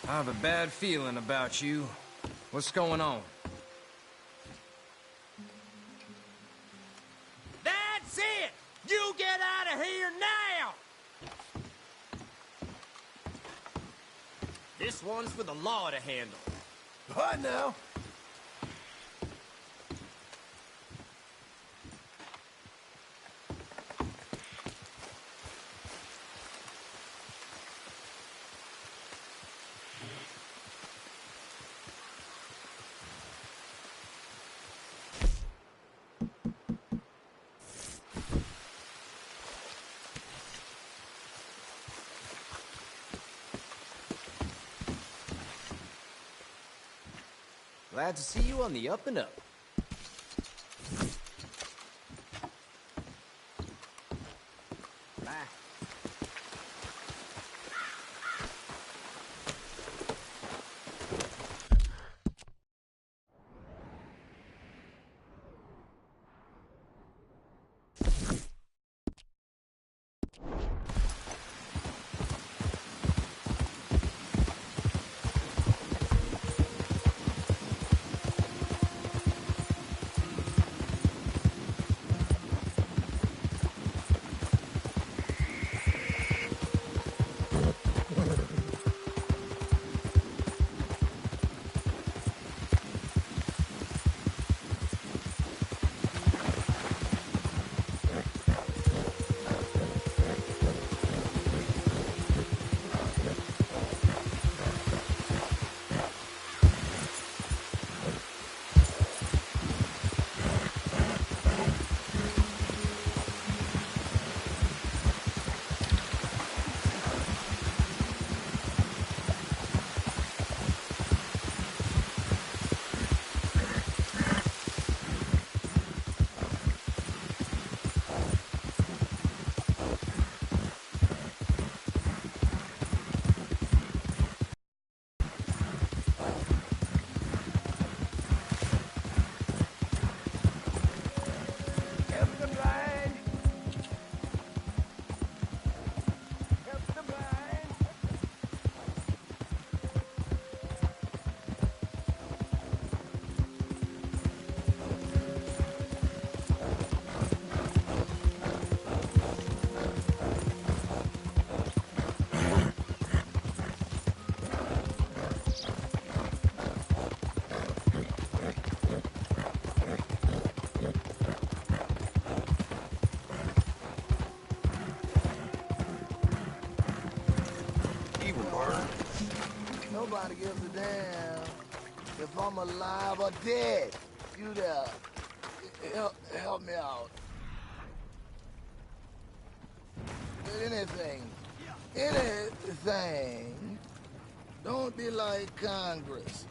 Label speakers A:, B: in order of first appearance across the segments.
A: I have a bad feeling about you. What's going on?
B: That's it! You get out of here now! This one's for the law to handle.
C: What now?
B: Glad to see you on the up and up. Bye.
C: Nobody gives a damn if I'm alive or dead. You there. Help me out. Anything. Anything. Don't be like Congress.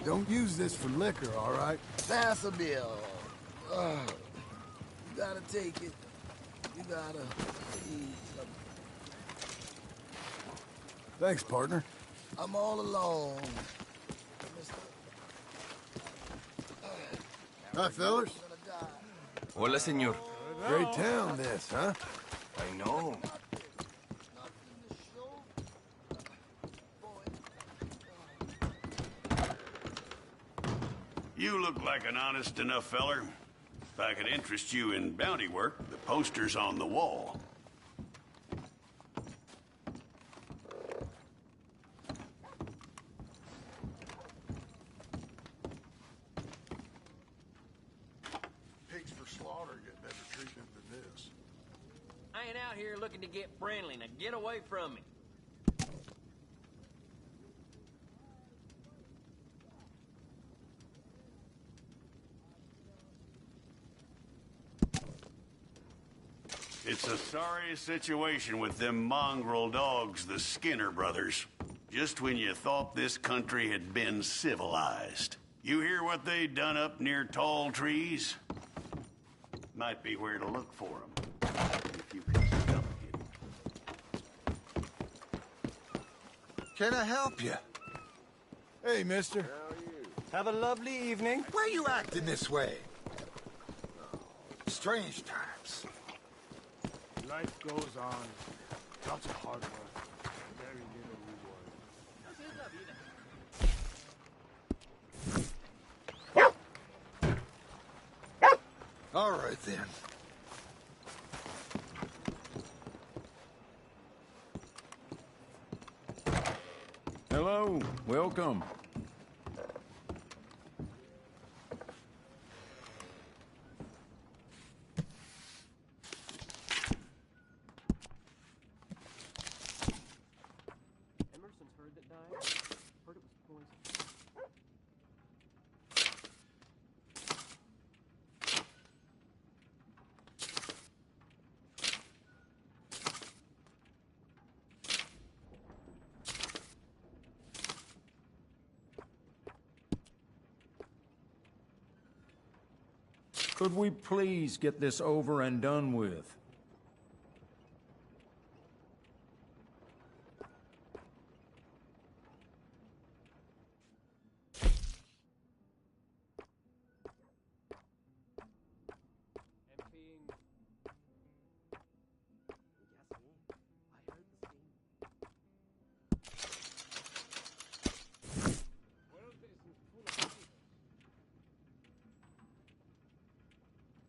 D: Don't use this for liquor, all right?
C: Pass a bill. You gotta take it. You gotta eat something.
D: Thanks, partner.
C: I'm all alone.
D: Hi, fellas.
A: Hola, señor.
D: Great town, this, huh?
A: I know.
E: You look like an honest enough feller. If I could interest you in bounty work, the poster's on the wall.
D: Pigs for slaughter get better treatment than this.
B: I ain't out here looking to get friendly. Now get away from me.
E: It's a sorry situation with them mongrel dogs, the Skinner brothers. Just when you thought this country had been civilized. You hear what they done up near tall trees? Might be where to look for them, if you can stomach it.
F: Can I help you?
C: Hey, mister.
G: Have a lovely evening.
F: Why are you acting this way? Strange times.
D: Life goes on. Lots of hard work. Very little reward.
F: All right, then.
H: Hello, welcome.
G: Emerson's herd that died. Heard it was poison.
H: Could we please get this over and done with?
G: Emptying. Gasoline. I heard the steam. Well, this is full of flavors.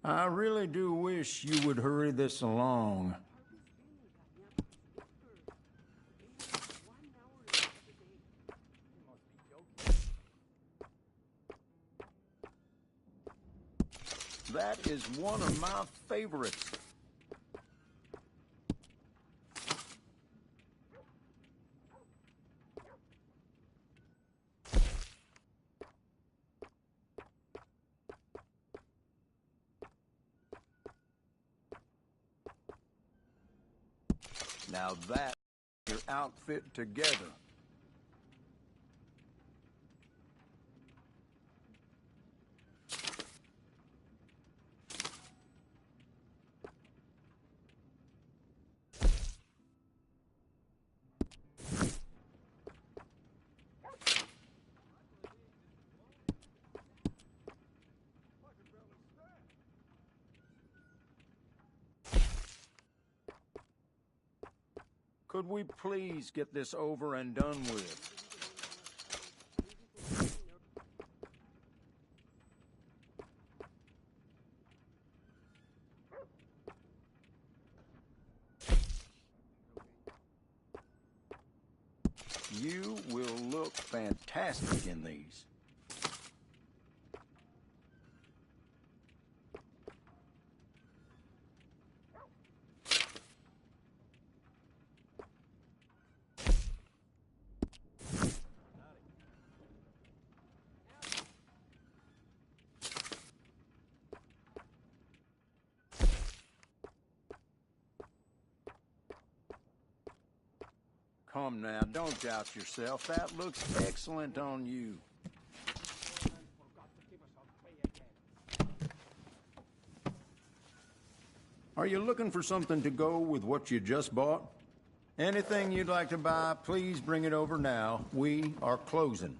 H: I really do wish you would hurry this along. That is one of my favorites. Now that's your outfit together. Could we please get this over and done with? You will look fantastic in these. Come now, don't doubt yourself. That looks excellent on you. Are you looking for something to go with what you just bought? Anything you'd like to buy, please bring it over now. We are closing.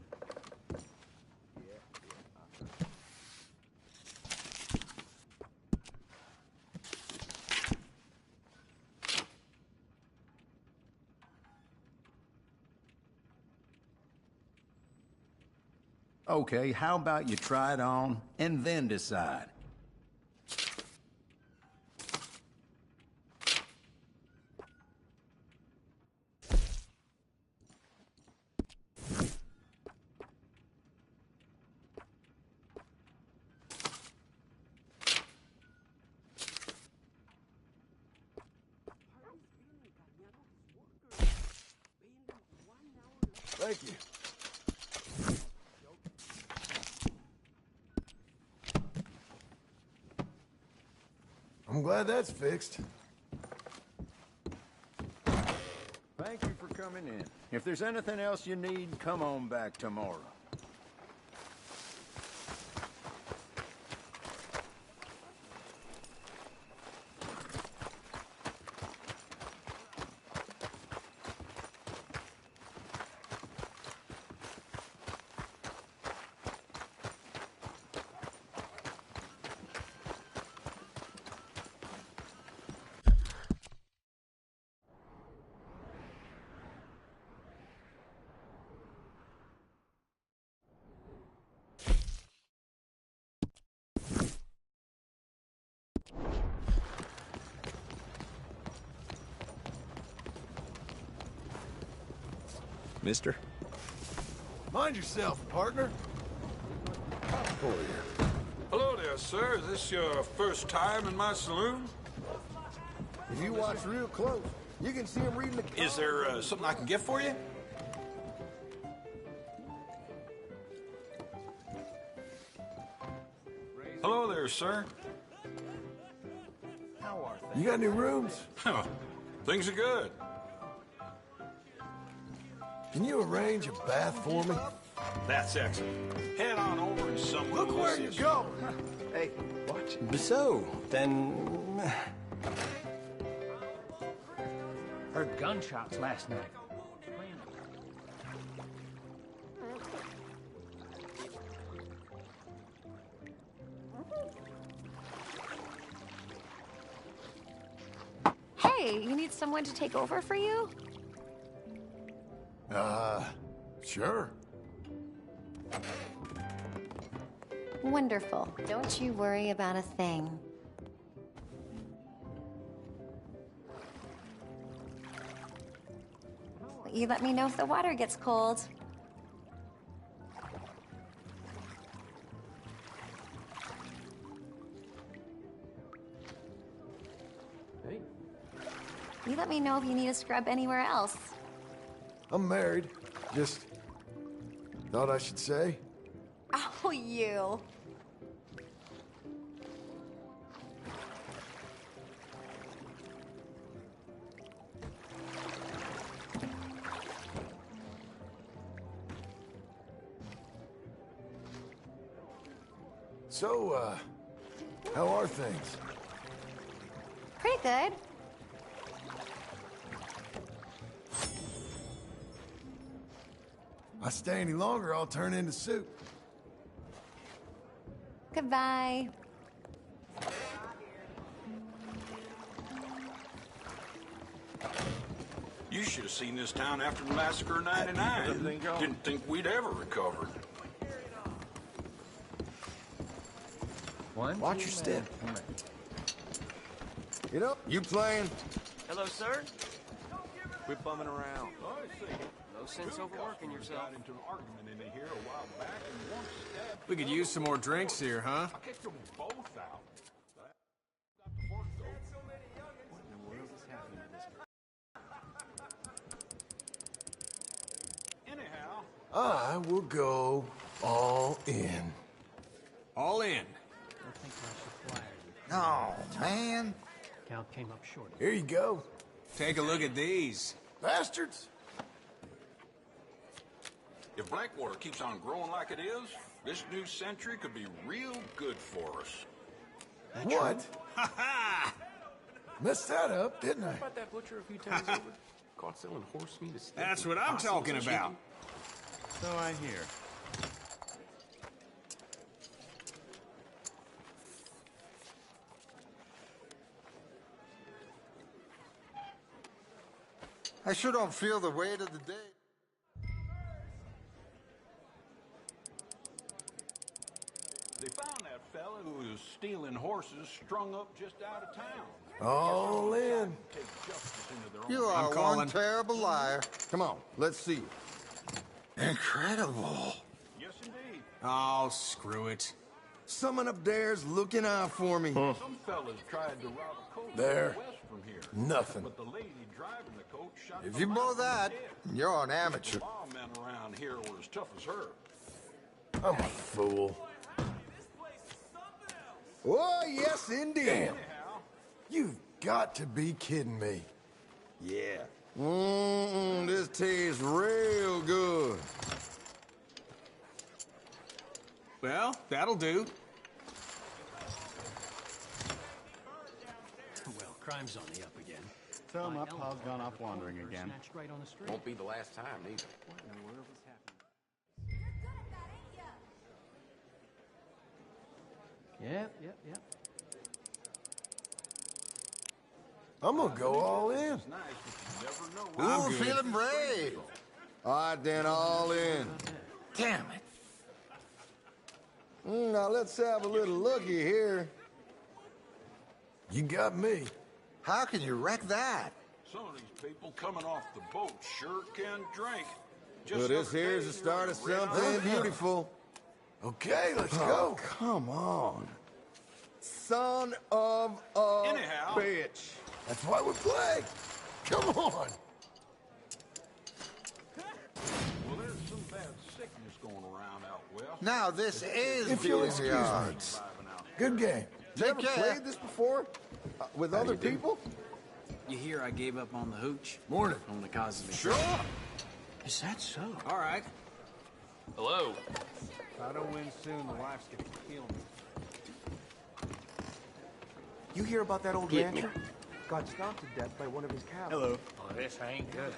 H: Okay, how about you try it on and then decide?
C: Thank you. I'm glad that's fixed.
H: Thank you for coming in. If there's anything else you need, come on back tomorrow.
I: mister.
C: Mind yourself, partner.
F: For you.
J: Hello there, sir. Is this your first time in my saloon?
C: If you watch real close, you can see him reading the...
J: Is there something I can get for you? Hello there, sir.
C: You got any rooms?
J: Things are good.
C: Can you arrange a bath for me?
J: That's excellent. Head on over and someone
C: Look
J: will
C: where you
J: assist
C: go! Hey, watch.
I: So, then...
G: Heard gunshots last night.
K: Hey, you need someone to take over for you?
C: Sure.
K: Wonderful. Don't you worry about a thing. You let me know if the water gets cold.
G: Hey.
K: You let me know if you need a scrub anywhere else.
C: I'm married. Just thought I should say.
K: Oh, you.
C: So, how are things?
K: Pretty good.
C: If I stay any longer, I'll turn into soup.
K: Goodbye.
J: You should have seen this town after the Massacre of '99. Didn't think we'd ever recover.
A: Watch your step.
C: Get up. You playing?
B: Hello, sir.
I: Quit bumming around.
G: No sense overworking yourself.
A: We could use some more drinks here, huh?
J: I kicked them both out. Anyhow,
C: I will go all in.
A: All in.
G: I think I should fire you.
F: Oh, man.
G: Count came up short.
C: Here you go.
A: Take a look at these.
C: Bastards.
J: if Blackwater keeps on growing like it is, this new century could be real good for us.
C: What? Ha ha! Messed that up, didn't I?
I: About that butcher a few times over. Caught selling horse meat.
A: That's what I'm talking about.
I: So I hear.
F: I sure don't feel the weight of the day.
J: They found that fella who was stealing horses strung up just out of town.
C: All in.
J: Take justice into their own
F: You are
A: calling.
F: one terrible liar.
C: Come on, let's see you.
F: Incredible.
J: Yes, indeed.
A: Oh, screw it.
C: Someone up there's looking out for me.
J: Some fellas tried to rob a coach
C: There.
J: west from here.
C: Nothing.
J: But the lady driving the coach shot
F: If
J: them
F: you blow
J: out in the
F: that,
J: head.
F: you're an amateur.
J: The lawmen around here were as tough as her.
C: I'm a fool. Oh, yes, indeed.
J: Anyhow,
C: You've got to be kidding me.
F: Yeah.
C: This tastes real good.
A: Well, that'll do.
G: Well, crime's on the up again.
L: So my
G: My
L: pa's
G: elephant
L: gone
G: had
L: off
G: a
L: wandering
G: cold
L: again.
G: snatched right on the street.
I: Won't be the last time, either.
G: What in the world is happening? Yep.
C: I'm gonna go all in.
J: it's nice, but you never know.
F: Ooh, feeling brave.
C: All right, then, all in.
F: Damn it.
C: Now, let's have a little looky here. You got me.
F: How can you wreck that?
J: Some of these people coming off the boat sure can drink. Just
F: Well, this
J: the other
F: here's
J: day,
F: the start of
J: you were
F: something
J: red-eyed.
F: beautiful.
C: Okay, let's
F: Oh,
C: go.
F: come on. Son of a
J: Anyhow.
F: bitch.
C: That's why we play. Come on.
J: Well, there's some bad sickness going around out west.
F: Now, this is
C: If you'll
F: being
C: excuse
F: the
C: me.
F: odds.
C: Good game.
F: You ever played this before? With other people?
L: You hear I gave up on the hooch?
C: Morning.
L: Only causes me
F: Sure.
L: Is that so? All right.
I: Hello.
A: If I don't win soon, the wife's gonna kill me.
I: You hear about that old
G: Get
I: rancher?
G: me. Got stomped to death by one of his cows.
I: Hello.
A: Oh, this ain't good.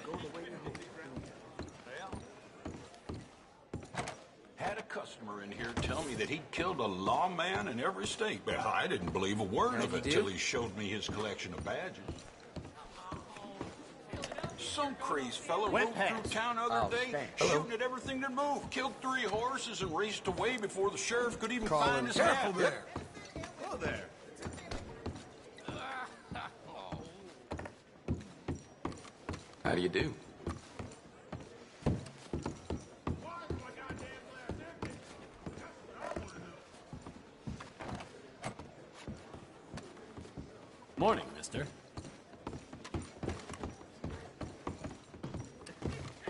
J: Had a customer in here tell me that he'd killed a lawman in every state, but I didn't believe a word of it till he showed me his collection of badges. Some crazed fella rode through town the other day, shooting at everything that moved. Killed 3 horses and raced away before the sheriff could even find his
C: Careful
J: hat.
C: there.
E: Hello there.
I: How do you do?
B: Morning, mister.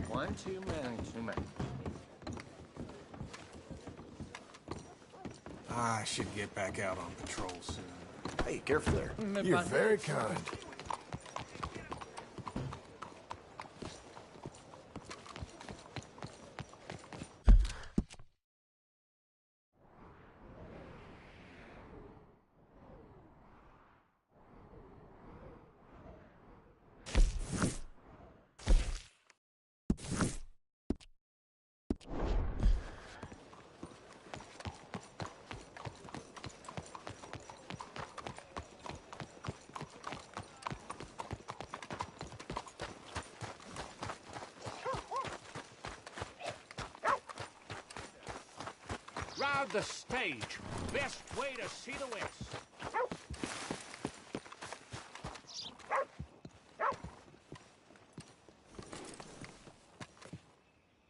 B: One too many.
I: I should get back out on patrol soon.
C: Hey, careful there. You're very kind.
M: Ride the stage. Best way to see the West.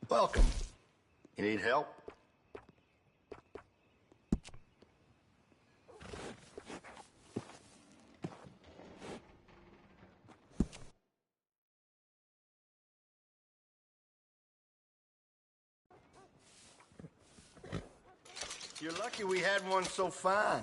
C: Welcome. You need help? You're lucky we had one so fine.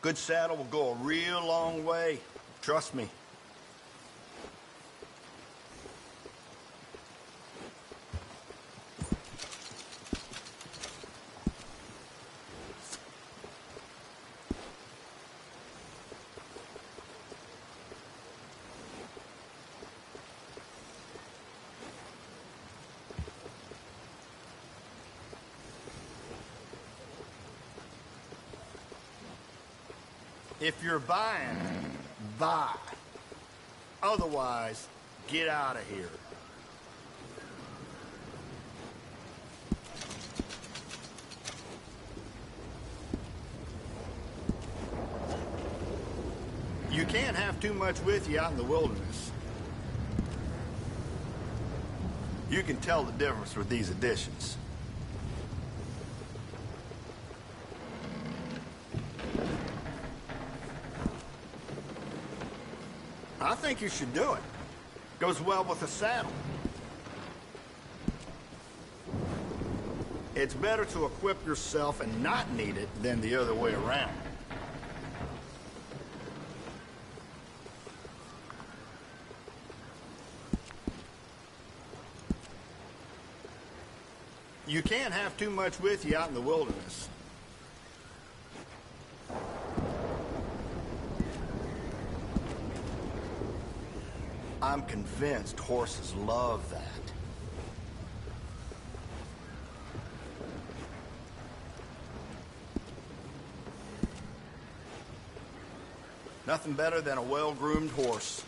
C: Good saddle will go a real long way. Trust me. If you're buying, buy. Otherwise, get out of here. You can't have too much with you out in the wilderness. You can tell the difference with these additions. I think you should do it. Goes well with the saddle. It's better to equip yourself and not need it than the other way around. You can't have too much with you out in the wilderness. I'm convinced horses love that. Nothing better than a well-groomed horse.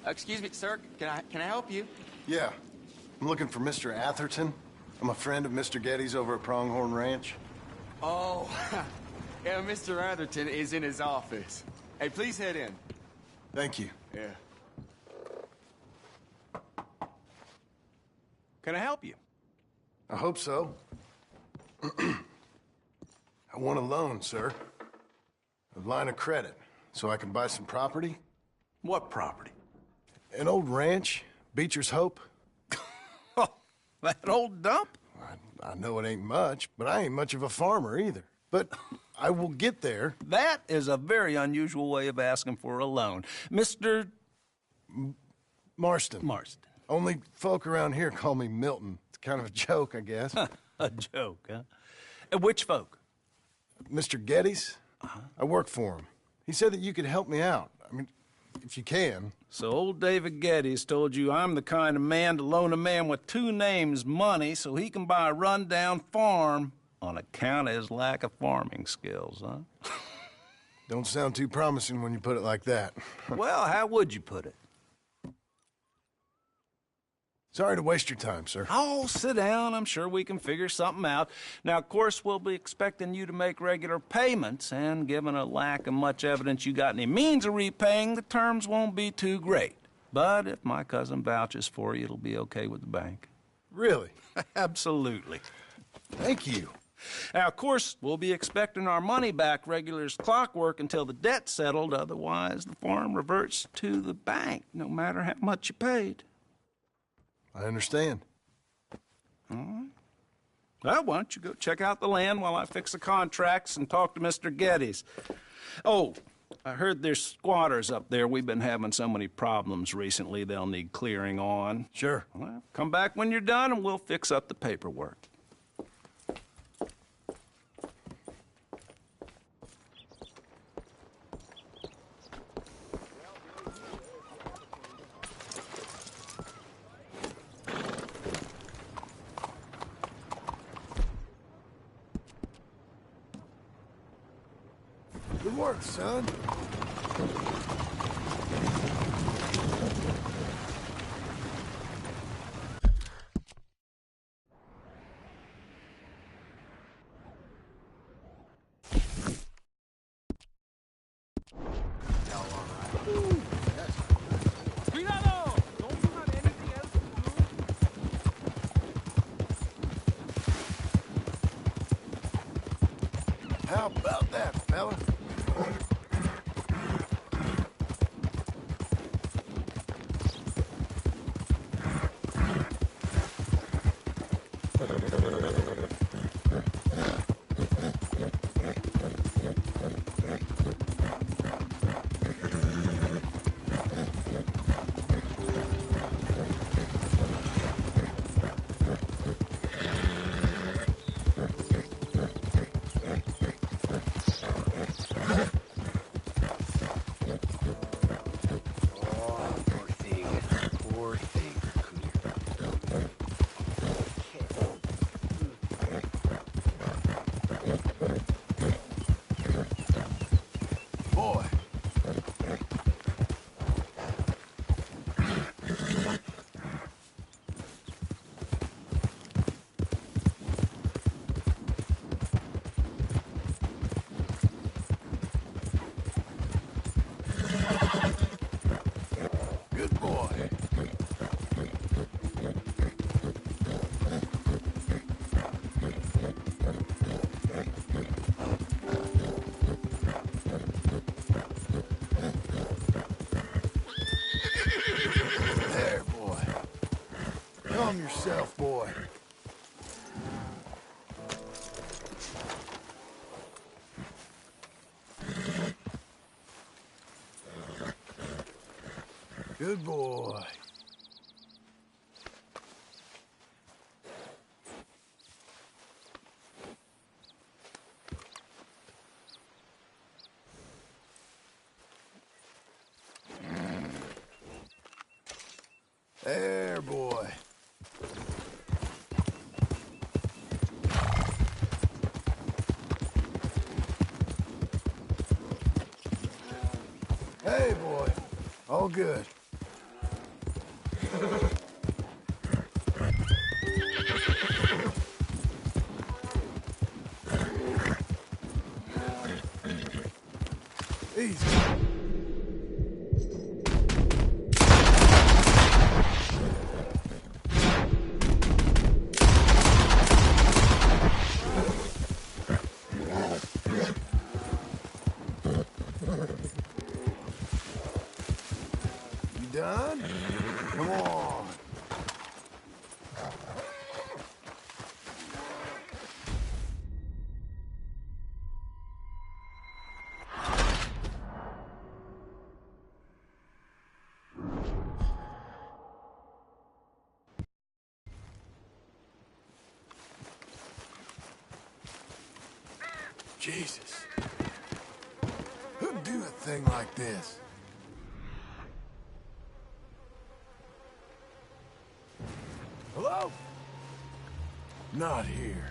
N: Excuse me, sir. Can I help you?
F: Yeah. I'm looking for Mr. Atherton. I'm a friend of Mr. Getty's over at Pronghorn Ranch.
N: Oh, yeah, Mr. Atherton is in his office. Hey, please head in.
F: Thank you.
N: Yeah. Can I help you?
F: I hope so. I want a loan, sir. A line of credit, so I can buy some property.
N: What property?
F: An old ranch, Beecher's Hope.
N: Oh, that old dump?
F: I know it ain't much, but I ain't much of a farmer either. But I will get there.
O: That is a very unusual way of asking for a loan. Mr.
F: Marston.
O: Marston.
F: Only folk around here call me Milton. It's kind of a joke, I guess.
O: A joke, huh? Which folk?
F: Mr. Getty's. I work for him. He said that you could help me out. I mean, if you can.
O: So old David Getty's told you I'm the kind of man to loan a man with two names money so he can buy a rundown farm on account of his lack of farming skills, huh?
F: Don't sound too promising when you put it like that.
O: Well, how would you put it?
F: Sorry to waste your time, sir.
O: Oh, sit down. I'm sure we can figure something out. Now, of course, we'll be expecting you to make regular payments, and given a lack of much evidence you got any means of repaying, the terms won't be too great. But if my cousin vouches for you, it'll be okay with the bank.
F: Really?
O: Absolutely.
F: Thank you.
O: Now, of course, we'll be expecting our money back regular as clockwork until the debt's settled. Otherwise, the farm reverts to the bank, no matter how much you paid.
F: I understand.
O: All right. Well, why don't you go check out the land while I fix the contracts and talk to Mr. Getty's. Oh, I heard there's squatters up there. We've been having so many problems recently, they'll need clearing on.
F: Sure.
O: Well, come back when you're done and we'll fix up the paperwork.
F: Good work, son. How about that, fella? Calm yourself, boy. Good boy.
C: Hey, boy. All good. Easy. You done? Come on. Jesus. Who'd do a thing like this? Hello? Not here.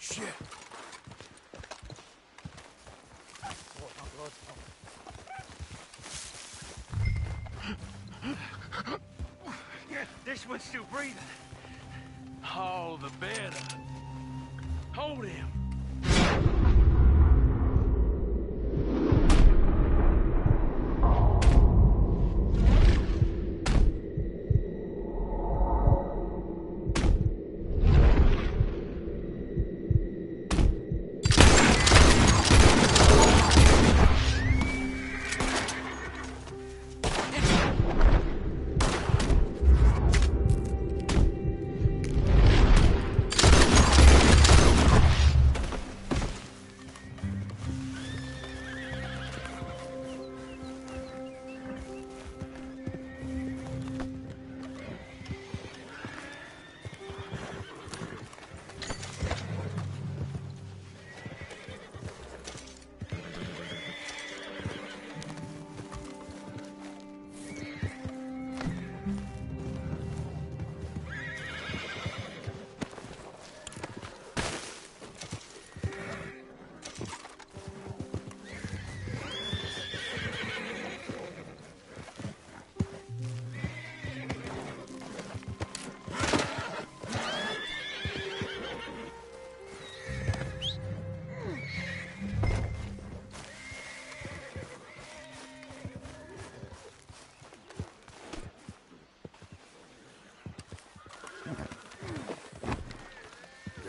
C: Shit.
M: This one's still breathing. All the better. Hold him.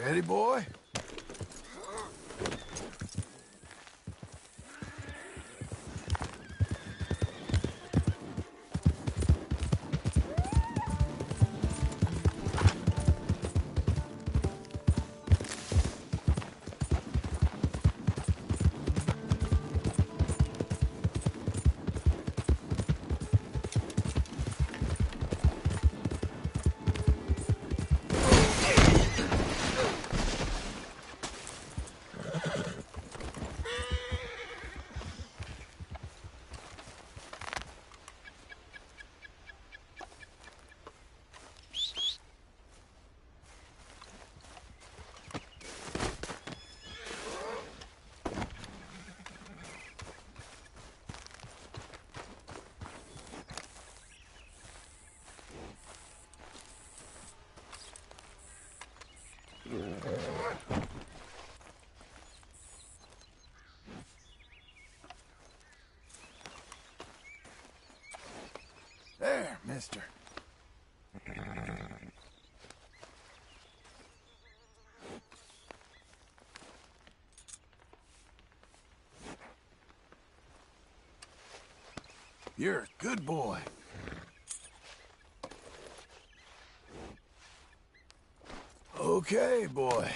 C: Ready, boy?
F: mister. You're a good boy. Okay, boy.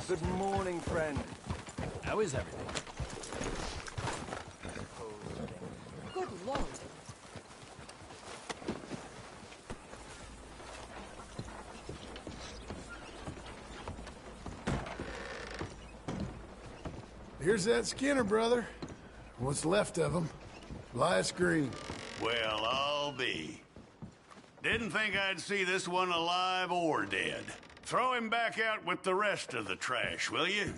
L: Good morning, friend. How is everything?
K: Good Lord.
F: Here's that Skinner, brother. What's left of him. Last green.
E: Well, I'll be. Didn't think I'd see this one alive or dead. Throw him back out with the rest of the trash, will you?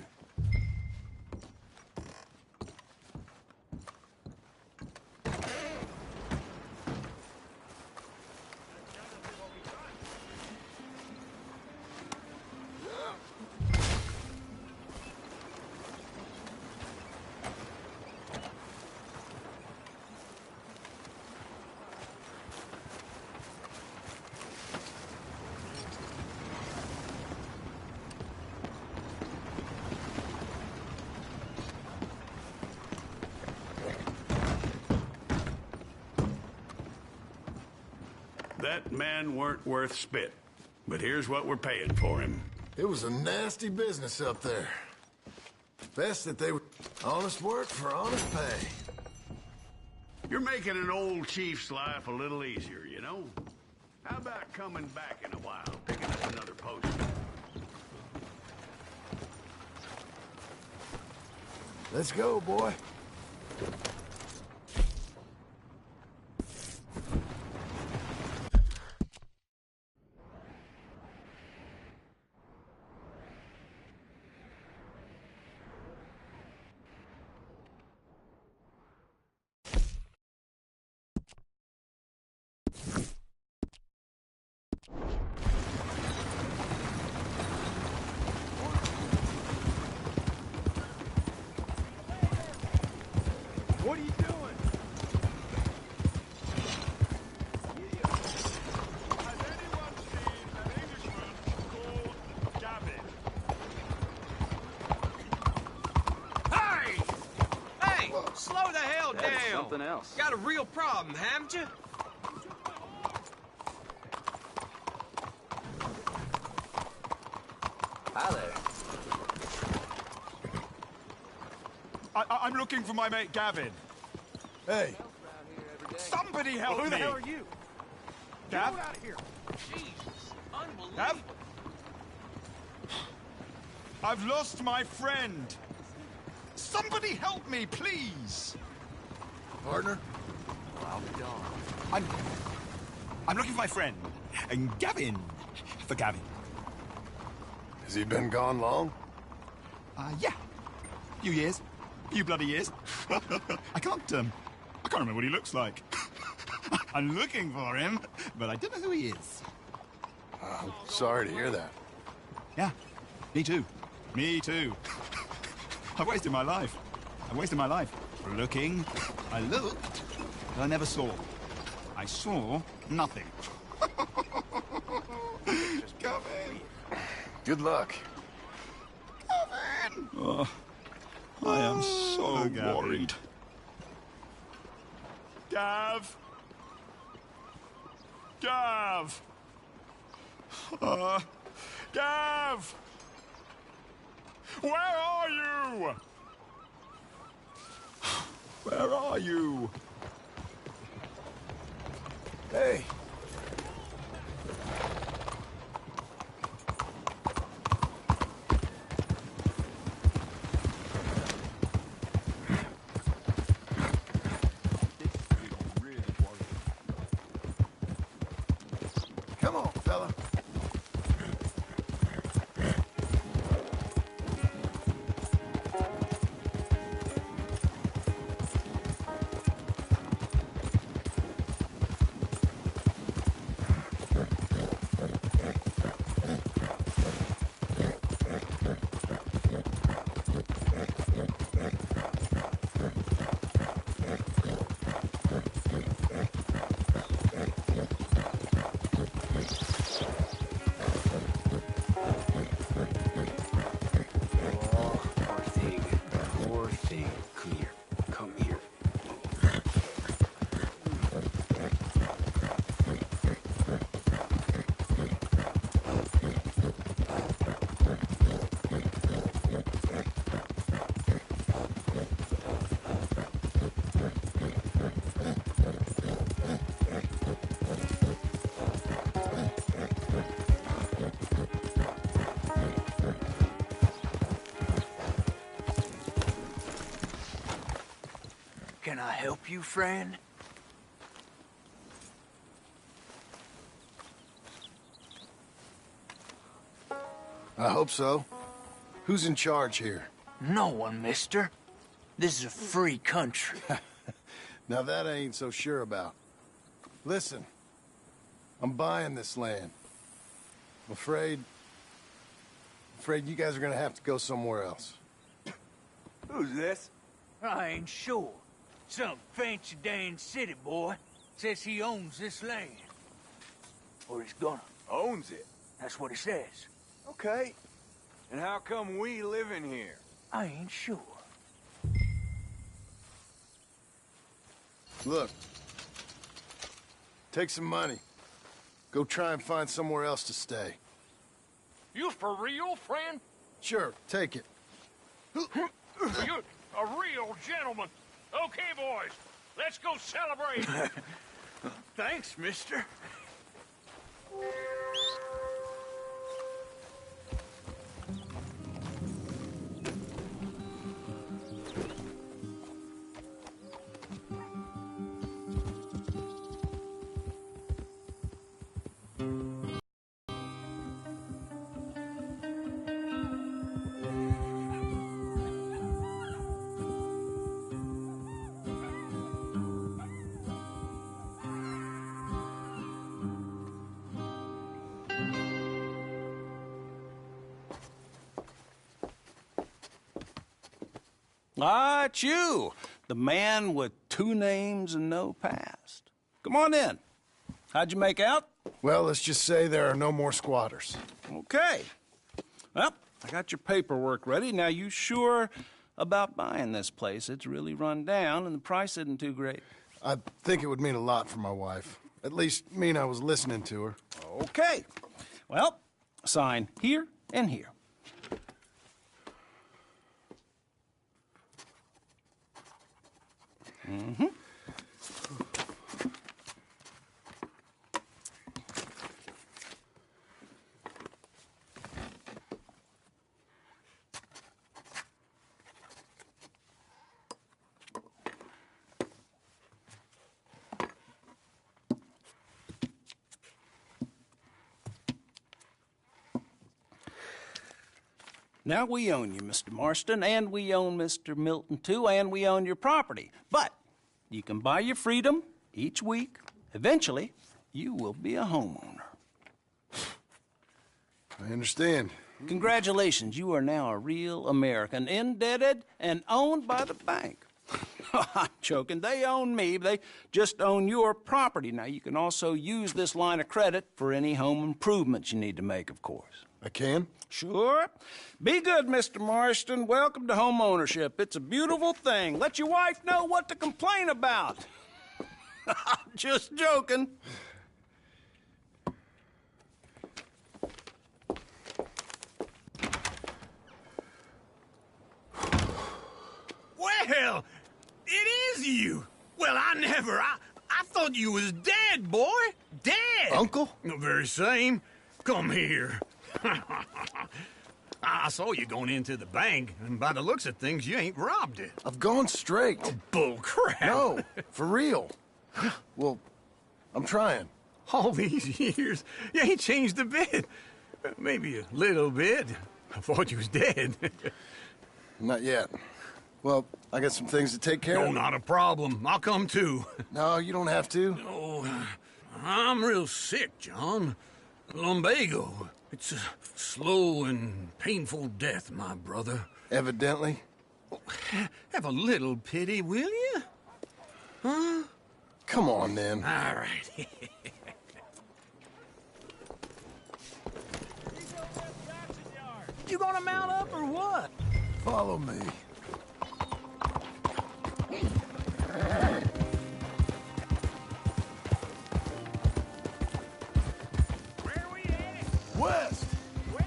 E: That man weren't worth spit. But here's what we're paying for him.
F: It was a nasty business up there. Best that they were honest work for honest pay.
E: You're making an old chief's life a little easier, you know? How about coming back in a while, picking up another post?
F: Let's go, boy.
L: What are you doing?
J: Has anyone seen an Englishman called Gavin?
A: Hey! Hey! Slow the hell
I: That is
A: down!
I: something else.
A: Got a real problem, haven't you?
I: Hi there.
J: I'm looking for my mate Gavin.
F: Hey,
J: Somebody help
L: Who the
J: me!
L: hell are you?
J: Gav?
L: Get out of here.
B: Jesus, unbelievable.
J: Gav? I've lost my friend. Somebody help me, please.
F: partner?
L: I'll be darned.
J: I'm looking for my friend. And Gavin. For Gavin.
F: Has he been gone long?
J: Yeah. Few years. Few bloody years. I can't remember what he looks like. I'm looking for him, but I don't know who he is.
F: I'm sorry to hear that.
J: Yeah, me too. Me too. I've wasted my life. Looking. I looked, but I never saw. I saw nothing. Gavin!
F: Good luck.
J: Gavin! Oh, I am so worried. Gav! Gav! Gav! Where are you? Where are you?
F: Hey, come on, fella.
I: Poor thing. Come here. Come here.
B: Can I help you, friend?
F: I hope so. Who's in charge here?
B: No one, mister. This is a free country.
F: Now that I ain't so sure about. Listen, I'm buying this land. I'm afraid you guys are gonna have to go somewhere else.
L: Who's this?
B: I ain't sure. Some fancy Dan city boy says he owns this land. Or he's gonna.
L: Owns it.
B: That's what he says.
L: Okay. And how come we live in here?
B: I ain't sure.
F: Look, take some money. Go try and find somewhere else to stay.
M: You for real, friend?
F: Sure, take it.
M: You're a real gentleman. Okay, boys, let's go celebrate.
B: Thanks, mister.
O: Ah, it's you. The man with 2 names and no past. Come on in. How'd you make out?
F: Well, let's just say there are no more squatters.
O: Okay. Well, I got your paperwork ready. Now, you sure about buying this place? It's really run down, and the price isn't too great.
F: I think it would mean a lot for my wife. At least mean I was listening to her.
O: Okay. Well, sign here and here. Mm-hmm. Now, we own you, Mr. Marston, and we own Mr. Milton, too, and we own your property. But you can buy your freedom each week. Eventually, you will be a homeowner.
F: I understand.
O: Congratulations, you are now a real American, indebted and owned by the bank. I'm joking. They own me. They just own your property. Now, you can also use this line of credit for any home improvements you need to make, of course.
F: I can?
O: Sure. Be good, Mr. Marston. Welcome to home ownership. It's a beautiful thing. Let your wife know what to complain about. Just joking.
B: Well, it is you. Well, I thought you was dead, boy. Dead.
F: Uncle?
B: The very same. Come here. I saw you going into the bank, and by the looks of things, you ain't robbed it.
F: I've gone straight.
B: Oh, bull crap.
F: No, for real. Well, I'm trying.
B: All these years, you ain't changed a bit. Maybe a little bit. I thought you was dead.
F: Not yet. Well, I got some things to take care of.
B: No, not a problem. I'll come too.
F: No, you don't have to.
B: No, I'm real sick, John. Lumbago. It's a slow and painful death, my brother.
F: Evidently.
B: Have a little pity, will you? Huh?
F: Come on, then.
B: All right. You gonna mount up or what?
F: Follow me.
B: Where are we headed?
F: West.
B: West?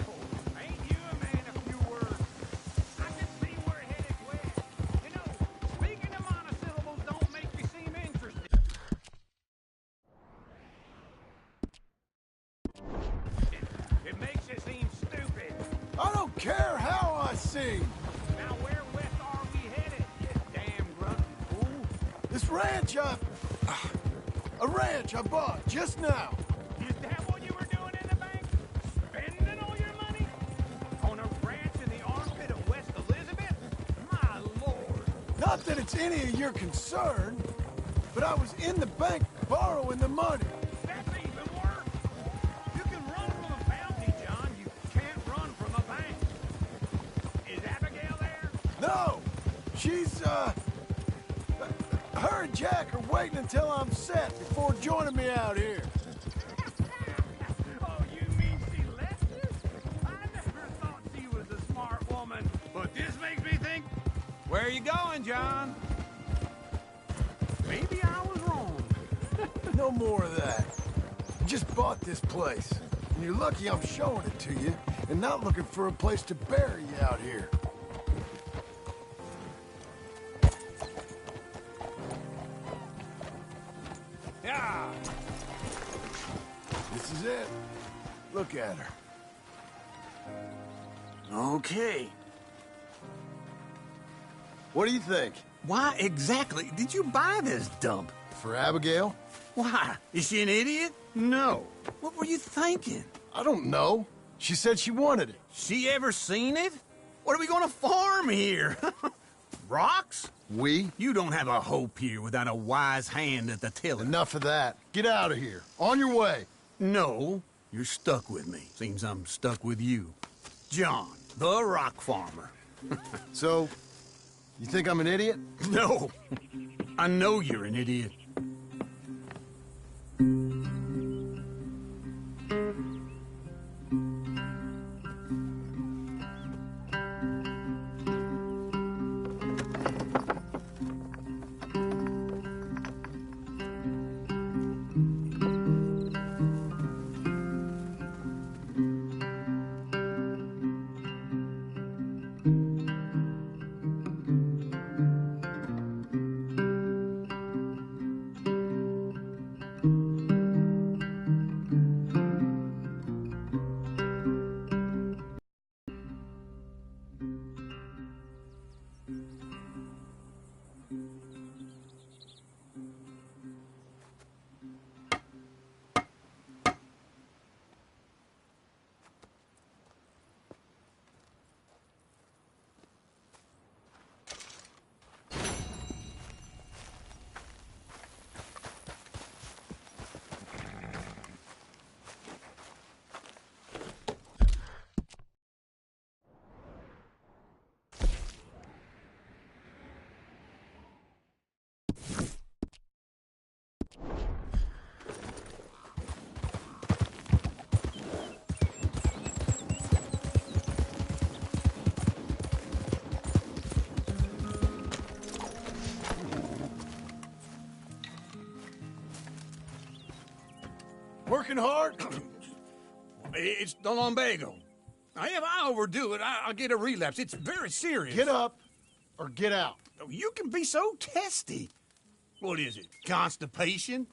B: Oh, ain't you a man of few words? I can see we're headed west. You know, speaking of monosyllables don't make you seem interested. It makes you seem stupid.
F: I don't care how I sing.
B: Now where west are we headed, you damn grunty fool?
F: This ranch a ranch I bought just now.
B: Is that what you were doing in the bank? Spending all your money? On a ranch in the armpit of West Elizabeth? My lord.
F: Not that it's any of your concern, but I was in the bank borrowing the money.
B: That's even worse. You can run from a bounty, John. You can't run from a bank. Is Abigail there?
F: No, she's her and Jack are waiting until I'm set before joining me out here.
B: Oh, you mean she left you? I never thought she was a smart woman. But this makes me think... Where are you going, John? Maybe I was wrong.
F: No more of that. I just bought this place, and you're lucky I'm showing it to you and not looking for a place to bury you out here.
B: Yeah.
F: This is it. Look at her.
B: Okay.
F: What do you think?
B: Why exactly did you buy this dump?
F: For Abigail?
B: Why? Is she an idiot? No. What were you thinking?
F: I don't know. She said she wanted it.
B: She ever seen it? What are we gonna farm here? Rocks?
F: We?
B: You don't have a hope here without a wise hand at the tiller.
F: Enough of that. Get out of here. On your way.
B: No, you're stuck with me. Seems I'm stuck with you. John, the rock farmer.
F: So, You think I'm an idiot?
J: No. I know you're an idiot.
F: Working hard?
J: It's the lumbago. If I overdo it, I'll get a relapse. It's very serious.
F: Get up or get out.
J: You can be so testy. What is it, constipation?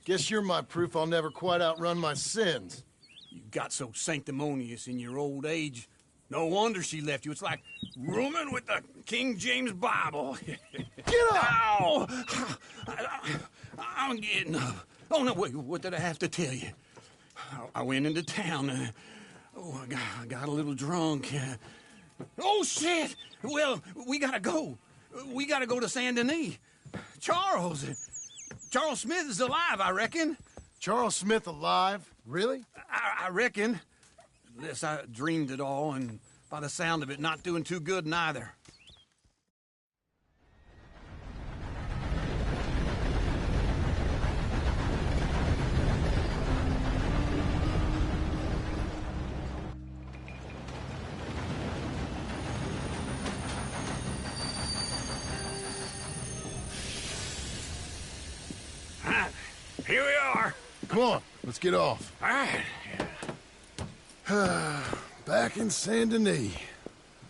F: Guess you're my proof I'll never quite outrun my sins.
J: You got so sanctimonious in your old age. No wonder she left you. It's like rooming with the King James Bible.
F: Get up!
J: Ow! I'm getting up. Oh, no, wait, what did I have to tell you? I went into town. I got a little drunk. Oh, shit! Well, we gotta go. We gotta go to Saint Denis. Charles Smith is alive, I reckon.
F: Charles Smith alive? Really?
J: I reckon. Unless I dreamed it all, and by the sound of it, not doing too good neither. Here we are.
F: Come on, let's get off.
J: All right.
F: Back in Saint Denis.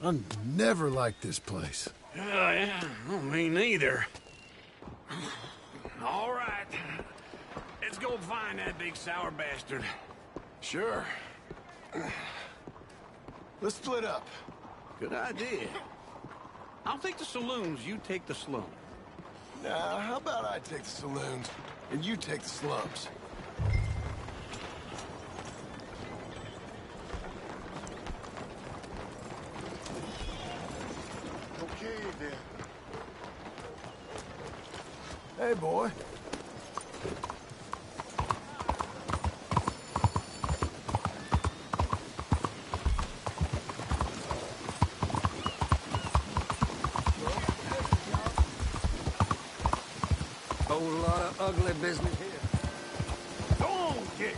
F: I never liked this place.
J: Yeah, well, me neither. All right. Let's go find that big sour bastard.
F: Sure. Let's split up.
J: Good idea. I'll take the saloons, you take the slums.
F: Now, how about I take the saloons and you take the slums?
D: Okay, then.
F: Hey, boy.
L: Whole lot of ugly business here.
J: Go on, kid.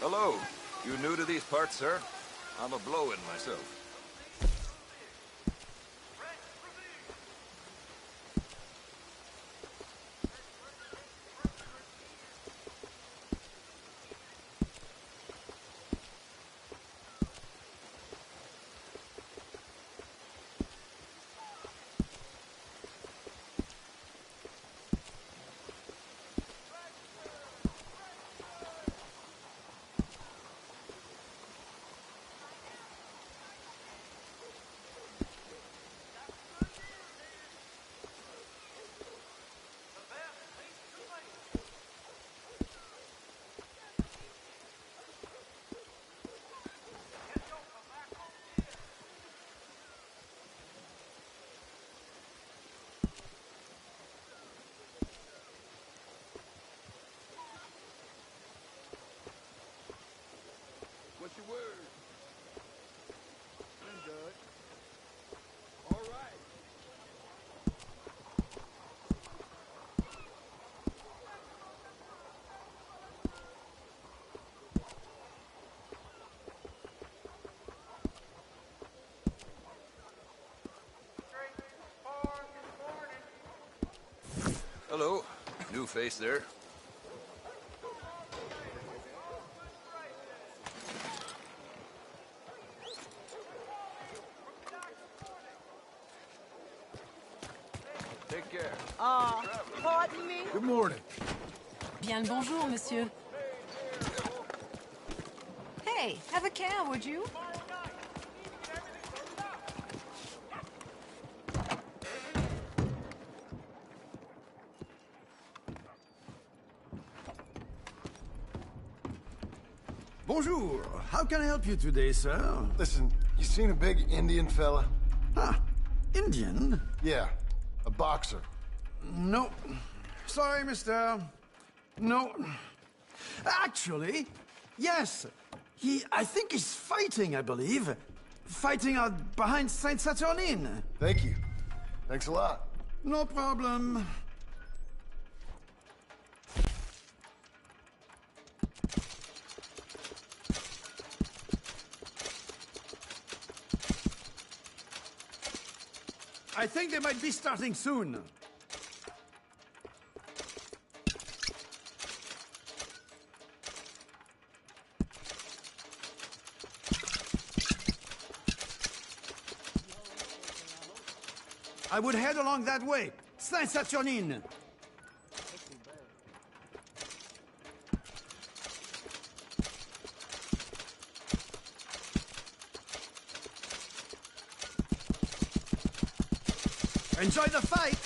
P: Hello. You new to these parts, sir? I'm a blow-in myself. face there. Take care.
Q: Pardon me?
F: Good morning.
Q: Bien le bonjour, monsieur. Hey, have a can, would you?
R: Bonjour. How can I help you today, sir?
F: Listen, you seen a big Indian fella?
R: Huh. Indian?
F: Yeah, a boxer.
R: No. Sorry, mister. No. Actually, yes. I think he's fighting, I believe. Fighting out behind Saint Saturnine.
F: Thank you. Thanks a lot.
R: No problem. I think they might be starting soon. I would head along that way. Saint Saturnine. Enjoy the fight!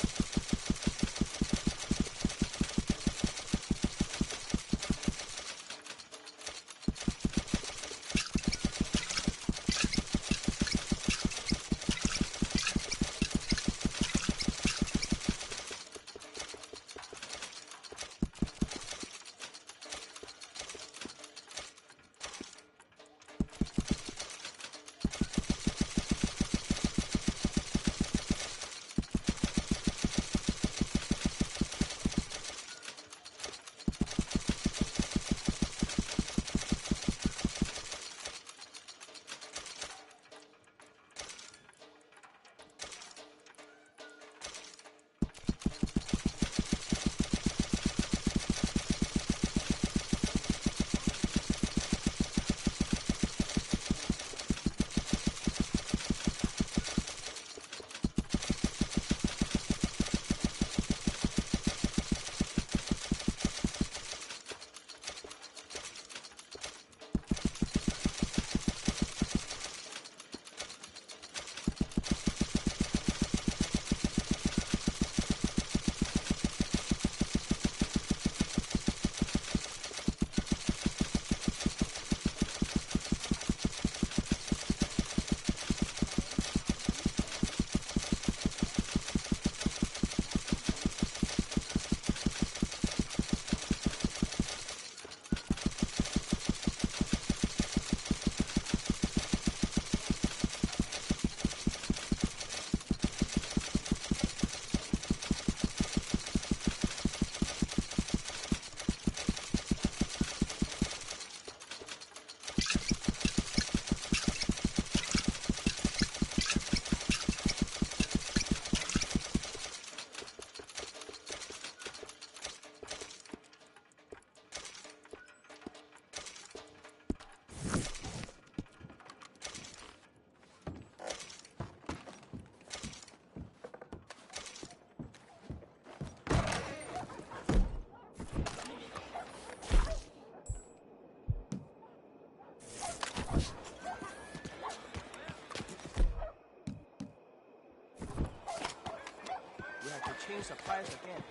G: Change supplies again.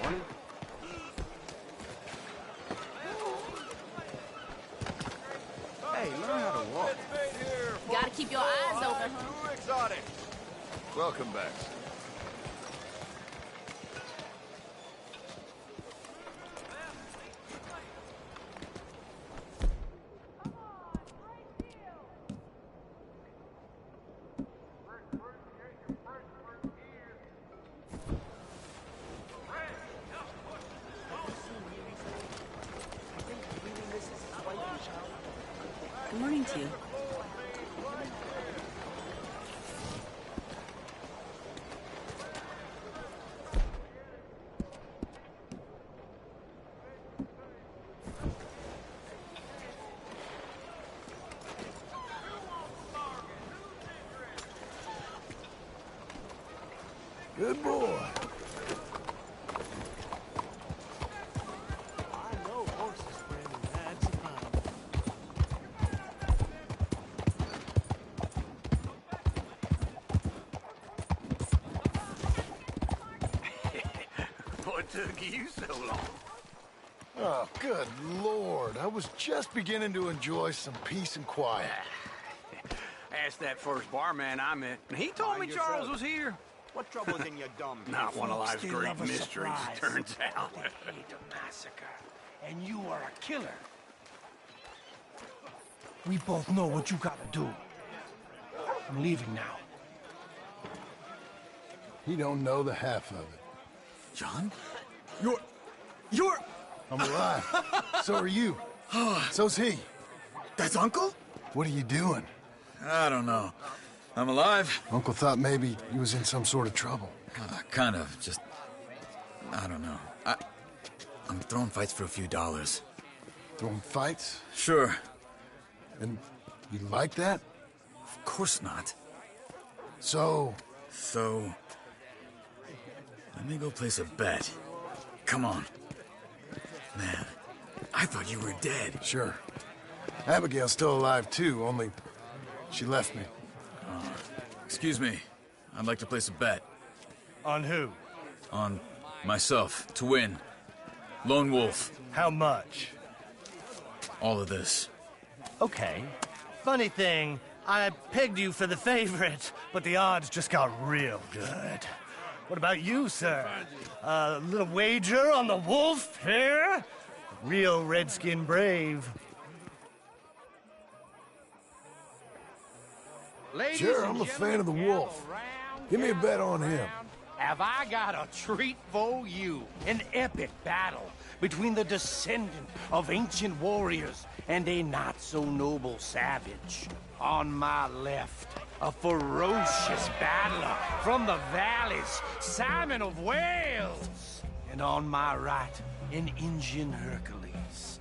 J: Morning.
R: Hey, learn how to walk.
Q: You gotta keep your eyes open, huh?
P: Too exotic. Welcome back.
Q: Good morning to you.
F: Good boy.
L: I know horses, Brandon. That's fine.
J: What took you so long?
F: Oh, good Lord. I was just beginning to enjoy some peace and quiet.
J: Asked that first barman I met, and he told me Charles was here.
L: What trouble's in your dumb head?
J: Not one of life's
L: They
J: great
L: love a
J: mysteries,
L: surprise.
J: turns out.
L: They hate a massacre. And you are a killer. We both know what you gotta do. I'm leaving now.
F: He don't know the half of it.
J: John?
F: You're... I'm alive. So are you. So's he.
S: That's Uncle?
F: What are you doing?
S: I don't know. I'm alive.
F: Uncle thought maybe he was in some sort of trouble.
S: Kind of. Just... I don't know. I'm throwing fights for a few dollars.
F: Throwing fights?
S: Sure.
F: And you like that?
S: Of course not.
F: So...
S: Let me go place a bet. Come on. Man, I thought you were dead.
F: Sure. Abigail's still alive, too, only she left me.
S: Excuse me. I'd like to place a bet.
L: On who?
S: On myself, to win. Lone Wolf.
L: How much?
S: All of this.
L: Okay. Funny thing, I pegged you for the favorite, but the odds just got real good. What about you, sir? A little wager on the wolf here? Real redskin brave.
B: Ladies
F: Sure,
B: and
F: I'm a fan of the
B: gentlemen,
F: wolf.
B: gather round,
F: Give me a
B: gather
F: bet on him.
B: round. Have I got a treat for you?
L: An epic battle between the descendant of ancient warriors and a not-so-noble savage. On my left, a ferocious battler from the valleys, Simon of Wales. And on my right, an Indian Hercules.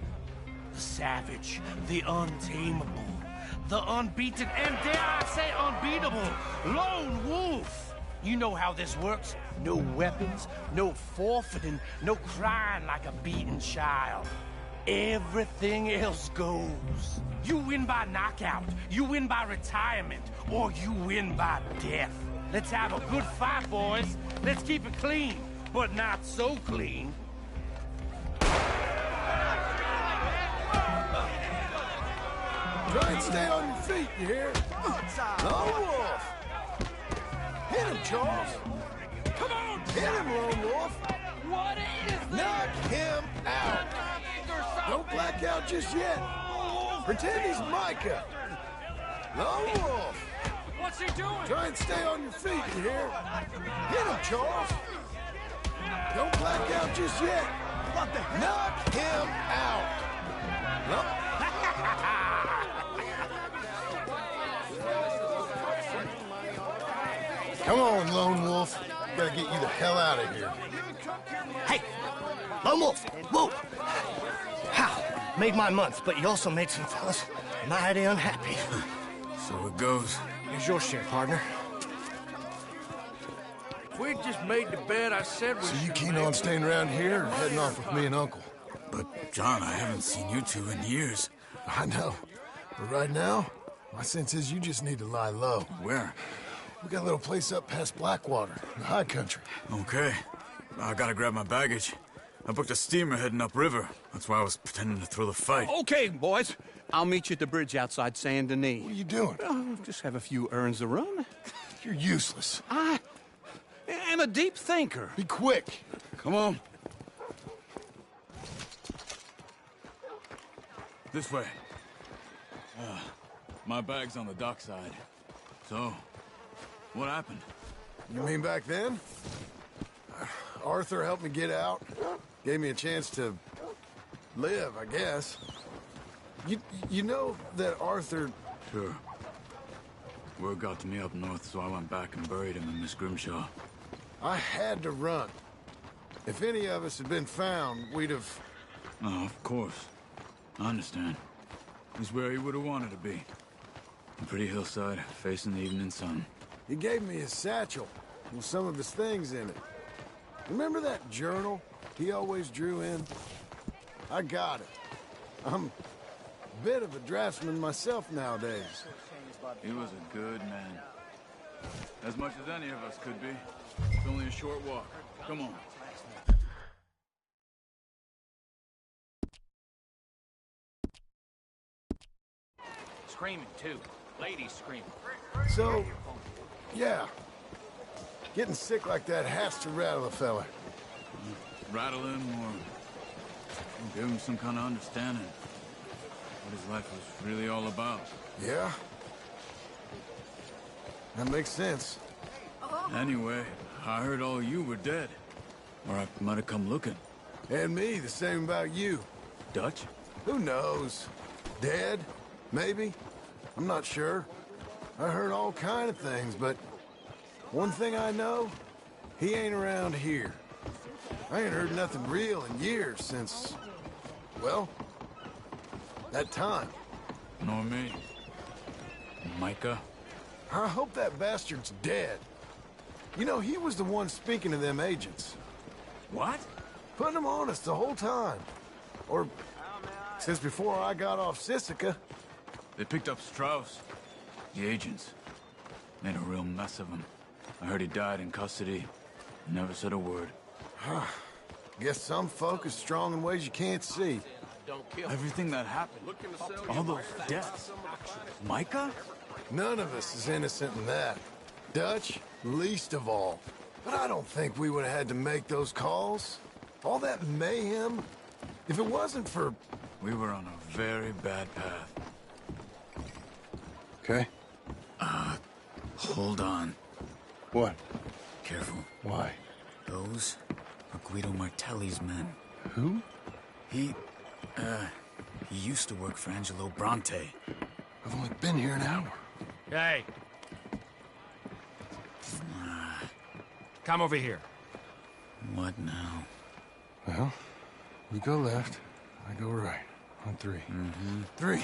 L: The savage, the untamable, the unbeaten, and dare I say unbeatable, Lone Wolf. You know how this works. No weapons, no forfeiting, no crying like a beaten child. Everything else goes. You win by knockout, you win by retirement, or you win by death. Let's have a good fight, boys. Let's keep it clean, but not so clean.
F: Try and stay on your feet, you hear? Lone Wolf! Hit him, Charles! Come on! Hit him, Lone Wolf!
B: What is this?
F: Knock him out! Don't black out just yet. Pretend he's Micah. Lone Wolf!
B: What's he doing?
F: Try and stay on your feet, you hear? Hit him, Charles! Don't black out just yet. Knock him out! Come on, Lone Wolf. Gotta get you the hell out of here.
L: Hey! Lone Wolf! Whoa! How? Made my month, but you also made some fellas mighty unhappy.
S: So it goes.
L: Here's your share, partner.
M: We just made the bet I said we
F: So you
M: should
F: keen
M: make.
F: on staying around here or heading off with me and Uncle?
S: But, John, I haven't seen you two in years.
F: I know. But right now, my sense is you just need to lie low.
S: Where?
F: We got a little place up past Blackwater, in the high country.
S: Okay. I gotta grab my baggage. I booked a steamer heading upriver. That's why I was pretending to throw the fight.
J: Okay, boys. I'll meet you at the bridge outside Saint Denis.
F: What are you doing?
J: Just have a few errands to run.
F: You're useless.
J: I am a deep thinker.
F: Be quick.
S: Come on. This way. My bag's on the dockside. So, what happened?
F: You mean back then? Arthur helped me get out. Gave me a chance to live, I guess. You know that Arthur...
S: Sure. Word got to me up north, so I went back and buried him in Miss Grimshaw.
F: I had to run. If any of us had been found, we'd have...
S: Oh, of course. I understand. He's where he would have wanted to be. A pretty hillside, facing the evening sun.
F: He gave me his satchel. with some of his things in it. Remember that journal he always drew in? I got it. I'm a bit of a draftsman myself nowadays.
S: He was a good man. As much as any of us could be. It's only a short walk. Come on.
L: Screaming, too. Ladies screaming.
F: So, yeah. Getting sick like that has to rattle a fella.
S: Rattle him or give him some kind of understanding what his life was really all about.
F: Yeah? That makes sense.
S: Anyway, I heard all you were dead. Or I might have come looking.
F: And me, the same about you.
S: Dutch?
F: Who knows? Dead? Maybe? I'm not sure. I heard all kind of things, but one thing I know, he ain't around here. I ain't heard nothing real in years since, well, that time.
S: Nor me. Micah?
F: I hope that bastard's dead. You know, he was the one speaking to them agents.
S: What?
F: Putting them on us the whole time. Or, since before I got off Sisika.
S: They picked up Strauss. The agents. Made a real mess of him. I heard he died in custody. Never said a word.
F: Guess some folk is strong in ways you can't see.
S: Everything that happened. All those deaths. Micah?
F: None of us is innocent in that. Dutch, least of all. But I don't think we would have had to make those calls. All that mayhem. If it wasn't for...
S: We were on a very bad path.
F: Okay.
S: Hold on.
F: What?
S: Careful.
F: Why?
S: Those are Guido Martelli's men.
F: Who?
S: He used to work for Angelo Bronte.
F: I've only been here an hour.
L: Hey. Come over here.
S: What now?
F: Well, you go left, I go right. On three.
S: Mm-hmm.
F: 3.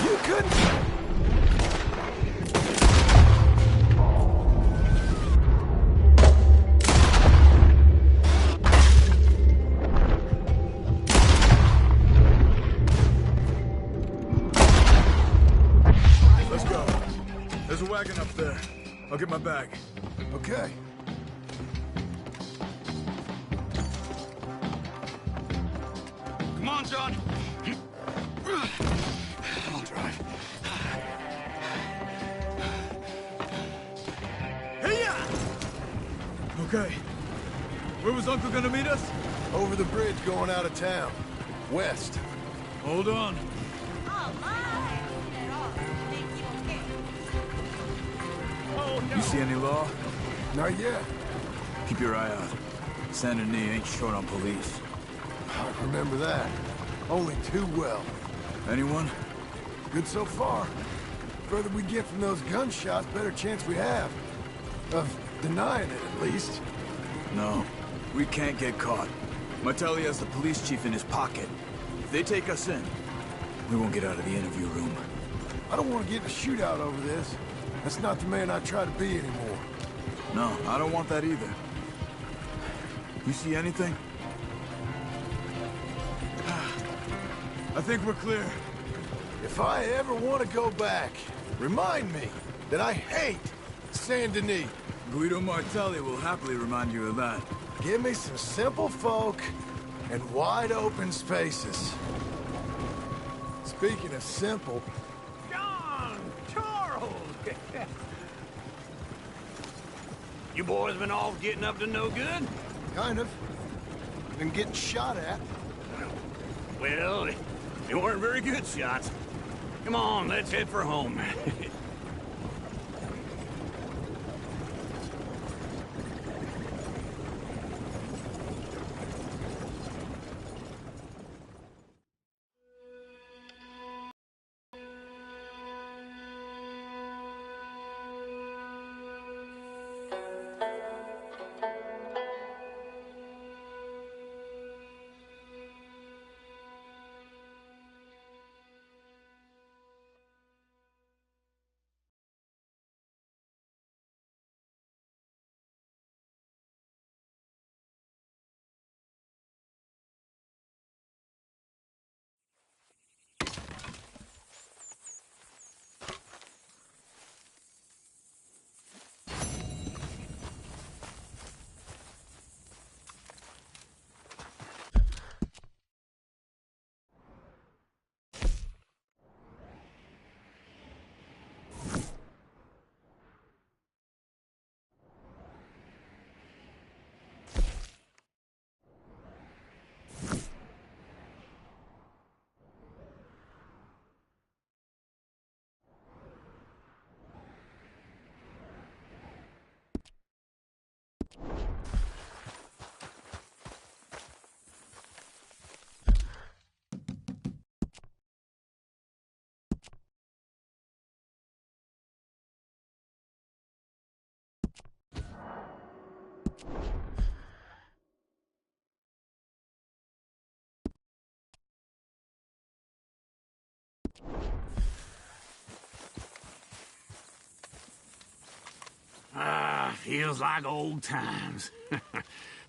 F: You couldn't...
S: Let's go. There's a wagon up there. I'll get my bag.
F: Okay.
J: Come on, John. I'll drive.
S: Hey-ya! Okay. Where was Uncle gonna meet us?
F: Over the bridge going out of town. West.
S: Hold on. You see any law?
F: Not yet.
S: Keep your eye out. Saint Denis ain't short on police.
F: I remember that. Only too well.
S: Anyone?
F: Good so far. Further we get from those gunshots, better chance we have. Of denying it, at least.
S: No. We can't get caught. Martelli has the police chief in his pocket. If they take us in, we won't get out of the interview room.
F: I don't want to get in a shootout over this. That's not the man I try to be anymore.
S: No, I don't want that either. You see anything? I think we're clear.
F: If I ever want to go back, remind me that I hate Saint Denis.
S: Guido Martelli will happily remind you of that.
F: Give me some simple folk and wide open spaces. Speaking of simple...
L: John! Charles! You boys been all getting up to no good?
F: Kind of. Been getting shot at.
L: Well, they weren't very good shots. Come on, let's head for home.
J: feels like old times.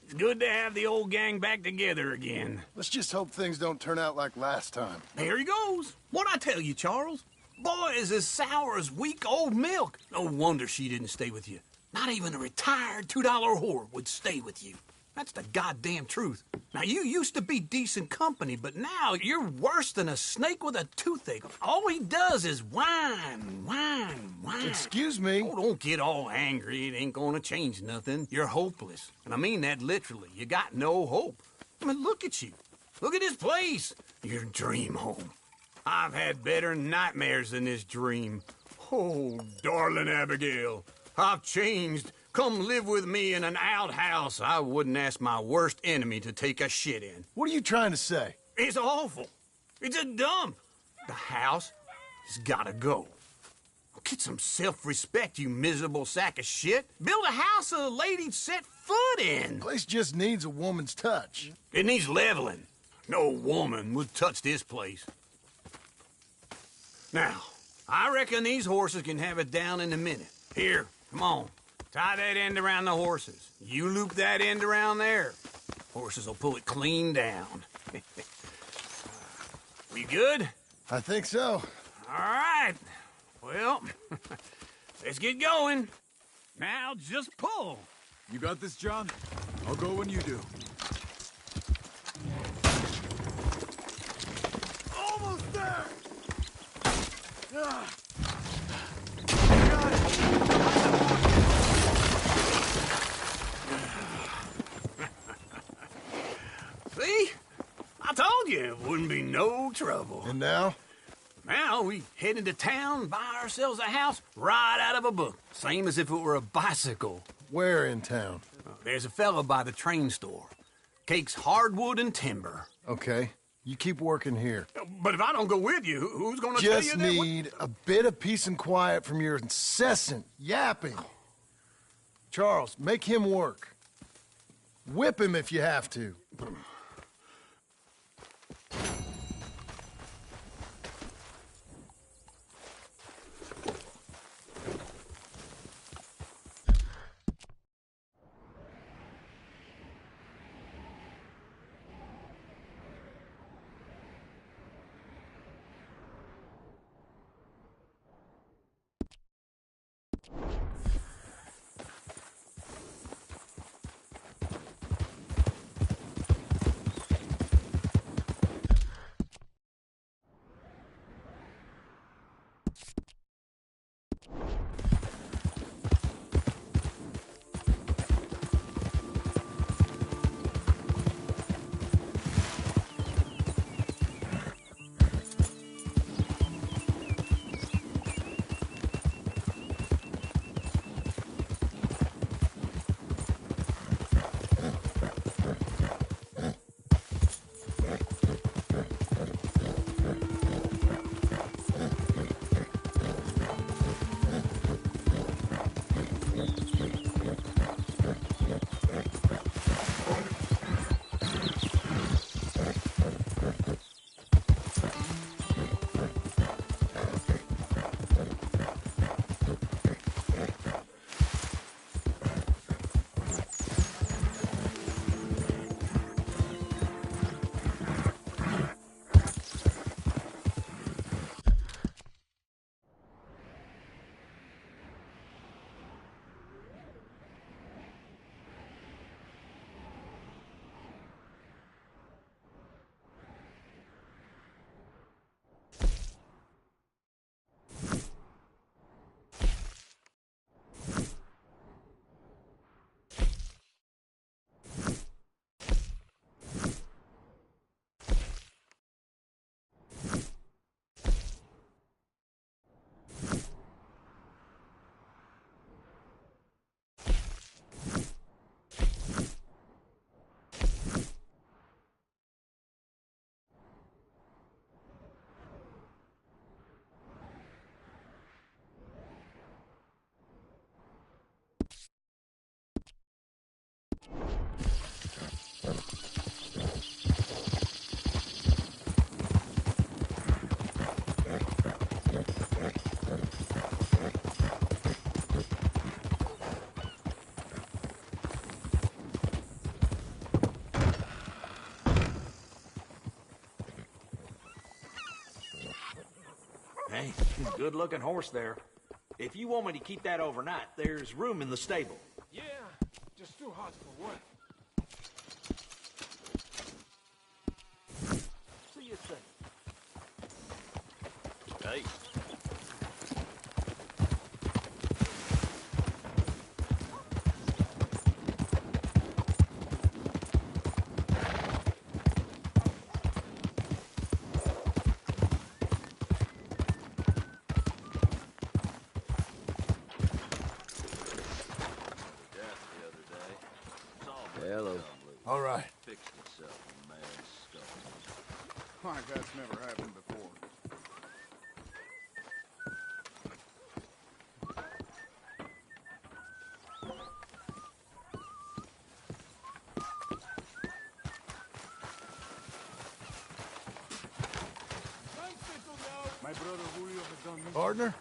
J: It's good to have the old gang back together again.
F: Let's just hope things don't turn out like last time.
J: There he goes. What'd I tell you, Charles? Boy is as sour as weak old milk. No wonder she didn't stay with you. Not even a retired $2 whore would stay with you. That's the goddamn truth. Now, you used to be decent company, but now you're worse than a snake with a toothache. All he does is whine, whine, whine.
F: Excuse me?
J: Oh, don't get all angry. It ain't gonna change nothing. You're hopeless. And I mean that literally. You got no hope. I mean, look at you. Look at this place. Your dream home. I've had better nightmares than this dream. Oh, darling Abigail, I've changed. Come live with me in an outhouse I wouldn't ask my worst enemy to take a shit in.
F: What are you trying to say?
J: It's awful. It's a dump. The house has gotta go. Get some self-respect, you miserable sack of shit. Build a house a lady'd set foot in.
F: The place just needs a woman's touch.
J: It needs leveling. No woman would touch this place. Now, I reckon these horses can have it down in a minute. Here, come on. Tie that end around the horses. You loop that end around there. Horses will pull it clean down. We good?
F: I think so.
J: All right. Well, let's get going. Now just pull.
S: You got this, John? I'll go when you do.
R: Almost there! Ah.
J: See? I told you it wouldn't be no trouble.
F: And now?
J: Now we head into town, buy ourselves a house right out of a book. Same as if it were a bicycle.
F: Where in town?
J: There's a fella by the train store. Cakes hardwood and timber.
F: Okay. You keep working here.
J: But if I don't go with you, who's gonna tell you
F: Just
J: that?
F: need a bit of peace and quiet from your incessant yapping. Charles, make him work. Whip him if you have to.
T: Hey, good-looking horse there. If you want me to keep that overnight, there's room in the stable.
B: Yeah, just too hot for work.
T: See you soon.
P: Hey.
I: Hello.
F: All right.
P: Fixed itself a mad skeleton.
D: Like that's never happened before.
R: My brother Julio has gone missing.
F: Partner?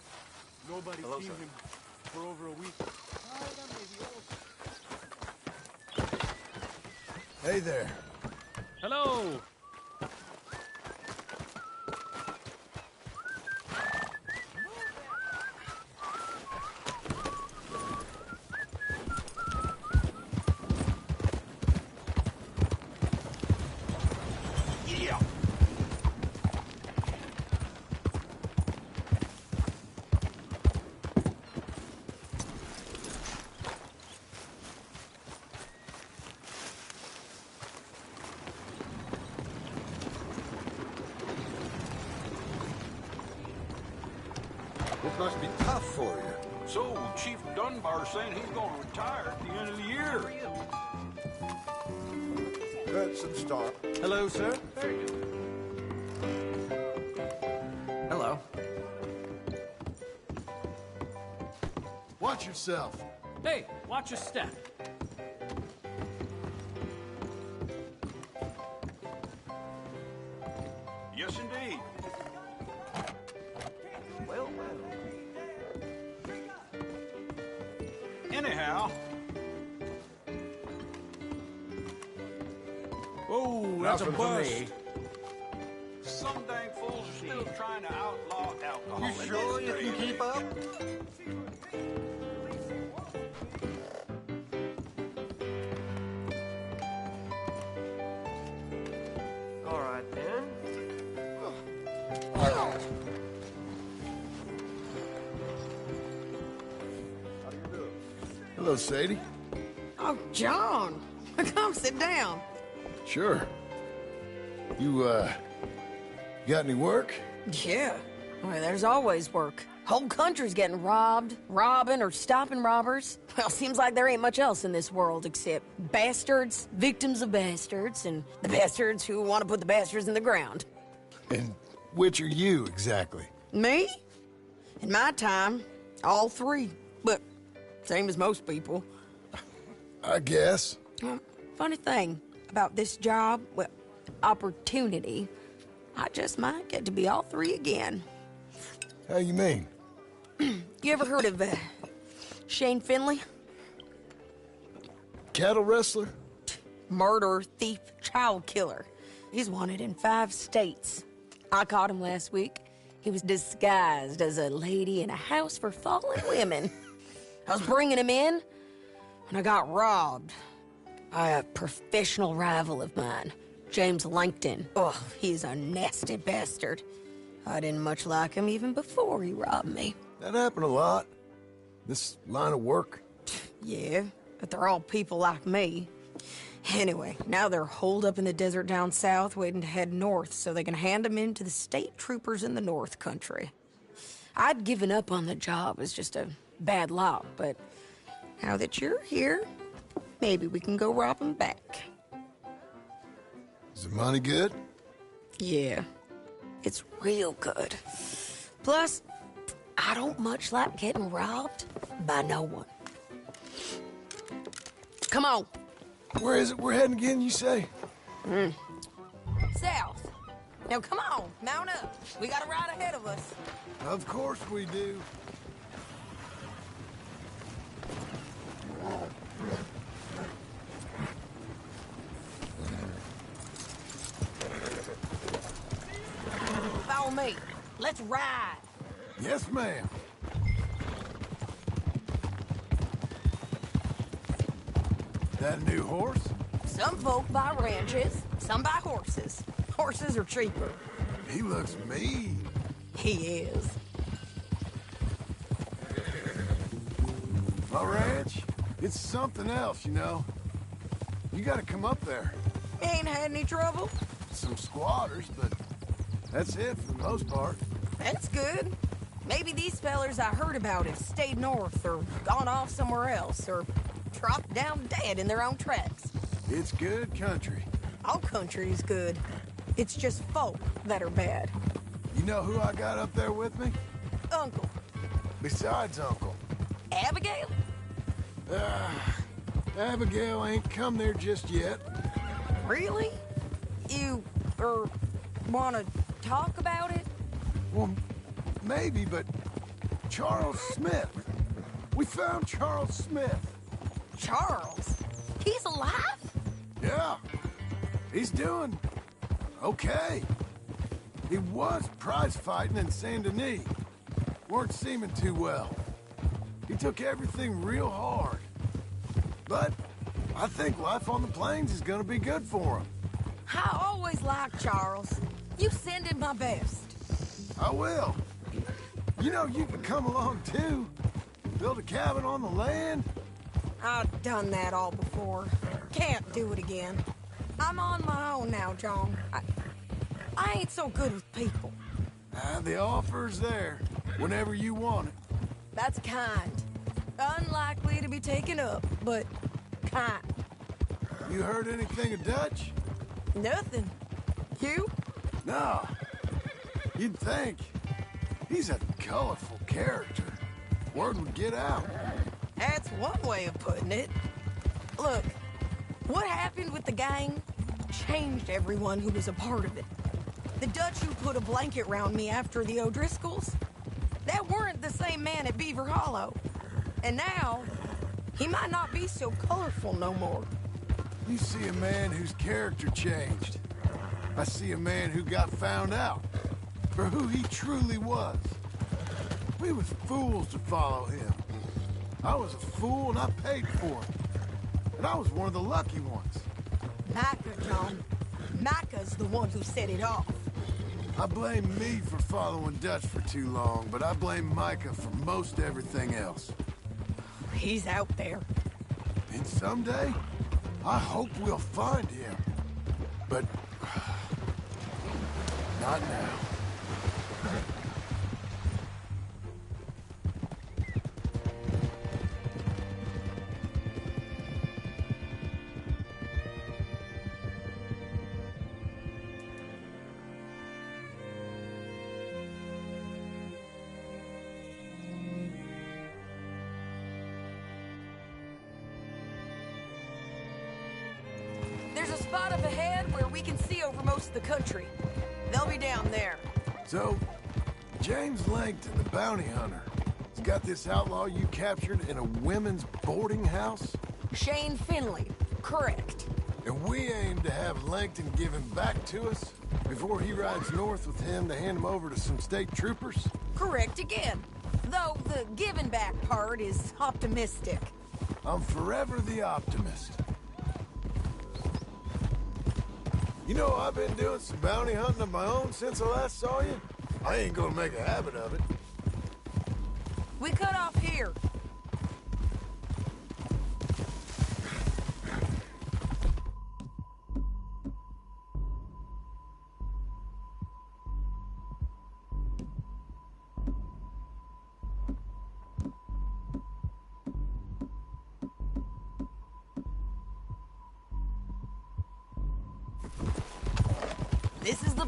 R: Nobody's
F: Hello,
R: seen
F: sir.
R: him for over a week.
F: Hey there.
B: Hello.
T: Yeah.
F: This must be tough for you.
J: So, Chief Dunbar's saying he's going to retire at the end of the year.
F: Cut some start.
R: Hello, sir.
B: Very good.
R: Hello.
F: Watch yourself.
G: Hey, watch your step.
J: Yes, indeed.
T: Well.
J: Anyhow.
G: Oh, that's a
R: Nothing for
G: bust.
R: me.
J: Some dang fools are still trying to outlaw alcohol.
R: You sure you can keep up?
G: All right, then.
F: Hello, Sadie.
Q: Oh, John. Come sit down.
F: Sure. You got any work?
Q: Yeah. Well, there's always work. Whole country's getting robbed, robbing, or stopping robbers. Well, seems like there ain't much else in this world except bastards, victims of bastards, and the bastards who want to put the bastards in the ground.
F: And which are you, exactly?
Q: Me? In my time, all three. But same as most people.
F: I guess.
Q: Funny thing about this job, well, opportunity, I just might get to be all three again.
F: How you mean?
Q: You ever heard of Shane Finley?
F: Cattle wrestler?
Q: Murderer, thief, child killer. He's wanted in 5 states. I caught him last week. He was disguised as a lady in a house for fallen women. I was bringing him in, and I got robbed by a professional rival of mine, James Langton. Oh, he's a nasty bastard. I didn't much like him even before he robbed me.
F: That happened a lot. This line of work.
Q: Yeah, but they're all people like me. Anyway, now they're holed up in the desert down south, waiting to head north so they can hand them in to the state troopers in the north country. I'd given up on the job as just a bad lot, but now that you're here, maybe we can go rob them back.
F: Is the money good?
Q: Yeah, it's real good. Plus, I don't much like getting robbed by no one. Come on.
F: Where is it we're heading again, you say?
Q: South. Now come on, mount up. We got a ride ahead of us.
F: Of course we do.
Q: Follow me. Let's ride.
F: Yes, ma'am. That a new horse?
Q: Some folk buy ranches, some buy horses. Horses are cheaper.
F: He looks mean.
Q: He is.
F: My ranch, it's something else, you know. You gotta come up there.
Q: Ain't had any trouble?
F: Some squatters, but that's it for the most part.
Q: That's good. Maybe these fellers I heard about have stayed north or gone off somewhere else or dropped down dead in their own tracks.
F: It's good country.
Q: All country is good. It's just folk that are bad.
F: You know who I got up there with me?
Q: Uncle.
F: Besides Uncle.
Q: Abigail?
F: Abigail ain't come there just yet.
Q: Really? You, wanna talk about it?
F: Well, maybe, but Charles Smith. We found Charles Smith.
Q: Charles? He's alive?
F: Yeah. He's doing okay. He was prize fighting in Saint Denis. Weren't seeming too well. He took everything real hard. But I think life on the plains is gonna be good for him.
Q: I always liked Charles. You send him my best.
F: I will. You know, you can come along too. Build a cabin on the land.
Q: I've done that all before. Can't do it again. I'm on my own now, John. I ain't so good with people.
F: The offer's there whenever you want it.
Q: That's kind. Unlikely to be taken up, but kind.
F: You heard anything of Dutch?
Q: Nothing. You?
F: No. You'd think. He's a colorful character. Word would get out.
Q: That's one way of putting it. Look, what happened with the gang changed everyone who was a part of it. The Dutch who put a blanket round me after the O'Driscolls, that weren't the same man at Beaver Hollow. And now, he might not be so colorful no more.
F: You see a man whose character changed. I see a man who got found out for who he truly was. We was fools to follow him. I was a fool and I paid for it. And I was one of the lucky ones.
Q: Micah, John. Micah's the one who set it off.
F: I blame me for following Dutch for too long, but I blame Micah for most everything else.
Q: He's out there.
F: And someday, I hope we'll find him. But not now.
Q: There's a spot up ahead where we can see over most of the country. They'll be down there.
F: So, James Langton, the bounty hunter, has got this outlaw you captured in a women's boarding house?
Q: Shane Finley, correct.
F: And we aim to have Langton give him back to us before he rides north with him to hand him over to some state troopers?
Q: Correct again. Though the giving back part is optimistic.
F: I'm forever the optimist. You know, I've been doing some bounty hunting of my own since I last saw you. I ain't gonna make a habit of it.
Q: We cut off here. This is the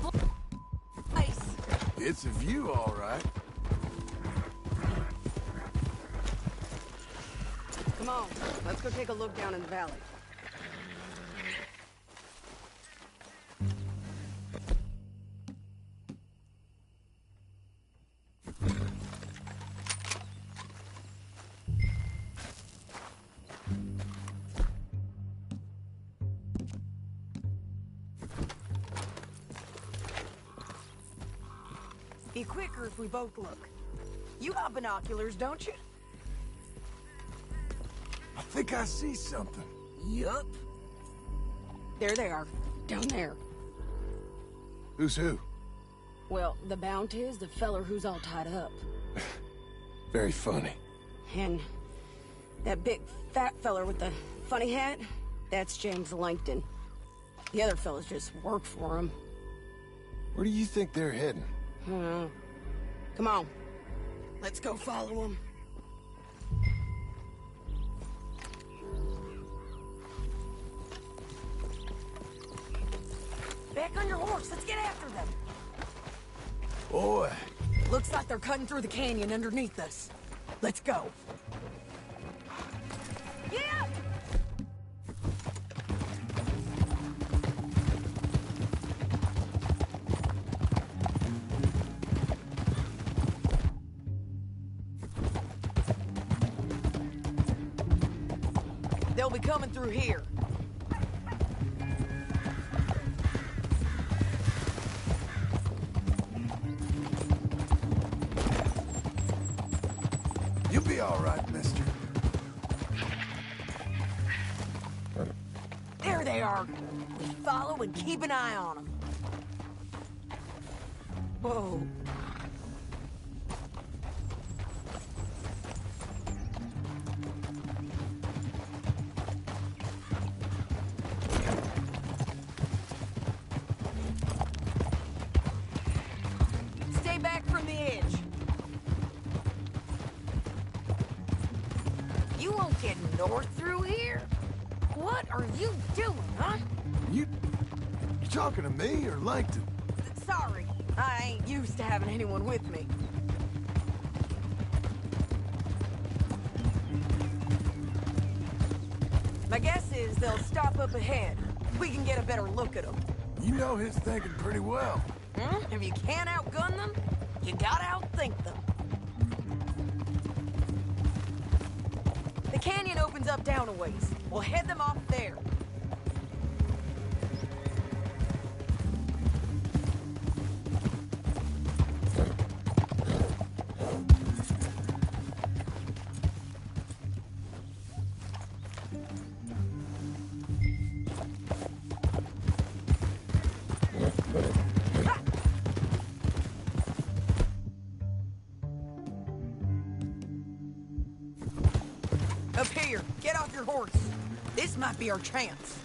Q: place.
F: It's a view, all right.
G: Come on, let's go take a look down in the valley. Be quicker if we both look.
Q: You got binoculars, don't you?
F: I think I see something.
Q: Yup. There they are, down there.
F: Who's who?
Q: Well, the Bounty is the feller who's all tied up.
F: Very funny.
Q: And that big fat feller with the funny hat, that's James Langton. The other fellas just work for him.
F: Where do you think they're heading?
Q: Come on. Let's go follow them. Back on your horse. Let's get after them.
F: Boy.
Q: Looks like they're cutting through the canyon underneath us. Let's go. Yeah! They'll be coming through here.
F: You'll be all right, mister.
Q: There they are. We follow and keep an eye on them. Whoa. Stay back from the edge. You won't get north through here? What are you doing, huh?
F: You talking to me or Langton?
Q: Sorry, I ain't used to having anyone with me. My guess is they'll stop up ahead. We can get a better look at them.
F: You know his thinking pretty well.
Q: If you can't outgun them, you gotta outthink them. The canyon opens up down a ways. We'll head them off there. Up here, get off your horse. This might be our chance.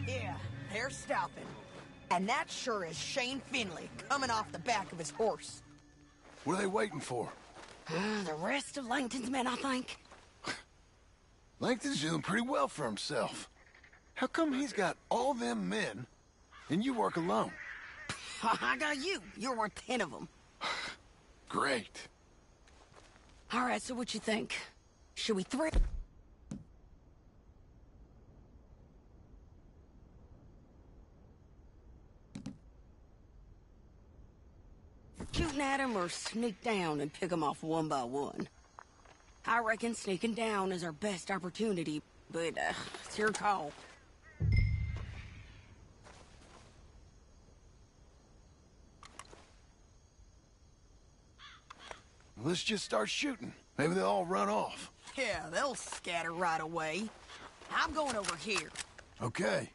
Q: Yeah, they're stopping. And that sure is Shane Finley coming off the back of his horse.
F: What are they waiting for?
Q: The rest of Langton's men, I think.
F: Langton's doing pretty well for himself. How come he's got all them men and you work alone?
Q: I got you. You're worth 10 of them.
F: Great.
Q: All right, so what you think? Should we throw? Shooting at him or sneak down and pick them off one by one? I reckon sneaking down is our best opportunity, but it's your call.
F: Let's just start shooting. Maybe they'll all run off.
Q: Yeah, they'll scatter right away. I'm going over here.
F: Okay.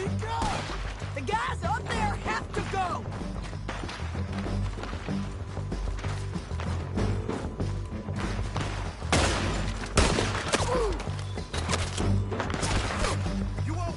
C: Speak up!
Q: The guys up there have to go!
C: You won't...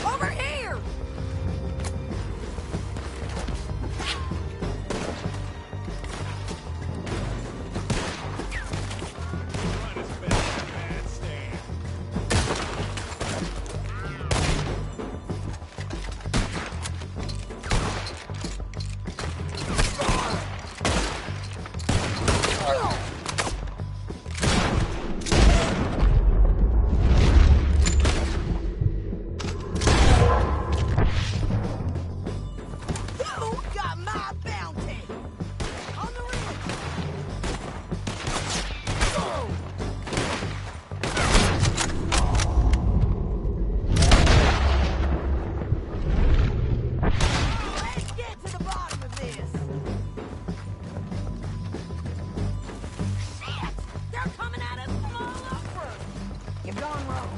Q: Over here! Who got my bounty? On the ridge! Let's get to the bottom of this! Shit! They're coming at us from all over! You've gone wrong.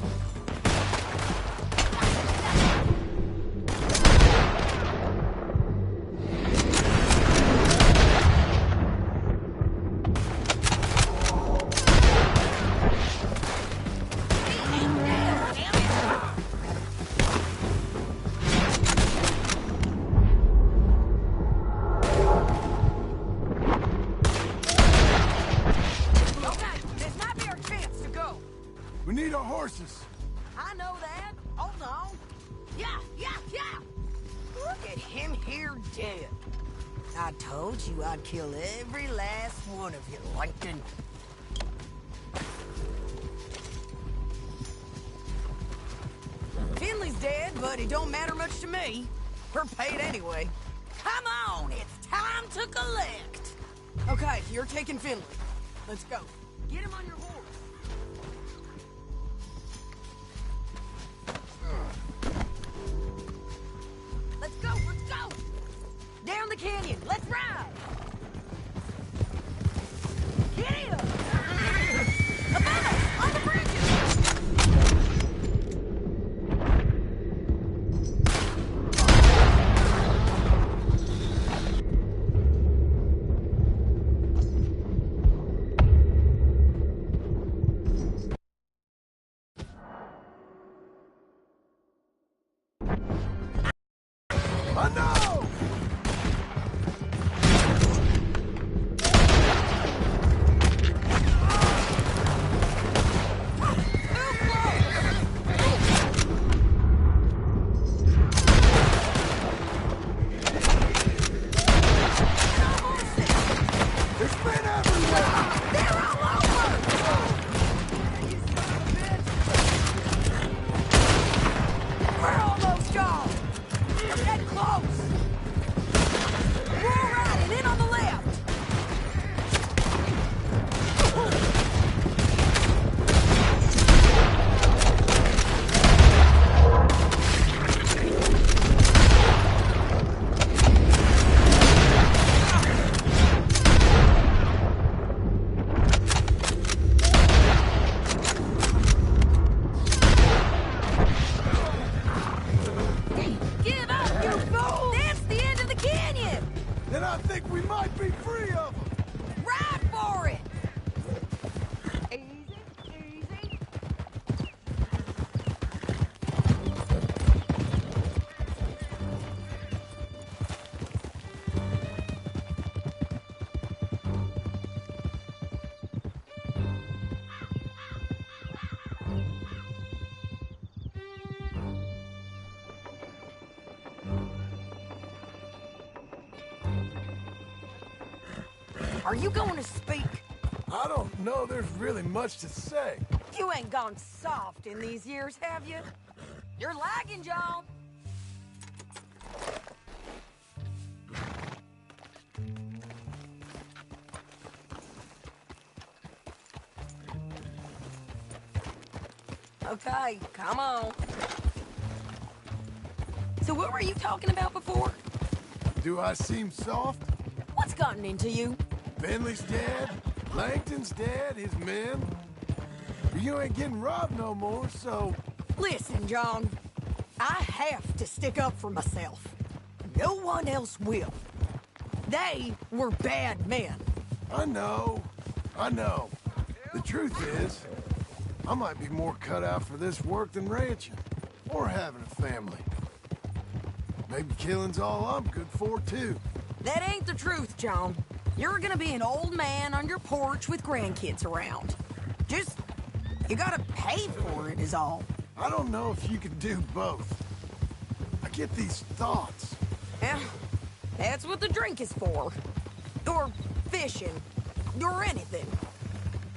Q: Okay, this might be our chance to go.
F: We need our horses.
Q: I know that. Hold on. Yeah. Look at him here dead. I told you I'd kill every last one of you, Lincoln. Finley's dead, but it don't matter much to me. We're paid anyway. Come on, it's time to collect. Okay, you're taking Finley. Let's go. Get him on your horse. Let's go! Down the canyon! Let's ride! Get him! Above us! On the bridges!
C: Oh no! There's men everywhere!
Q: They're all over! We're almost gone! We're getting close! We're all riding in on the left! Give up, you fool! That's the end of the canyon!
C: Then I think we might be free of them!
Q: Ride for it! Easy. Are you going to speak?
F: I don't know there's really much to say.
Q: You ain't gone soft in these years, have you? You're lagging, John. Okay, come on. So what were you talking about before?
F: Do I seem soft?
Q: What's gotten into you?
F: Finley's dead, Langton's dead, his men. You ain't getting robbed no more, so...
Q: Listen, John. I have to stick up for myself. No one else will. They were bad men.
F: I know. The truth is, I might be more cut out for this work than ranching, or having a family. Maybe killing's all I'm good for, too.
Q: That ain't the truth, John. You're gonna be an old man on your porch with grandkids around. Just, you gotta pay for it is all.
F: I don't know if you can do both. I get these thoughts.
Q: Yeah, that's what the drink is for. Or fishing. Or anything.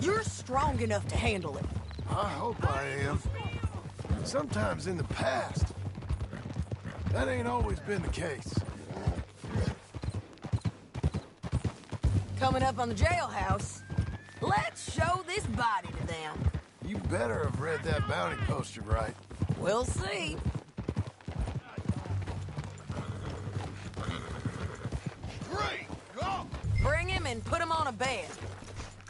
Q: You're strong enough to handle it.
F: I hope I am. Sometimes in the past, that ain't always been the case.
Q: Coming up on the jailhouse, let's show this body to them.
F: You better have read that bounty poster right.
Q: We'll see.
D: Great! Go!
Q: Bring him and put him on a bed.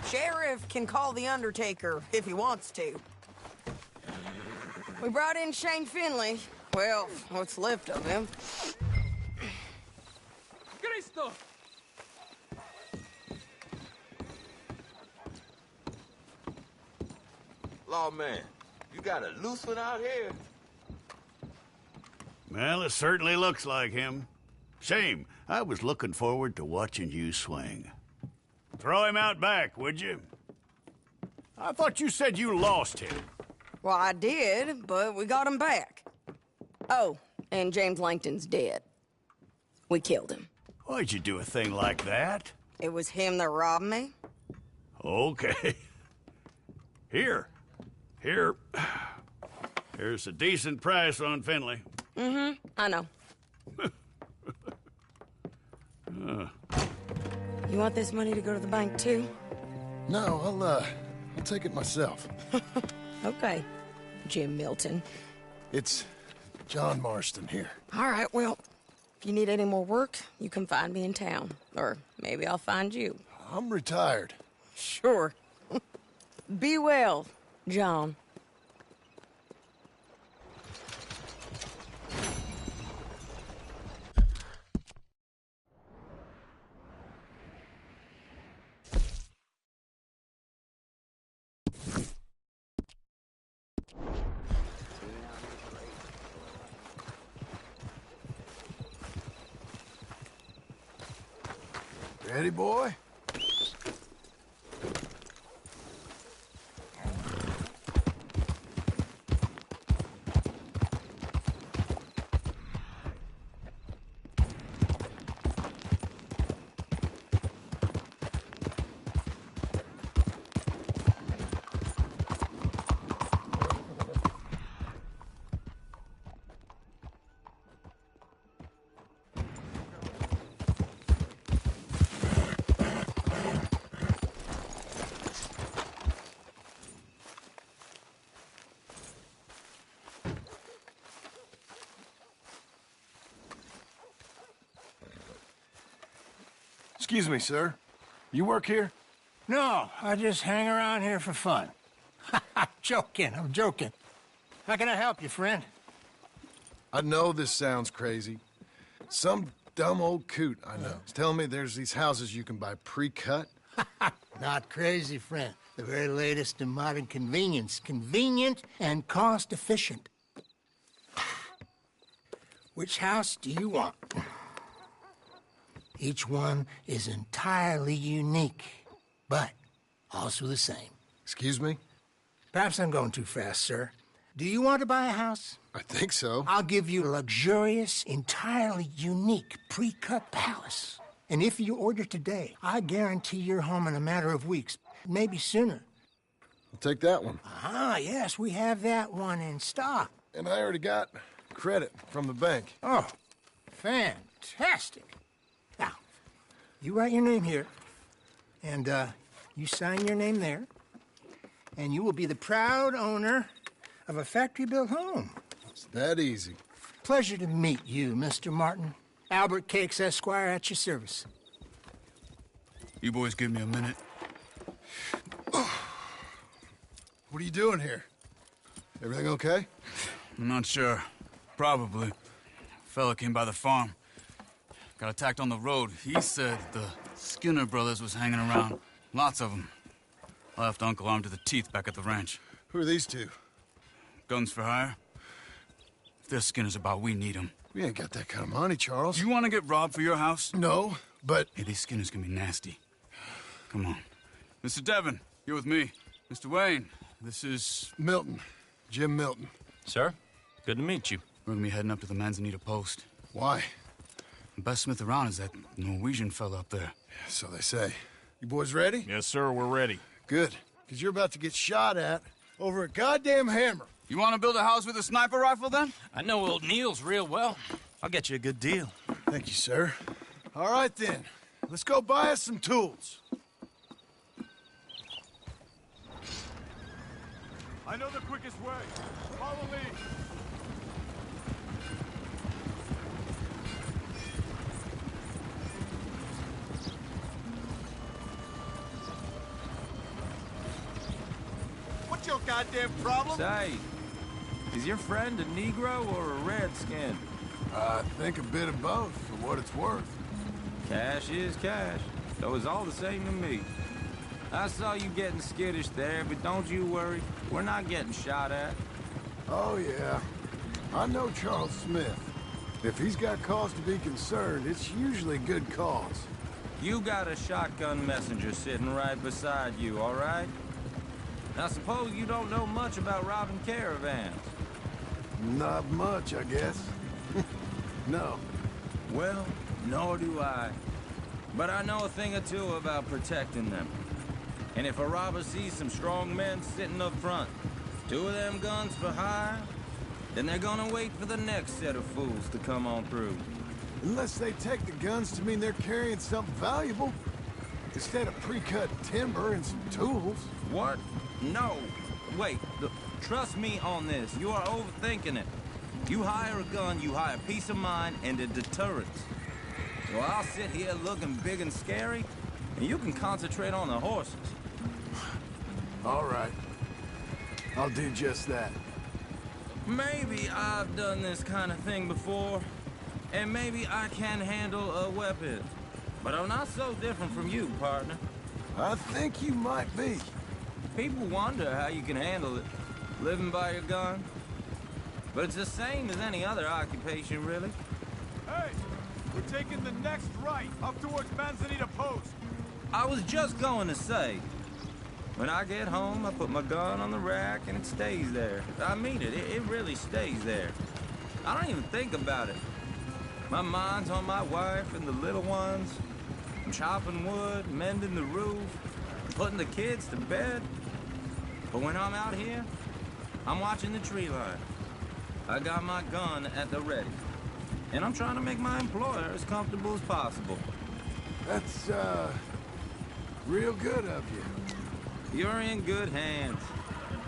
Q: Sheriff can call the Undertaker if he wants to. We brought in Shane Finley. Well, what's left of him.
M: Cristo!
U: Lawman, you got a loose one out here?
E: Well, it certainly looks like him. Shame. I was looking forward to watching you swing. Throw him out back, would you? I thought you said you lost him.
Q: Well, I did, but we got him back. Oh, and James Langton's dead. We killed him.
E: Why'd you do a thing like that?
Q: It was him that robbed me.
E: Okay. Here's a decent price on Finley.
Q: I know. You want this money to go to the bank, too?
F: No, I'll take it myself.
Q: Okay, Jim Milton.
F: It's John Marston here.
Q: All right, well, if you need any more work, you can find me in town. Or maybe I'll find you.
F: I'm retired.
Q: Sure. Be well, John.
F: Ready, boy? Excuse me, sir. You work here?
L: No, I just hang around here for fun. I'm joking. How can I help you, friend?
F: I know this sounds crazy. Some dumb old coot I know is telling me there's these houses you can buy pre-cut.
L: Not crazy, friend. The very latest in modern convenience. Convenient and cost-efficient. Which house do you want? Each one is entirely unique, but also the same.
F: Excuse me?
L: Perhaps I'm going too fast, sir. Do you want to buy a house?
F: I think so.
L: I'll give you a luxurious, entirely unique pre-cut palace.
H: And if you order today, I guarantee you're home in a matter of weeks, maybe sooner.
F: I'll take that one.
H: Ah, yes, we have that one in stock.
F: And I already got credit from the bank.
H: Oh, fantastic. Now, you write your name here, and you sign your name there, and you will be the proud owner of a factory-built home.
F: It's that easy.
H: Pleasure to meet you, Mr. Martin. Albert Cakes, Esquire, at your service.
S: You boys give me a minute.
F: What are you doing here? Everything okay?
S: I'm not sure. Probably. Fella came by the farm. Got attacked on the road. He said the Skinner brothers was hanging around. Lots of them. Left Uncle armed to the teeth back at the ranch.
F: Who are these two?
S: Guns for hire. If they're Skinner's about, we need them.
F: We ain't got that kind of money, Charles.
S: You want to get robbed for your house?
F: No, but...
S: Hey, these Skinners can be nasty. Come on. Mr. Devon, you're with me. Mr. Wayne, this is...
F: Milton. Jim Milton.
V: Sir, good to meet you.
S: We're gonna be heading up to the Manzanita post.
F: Why?
S: The best smith around is that Norwegian fella up there.
F: So they say. You boys ready?
V: Yes, sir, we're ready.
F: Good. Because you're about to get shot at over a goddamn hammer.
S: You want to build a house with a sniper rifle, then?
V: I know old Neil's real well. I'll get you a good deal.
F: Thank you, sir. All right, then. Let's go buy us some tools.
M: I know the quickest way. Follow me.
L: What's your goddamn problem?
A: Say, is your friend a Negro or a Redskin?
F: I think a bit of both, for what it's worth.
A: Cash is cash, so it's all the same to me. I saw you getting skittish there, but don't you worry. We're not getting shot at.
F: Oh, yeah. I know Charles Smith. If he's got cause to be concerned, it's usually good cause.
A: You got a shotgun messenger sitting right beside you, all right? Now, suppose you don't know much about robbing caravans.
F: Not much, I guess. No.
A: Well, nor do I. But I know a thing or two about protecting them. And if a robber sees some strong men sitting up front, 2 of them guns for hire, then they're gonna wait for the next set of fools to come on through.
F: Unless they take the guns to mean they're carrying something valuable, instead of pre-cut timber and some tools.
A: What? No. Wait, trust me on this. You are overthinking it. You hire a gun, you hire peace of mind and a deterrence. So I'll sit here looking big and scary, and you can concentrate on the horses.
F: All right. I'll do just that.
A: Maybe I've done this kind of thing before, and maybe I can handle a weapon. But I'm not so different from you, partner.
F: I think you might be.
A: People wonder how you can handle it, living by your gun. But it's the same as any other occupation, really.
M: Hey, we're taking the next right, up towards Manzanita Post.
A: I was just going to say, when I get home, I put my gun on the rack and it stays there. I mean it, it really stays there. I don't even think about it. My mind's on my wife and the little ones. I'm chopping wood, mending the roof, putting the kids to bed. But when I'm out here, I'm watching the tree line. I got my gun at the ready. And I'm trying to make my employer as comfortable as possible.
F: That's, real good of you.
A: You're in good hands.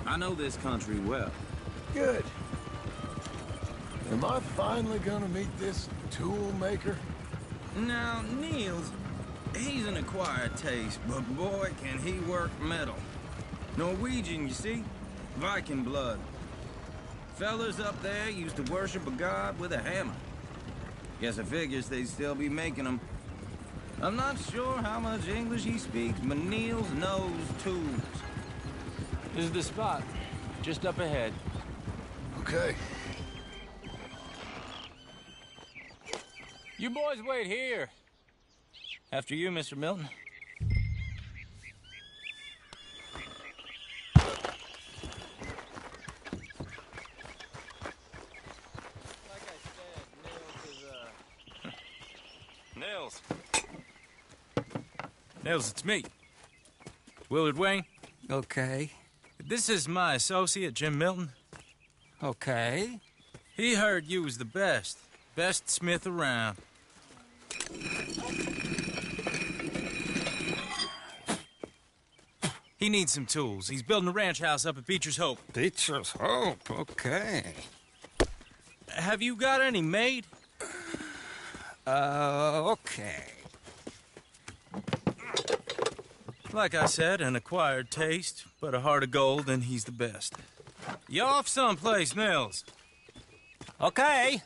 A: I know this country well.
F: Good. Am I finally gonna meet this tool maker?
A: Now, Niels, he's an acquired taste, but boy, can he work metal. Norwegian, you see? Viking blood. Fellas up there used to worship a god with a hammer. Guess I figures they'd still be making them. I'm not sure how much English he speaks, but Niels knows tools.
V: This is the spot, just up ahead.
F: Okay.
V: You boys wait here.
A: After you, Mr. Milton. Nils,
V: Nels, it's me. Willard Wayne.
K: Okay.
V: This is my associate, Jim Milton.
K: Okay.
V: He heard you was the best. Best smith around. He needs some tools. He's building a ranch house up at Beecher's Hope.
K: Beecher's Hope, okay.
V: Have you got any made?
K: Okay.
V: Like I said, an acquired taste, but a heart of gold, and he's the best. You off someplace, Nels?
K: Okay.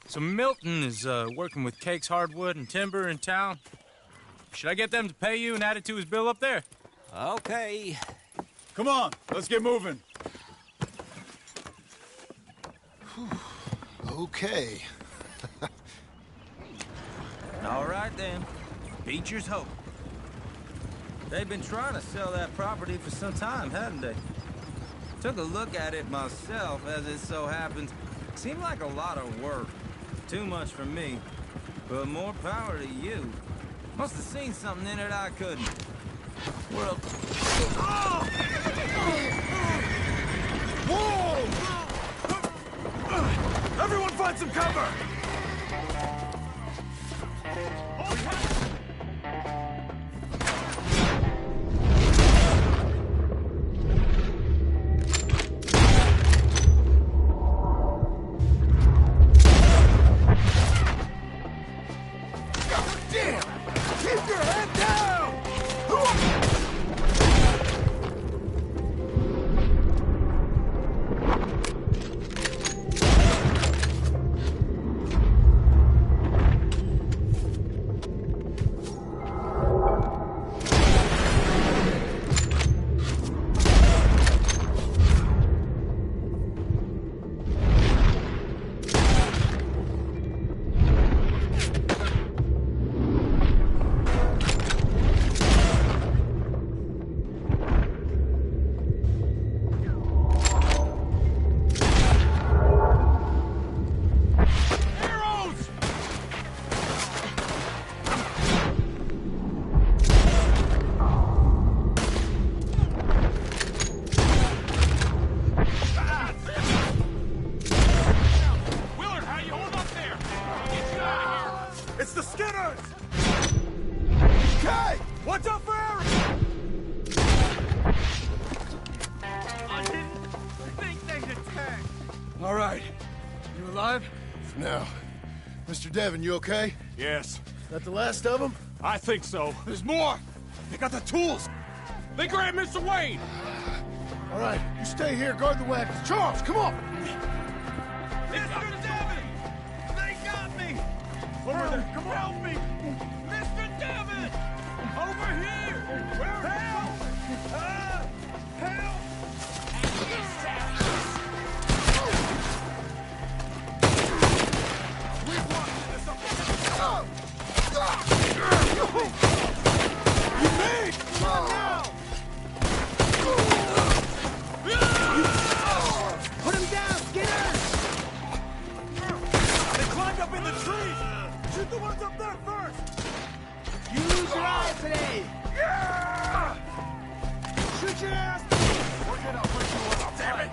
V: So Milton is working with Cake's Hardwood and Timber in town. Should I get them to pay you and add it to his bill up there?
K: Okay.
S: Come on, let's get moving.
F: Okay.
A: All right, then. Beecher's Hope. They've been trying to sell that property for some time, hadn't they? Took a look at it myself, as it so happens. Seemed like a lot of work. Too much for me. But more power to you. Must have seen something in it I couldn't. Well... Oh!
S: Whoa! Everyone find some cover!
F: Devin, you okay?
S: Yes.
F: That the last of them?
S: I think so. There's more! They got the tools! They grabbed Mr. Wayne!
F: All right, you stay here, guard the wagons. Charles, come on!
B: Mr. Devin! They got me!
S: Over there, come on!
B: Help me! Mr. Devin! Over here! Help! Help! Put him down! Skinner!
S: They climbed up in the trees! Shoot the ones up there first!
B: Use your eyes today!
S: Yeah!
B: Shoot your ass!
S: We're gonna put you on a damn it!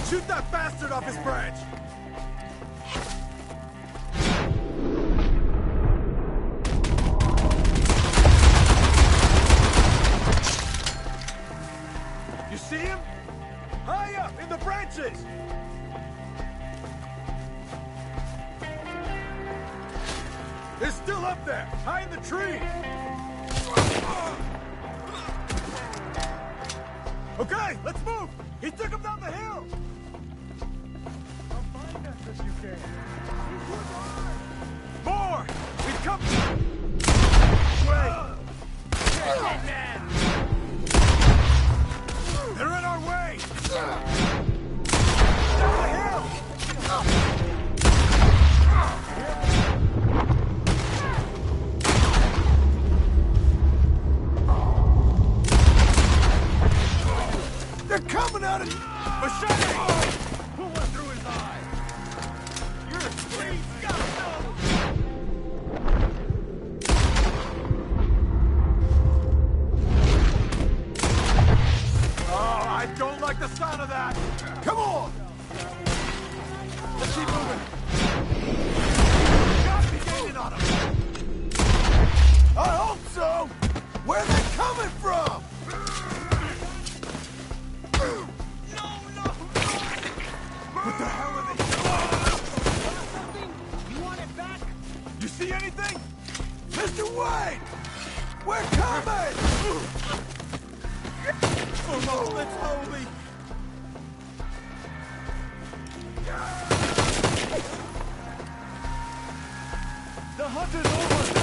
S: Shoot that bastard off his branch! You see him? High up in the branches! They're still up there, high in the trees! Okay, let's move! He took him down the hill! Come find us if you can. More! We've come... Wait! Dead man! They're in our way! Down the hill!
R: Mr. Wayne! We're coming! For moments holy! The hunt is over!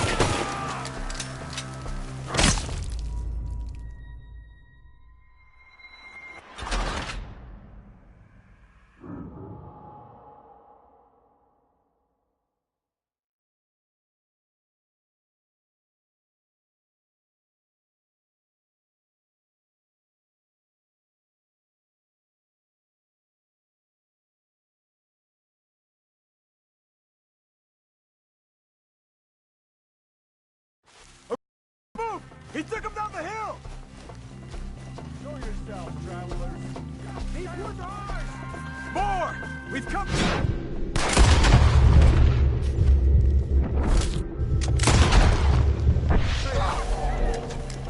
R: Move! He took him down the hill! Show yourself, travelers. These woods are ours! More! We've come...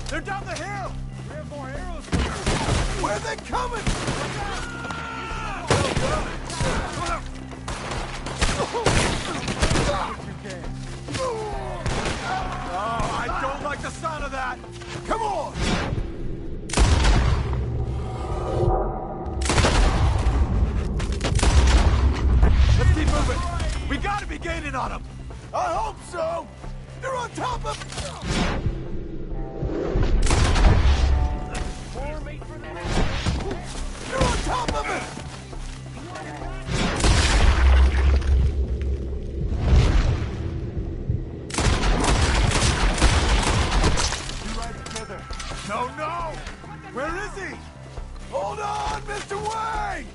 R: They're down the hill! We have more arrows for you! Where are they coming? Oh, I don't like the sound of that! Come on! Let's keep moving! We gotta be gaining on them! I hope so! They're on top of... They're on top of it! No, no! Where is he? Hold on, Mr. Wayne!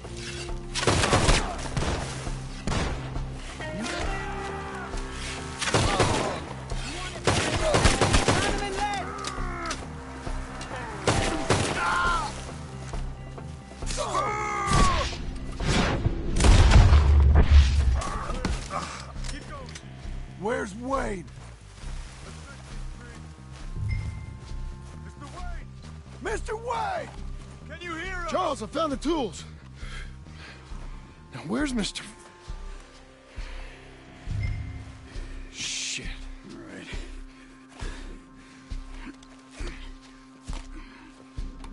R: Where's Wayne? Mr. Wayne! Can you hear him?
F: Charles, I found the tools. Now, where's Mr... Shit.
S: All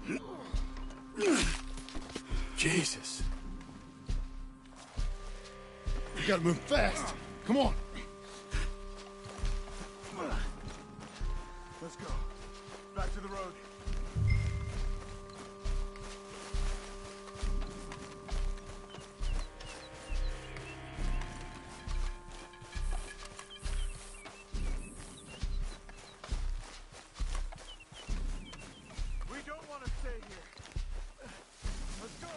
S: right.
F: Jesus. We gotta move fast. Come on.
R: Let's go. Back to the road. We don't want to stay here. Let's go.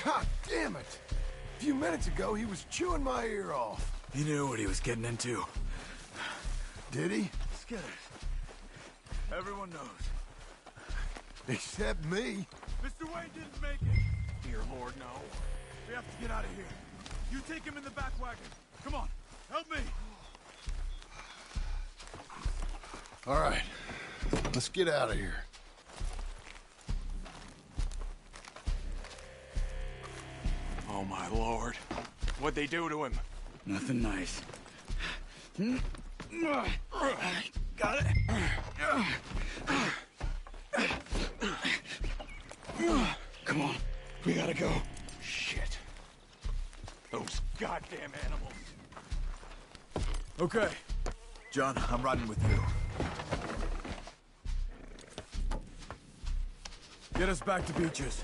F: God damn it! A few minutes ago, he was chewing my ear off.
R: He knew what he was getting into.
F: Did he?
R: Skitters. Everyone knows.
F: Except me.
R: Mr. Wayne didn't make it. Dear Lord, no. We have to get out of here. You take him in the back wagon. Come on, help me.
F: All right. Let's get out of here.
R: Oh, my Lord. What'd they do to him?
S: Nothing nice.
R: Got it.
S: Come on, we gotta go.
R: Shit. Those goddamn animals. Okay. John, I'm riding with you. Get us back to Beaches.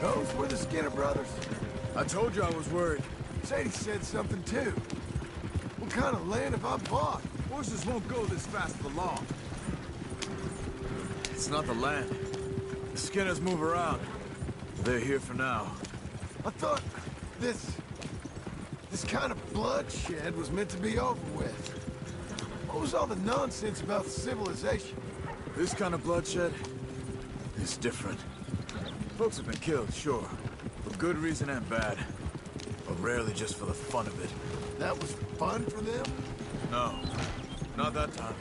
F: Those were the Skinner brothers.
R: I told you I was worried.
F: Sadie said something too. What kind of land have I bought?
R: Horses won't go this fast for long. It's not the land. The Skinners move around. They're here for now.
F: I thought this kind of bloodshed was meant to be over with. What was all the nonsense about civilization?
R: This kind of bloodshed is different. Folks have been killed, sure. For good reason and bad. But rarely just for the fun of it.
F: That was fun for them?
R: No, not that time.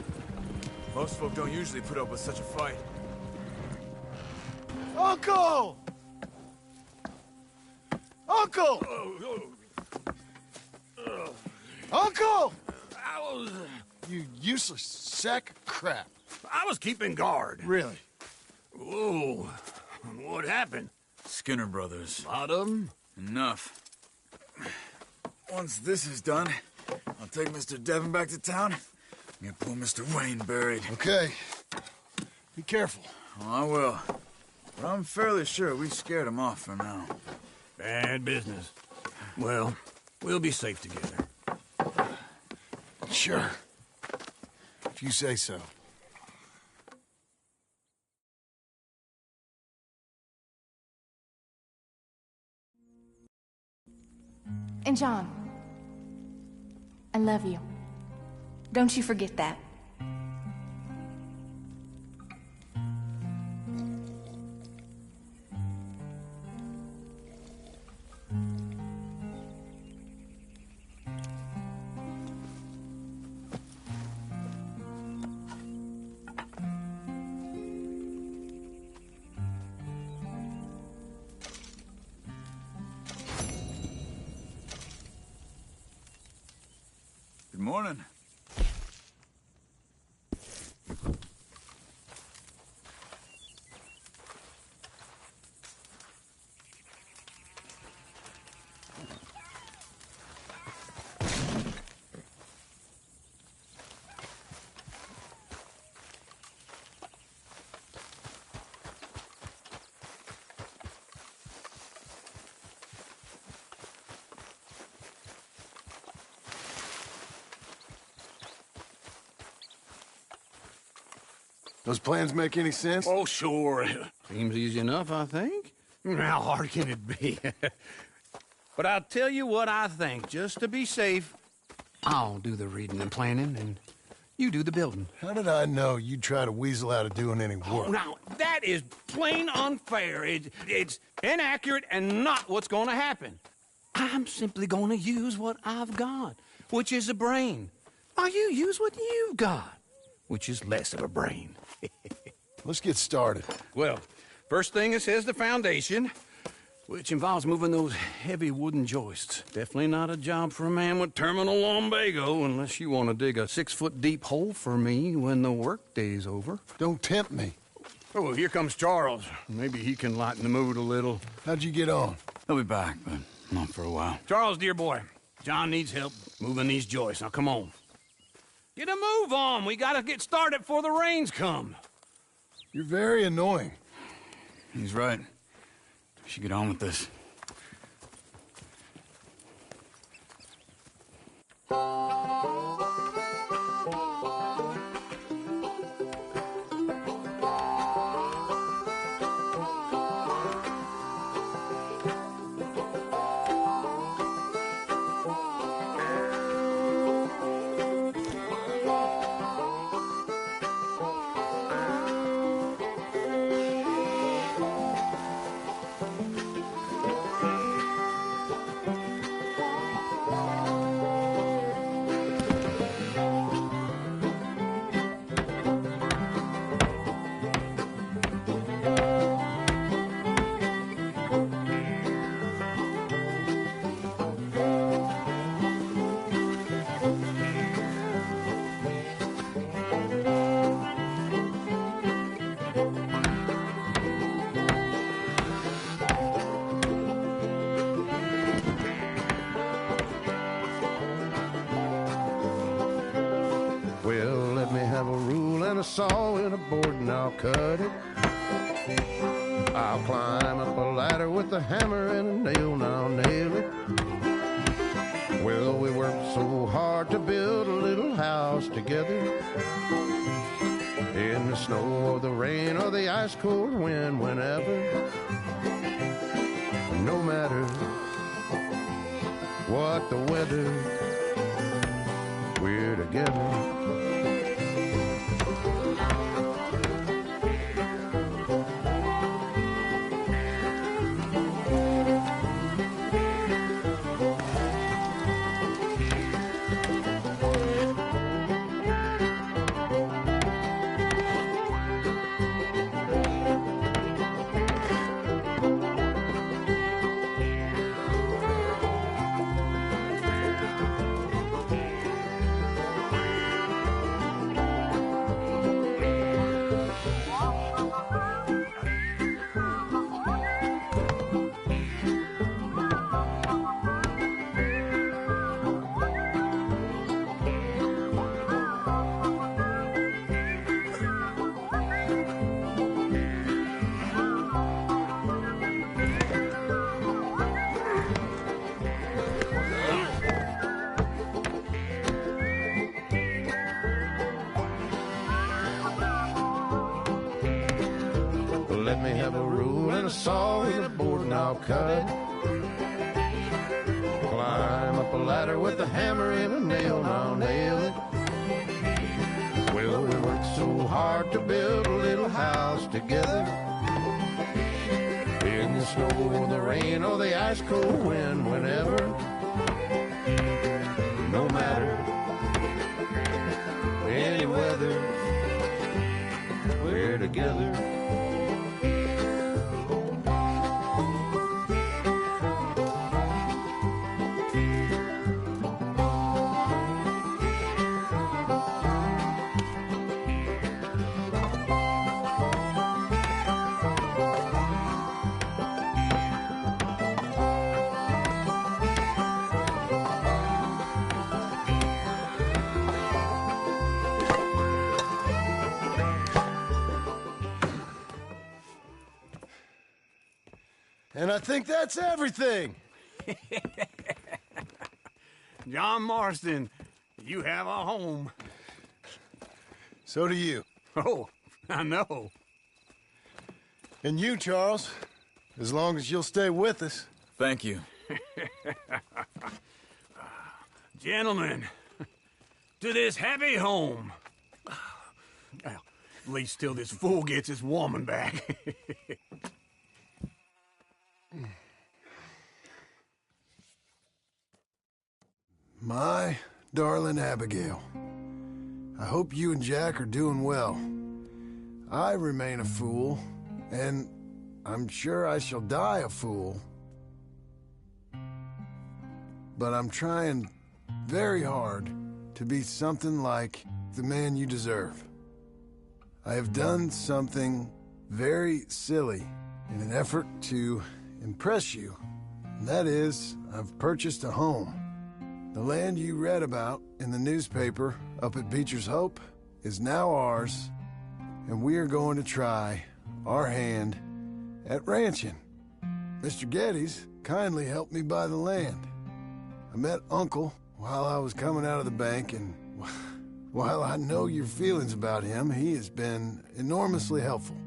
R: Most folk don't usually put up with such a fight.
F: Uncle! Uncle! Uncle! You useless sack of crap.
L: I was keeping guard.
F: Really?
L: Whoa. What happened?
R: Skinner brothers.
L: A lot of them?
R: Enough. Once this is done, I'll take Mr. Devon back to town and get poor Mr. Wayne buried.
F: Okay. Be careful.
R: Oh, I will. But I'm fairly sure we scared him off for now.
L: Bad business. Well, we'll be safe together.
F: Sure. If you say so.
N: And John, I love you. Don't you forget that.
R: Good morning.
F: Those plans make any sense?
L: Oh, sure. Seems easy enough, I think. How hard can it be? But I'll tell you what I think, just to be safe. I'll do the reading and planning, and you do the building.
F: How did I know you'd try to weasel out of doing any work?
L: Oh, now, that is plain unfair. It's inaccurate and not what's going to happen. I'm simply going to use what I've got, which is a brain. While you use what you've got, which is less of a brain.
F: Let's get started.
L: Well, first thing it says the foundation, which involves moving those heavy wooden joists. Definitely not a job for a man with terminal lumbago, unless you want to dig a 6-foot deep hole for me when the workday's over.
F: Don't tempt me.
L: Oh, here comes Charles. Maybe he can lighten the mood a little.
F: How'd you get on?
S: He'll be back, but not for a while.
L: Charles, dear boy, John needs help moving these joists. Now, come on. Get a move on. We gotta get started before the rains come.
F: You're very annoying.
S: He's right. We should get on with this.
O: Well, let me have a rule and a saw and a board and I'll cut it. I'll climb up a ladder with a hammer and a nail and I'll nail it. Well, we worked so hard to build a little house together. In the snow or the rain or the ice cold wind, whenever. No matter what the weather, we're together. a saw and a board and I'll cut it. Climb up a ladder with a hammer and a nail and I'll nail it. Well, we worked so hard to build a little house together. In the snow or the rain or the ice cold wind, whenever. No matter any weather, we're together.
F: And I think that's everything.
L: John Marston, you have a home.
F: So do you.
L: Oh, I know.
F: And you, Charles, as long as you'll stay with us.
S: Thank you.
L: Gentlemen, to this happy home. Well, at least till this fool gets his woman back.
F: My darling Abigail, I hope you and Jack are doing well. I remain a fool, and I'm sure I shall die a fool. But I'm trying very hard to be something like the man you deserve. I have done something very silly in an effort to impress you. And that is, I've purchased a home. The land you read about in the newspaper up at Beecher's Hope is now ours, and we are going to try our hand at ranching. Mr. Geddes kindly helped me buy the land. I met Uncle while I was coming out of the bank, and while I know your feelings about him, he has been enormously helpful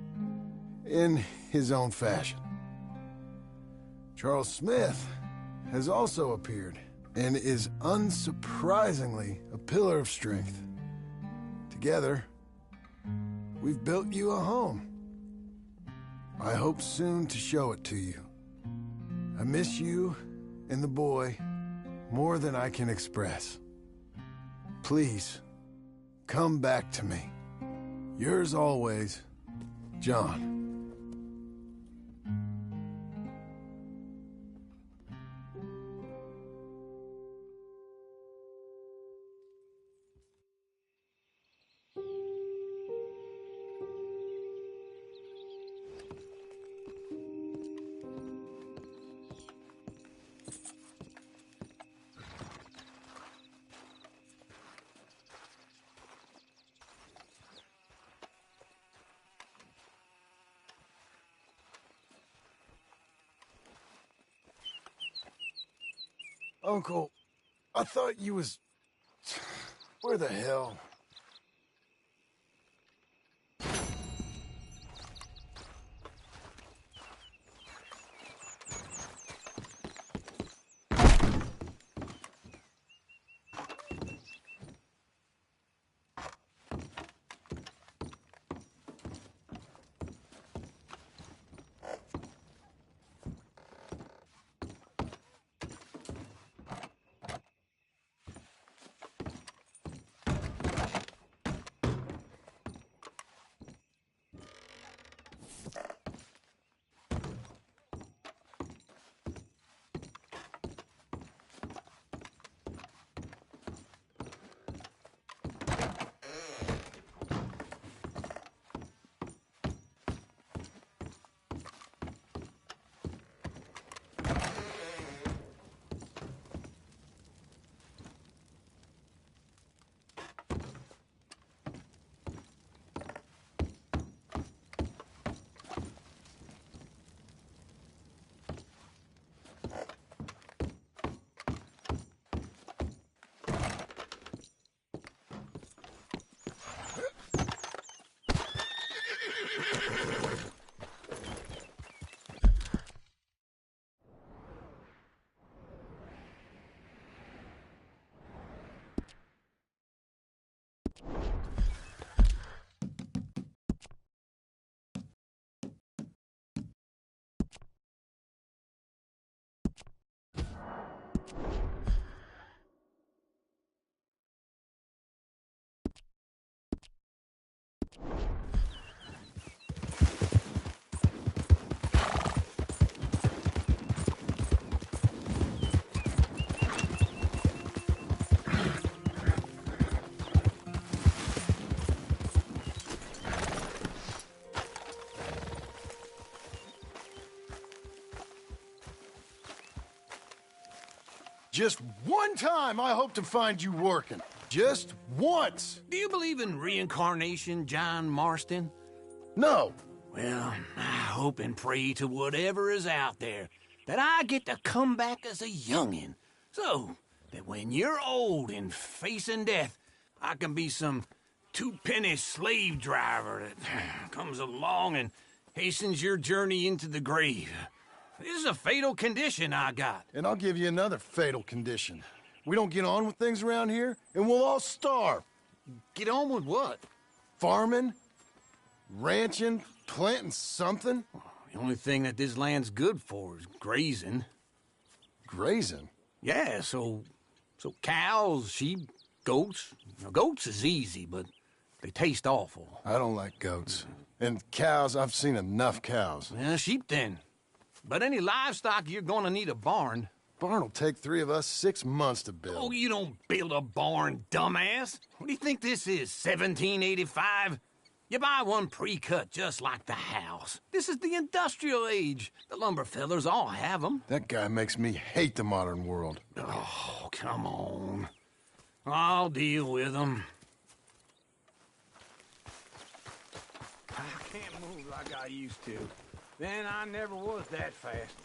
F: in his own fashion. Charles Smith has also appeared and is unsurprisingly a pillar of strength. Together, we've built you a home. I hope soon to show it to you. I miss you and the boy more than I can express. Please, come back to me. Yours always, John. Uncle, I thought you was... Where the hell? Just one time I hope to find you working. Just once.
L: Do you believe in reincarnation, John Marston?
F: No.
L: Well, I hope and pray to whatever is out there that I get to come back as a youngin', so that when you're old and facing death, I can be some two-penny slave driver that comes along and hastens your journey into the grave. This is a fatal condition I got.
F: And I'll give you another fatal condition. We don't get on with things around here, and we'll all starve.
L: Get on with what?
F: Farming, ranching, planting something.
L: The only thing that this land's good for is grazing.
F: Grazing?
L: Yeah, so cows, sheep, goats. Now, goats is easy, but they taste awful.
F: I don't like goats. And cows, I've seen enough cows.
L: Yeah, sheep then. But any livestock, you're gonna need a barn.
F: Barn will take 3 of us 6 months to build.
L: Oh, you don't build a barn, dumbass. What do you think this is, 1785? You buy one pre-cut just like the house. This is the industrial age. The lumber fellers all have them.
F: That guy makes me hate the modern world.
L: Oh, come on. I'll deal with them. I can't move like I used to. Then I never was that fast.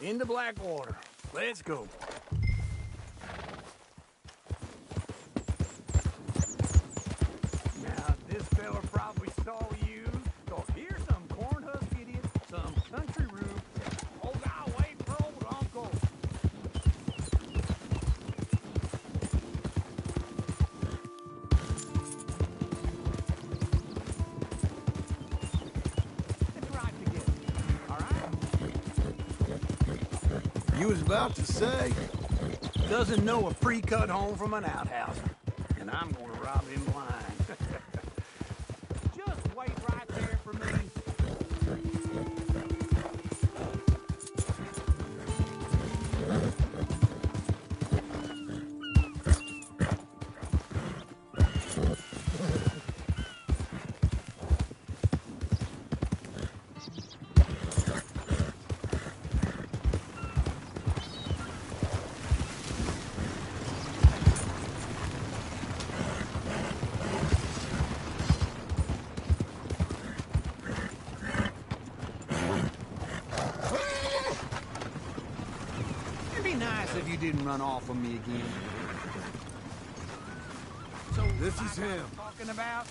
L: Into Blackwater. Let's go. Now, this fella probably saw you. So here's some corn husk idiot, some country rube. Oh, God, wait for old Uncle. Let's ride together, all right?
F: You was about to say?
L: Doesn't know a pre-cut home from an outhouse. And I'm gonna rob him blind. Just wait right there for me. Nice if you didn't run off on me again. So
F: this is him.
L: Talking about?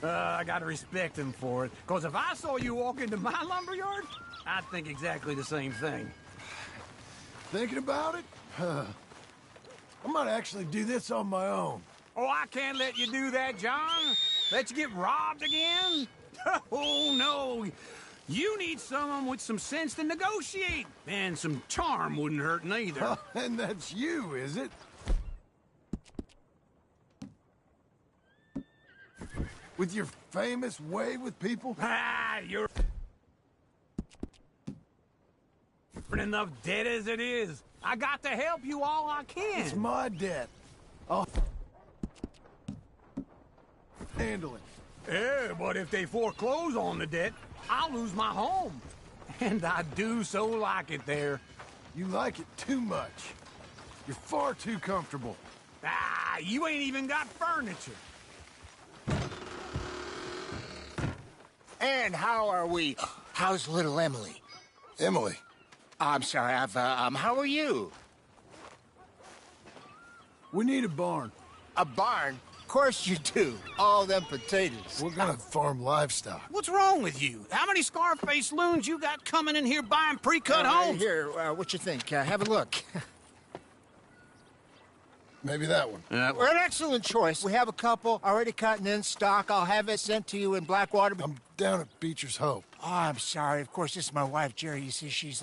L: I gotta respect him for it. Cause if I saw you walk into my lumberyard, I'd think exactly the same thing.
F: Thinking about it? I might actually do this on my own.
L: Oh, I can't let you do that, John. Let you get robbed again? Oh, no. You need someone with some sense to negotiate. And some charm wouldn't hurt neither.
F: And that's you, is it? With your famous way with people?
L: Ah, you're enough debt as it is. I got to help you all I can.
F: It's my debt. I'll handle it.
L: Yeah, but if they foreclose on the debt, I'll lose my home. And I do so like it there.
F: You like it too much. You're far too comfortable.
L: Ah, you ain't even got furniture.
H: And how are we? How's little Emily?
F: Emily?
H: I'm sorry, how are you?
F: We need a barn.
H: A barn? Of course you do. All them potatoes.
F: We're gonna farm livestock.
L: What's wrong with you? How many Scarface loons you got coming in here buying pre-cut homes?
H: Here, what you think? Have a look.
F: Maybe that one.
H: We're an excellent choice. We have a couple already cut and in stock. I'll have it sent to you in Blackwater.
F: I'm down at Beecher's Hope.
H: Oh, I'm sorry. Of course, this is my wife, Jerry. You see, she's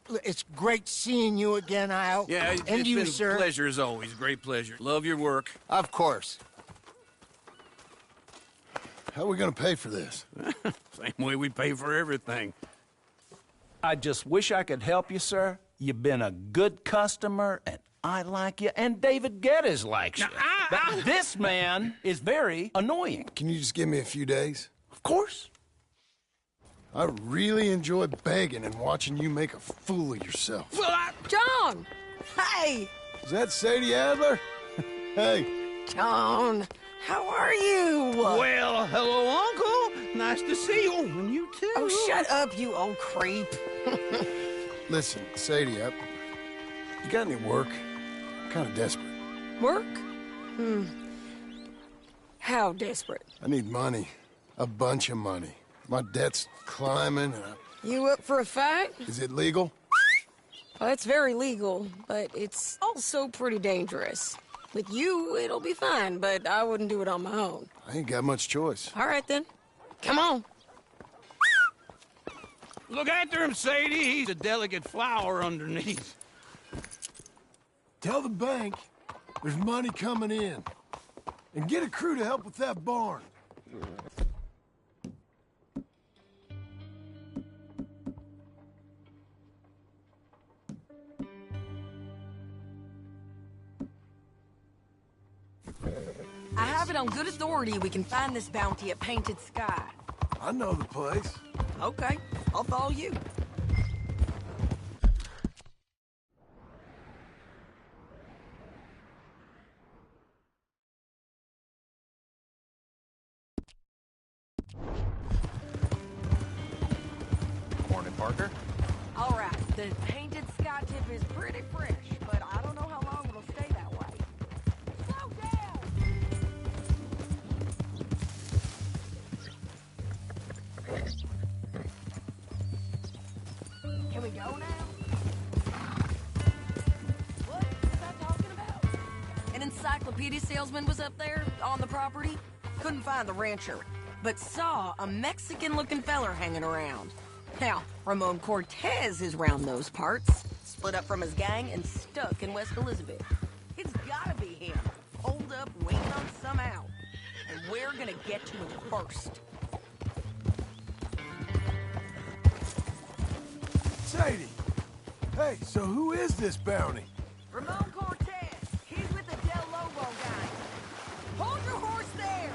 H: it's great seeing you again, Al.
L: Yeah,
H: and
L: it's
H: you,
L: been
H: sir.
L: a pleasure as always. Great pleasure. Love your work.
H: Of course.
F: How are we gonna pay for this?
L: Same way we pay for everything.
T: I just wish I could help you, sir. You've been a good customer, and I like you, and David Geddes likes you. But this man is very annoying.
F: Can you just give me a few days?
T: Of course.
F: I really enjoy begging and watching you make a fool of yourself.
Q: Well, John! Hey!
F: Is that Sadie Adler? Hey.
Q: John, how are you?
J: Well, hello, Uncle. Nice to see you. And you too.
Q: Oh, shut up, you old creep.
F: Listen, Sadie, you got any work? I'm kind of desperate.
Q: Work? How desperate?
F: I need money. A bunch of money. My debt's climbing and
Q: You up for a fight?
F: Is it legal?
Q: Well, it's very legal, but it's also pretty dangerous. With you, it'll be fine, but I wouldn't do it on my own.
F: I ain't got much choice.
Q: All right, then. Come on.
J: Look after him, Sadie. He's a delicate flower underneath.
F: Tell the bank there's money coming in. And get a crew to help with that barn.
Q: I have it on good authority we can find this bounty at Painted Sky.
F: I know the place.
Q: Okay, I'll follow you.
I: Morning, Parker.
Q: All right, the Painted Sky tip is pretty fresh, but I don't know how long it'll stay that way. Slow down! Can we go now? What was I talking about? An encyclopedia salesman was up there on the property. Couldn't find the rancher, but saw a Mexican-looking feller hanging around. Now, Ramon Cortez is round those parts, split up from his gang and stuck in West Elizabeth. It's gotta be him, holed up, waiting on some out. And we're gonna get to him first.
F: Sadie! Hey, so who is this bounty?
Q: Ramon Cortez, he's with the Del Lobo gang. Hold your horse there!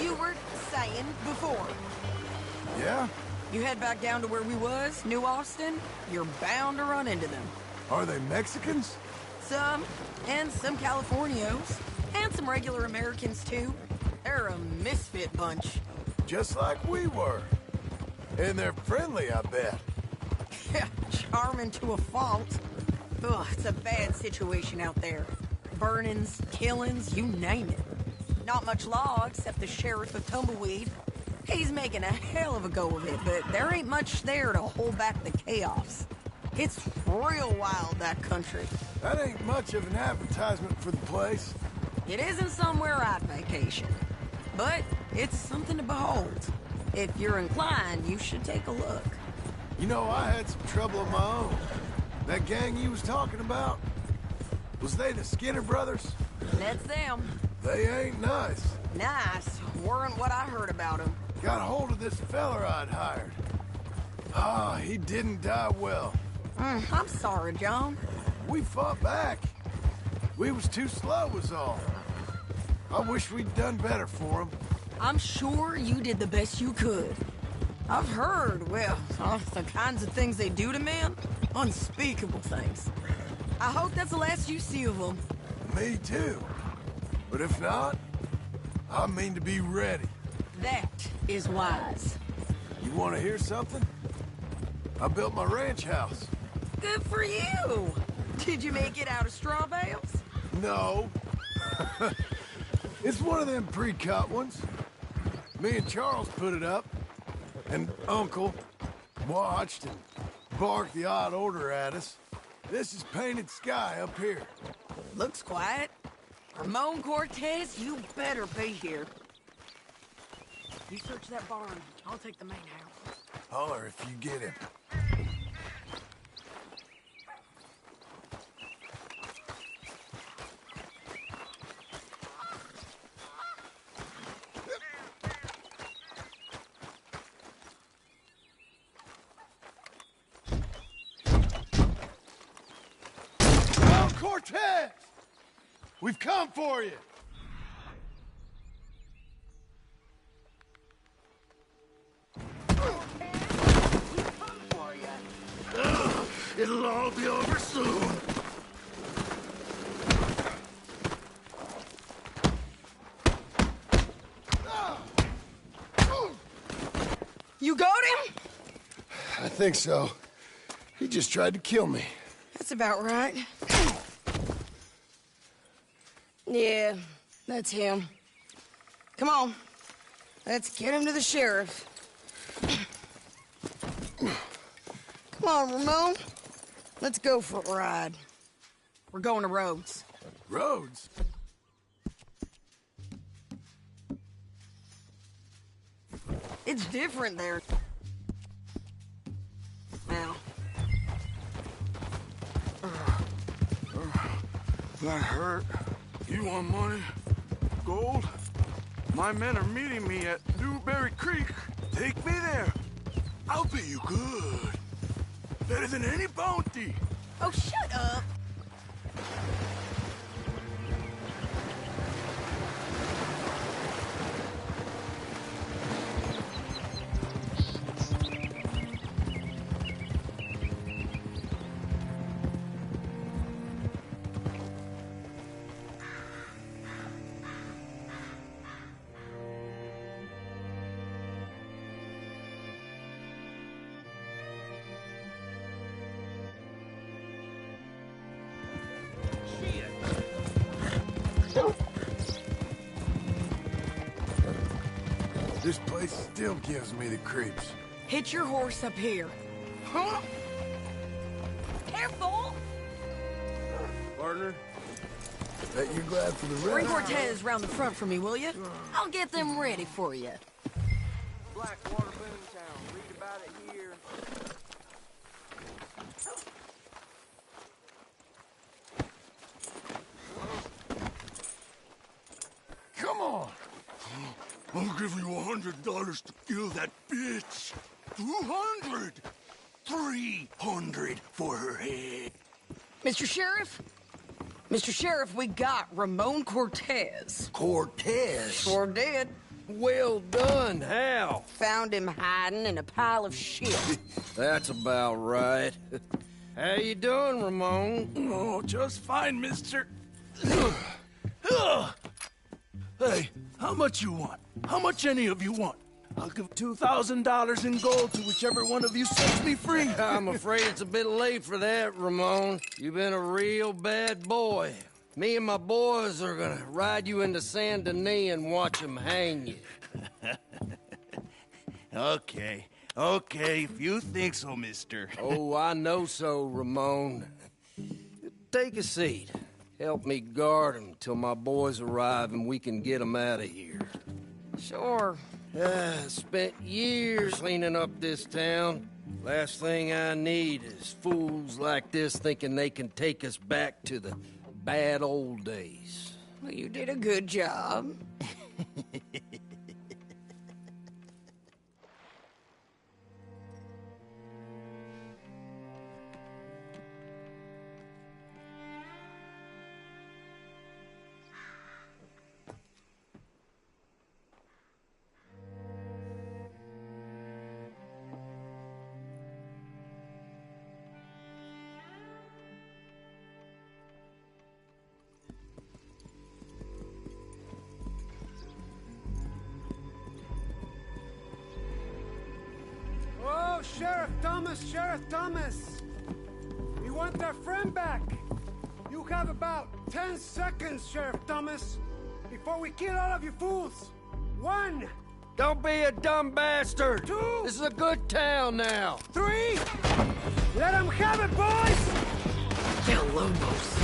Q: You were saying before.
F: Yeah?
Q: You head back down to where we was, New Austin, you're bound to run into them.
F: Are they Mexicans?
Q: Some, and some Californios, and some regular Americans too. They're a misfit bunch.
F: Just like we were. And they're friendly, I bet.
Q: Yeah, charming to a fault. Ugh, it's a bad situation out there. Burnings, killings, you name it. Not much law except the sheriff of Tumbleweed. He's making a hell of a go of it, but there ain't much there to hold back the chaos. It's real wild, that country.
F: That ain't much of an advertisement for the place.
Q: It isn't somewhere I'd vacation, but it's something to behold. If you're inclined, you should take a look.
F: You know, I had some trouble of my own. That gang you was talking about, was they the Skinner brothers?
Q: That's them.
F: They ain't nice.
Q: Nice. Weren't what I heard about them.
F: Got hold of this feller I'd hired. He didn't die well.
Q: I'm sorry, John.
F: We fought back. We was too slow was all. I wish we'd done better for him.
Q: I'm sure you did the best you could. I've heard, well, the kinds of things they do to men. Unspeakable things. I hope that's the last you see of them.
F: Me too. But if not, I mean to be ready.
Q: That is wise.
F: You want to hear something? I built my ranch house.
Q: Good for you. Did you make it out of straw bales?
F: No. It's one of them pre-cut ones. Me and Charles put it up, and Uncle watched and barked the odd order at us. This is Painted Sky up here.
Q: Looks quiet. Ramon Cortez, you better be here. You search that barn. I'll take the main house.
F: Holler if you get him. Cortez! We've come for you!
O: It'll all be over soon.
Q: You got him?
F: I think so. He just tried to kill me.
Q: That's about right. Yeah, that's him. Come on. Let's get him to the sheriff. Come on, Ramon. Let's go for a ride. We're going to Rhodes.
O: Rhodes?
Q: It's different there. Now.
M: That hurt. You want money? Gold? My men are meeting me at Newberry Creek. Take me there. I'll pay you good. Better than any bounty.
Q: Oh, shut up.
F: This place still gives me the creeps.
Q: Hit your horse up here. Huh? Careful!
F: Partner, bet you're glad for the rest.
Q: Bring Cortez round the front for me, will you? I'll get them ready for you.
R: Blackwater Boomtown. Read about it here.
F: Come on!
O: I'll give you $100 to kill that bitch. 200! 300 for her head.
Q: Mr. Sheriff? Mr. Sheriff, we got Ramon Cortez.
O: Cortez?
Q: Sure did.
T: Well done, Hal.
Q: Found him hiding in a pile of shit.
T: That's about right. How you doing, Ramon?
M: Oh, just fine, mister. Hey, how much you want? How much any of you want? I'll give $2,000 in gold to whichever one of you sets me free.
T: I'm afraid it's a bit late for that, Ramon. You've been a real bad boy. Me and my boys are gonna ride you into Saint Denis and watch them hang you.
M: Okay, if you think so, mister.
T: Oh, I know so, Ramon. Take a seat. Help me guard him till my boys arrive and we can get them out of here.
Q: Sure.
T: Spent years cleaning up this town. Last thing I need is fools like this thinking they can take us back to the bad old days.
Q: Well, you did a good job.
R: Oh, Sheriff Thomas! We want our friend back. You have about 10 seconds, Sheriff Thomas, before we kill all of you fools. 1.
T: Don't be a dumb bastard.
R: 2.
T: This is a good town now.
R: 3. Let them have it, boys!
Q: Kill Lobos.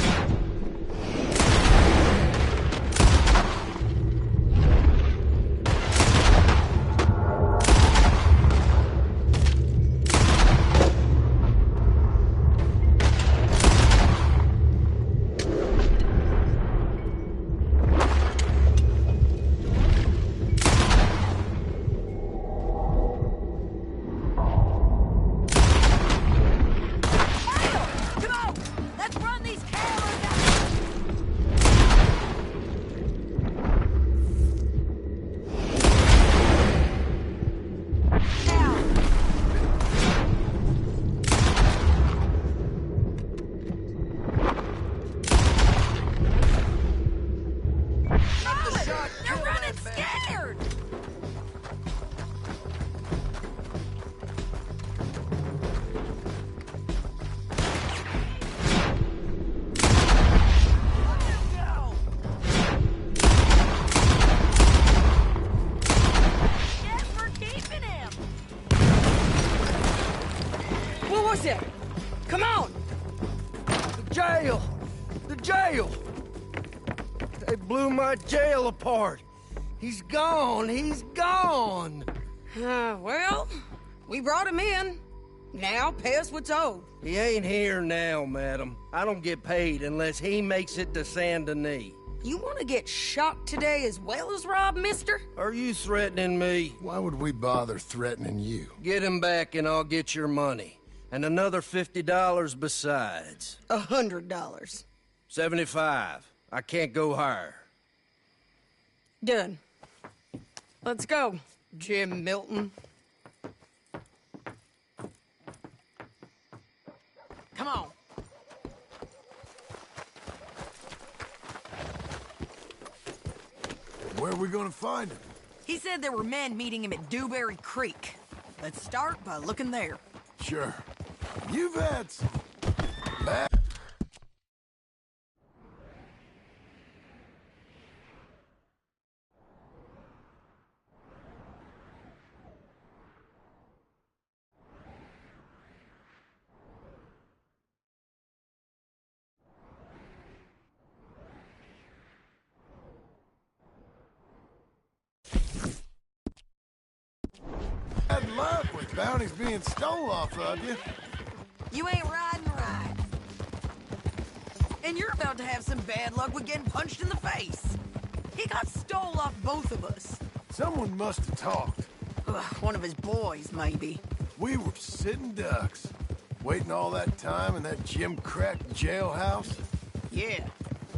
Q: Come on! Let's run these cameras out!
T: our jail apart. He's gone. He's gone.
Q: Well, we brought him in. Now pay us what's owed.
T: He ain't here now, madam. I don't get paid unless he makes it to Saint Denis.
Q: You want to get shot today as well as Rob, mister?
T: Are you threatening me?
F: Why would we bother threatening you?
T: Get him back and I'll get your money. And another $50 besides.
Q: $100.
T: 75. I can't go higher.
Q: Done. Let's go, Jim Milton. Come on.
F: Where are we gonna find him?
Q: He said there were men meeting him at Dewberry Creek. Let's start by looking there.
F: Sure. You've had some bad... Bad luck with bounties being stole off of you.
Q: You ain't riding right. And you're about to have some bad luck with getting punched in the face. He got stole off both of us.
F: Someone must have talked.
Q: One of his boys, maybe.
F: We were sitting ducks, waiting all that time in that Jim Crack jailhouse.
Q: Yeah.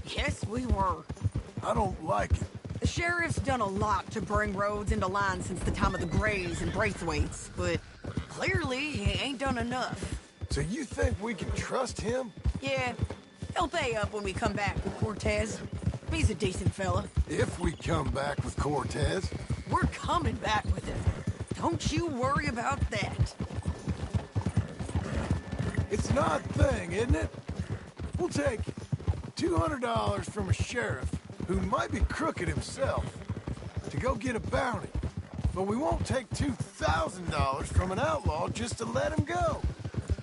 Q: Yes, we were.
F: I don't like it.
Q: The sheriff's done a lot to bring roads into line since the time of the Grays and Braithwaites, but clearly he ain't done enough.
F: So you think we can trust him?
Q: Yeah, he'll pay up when we come back with Cortez. He's a decent fella.
F: If we come back with Cortez.
Q: We're coming back with him. Don't you worry about that.
F: It's an odd thing, isn't it? We'll take $200 from a sheriff who might be crooked himself to go get a bounty. But we won't take $2,000 from an outlaw just to let him go.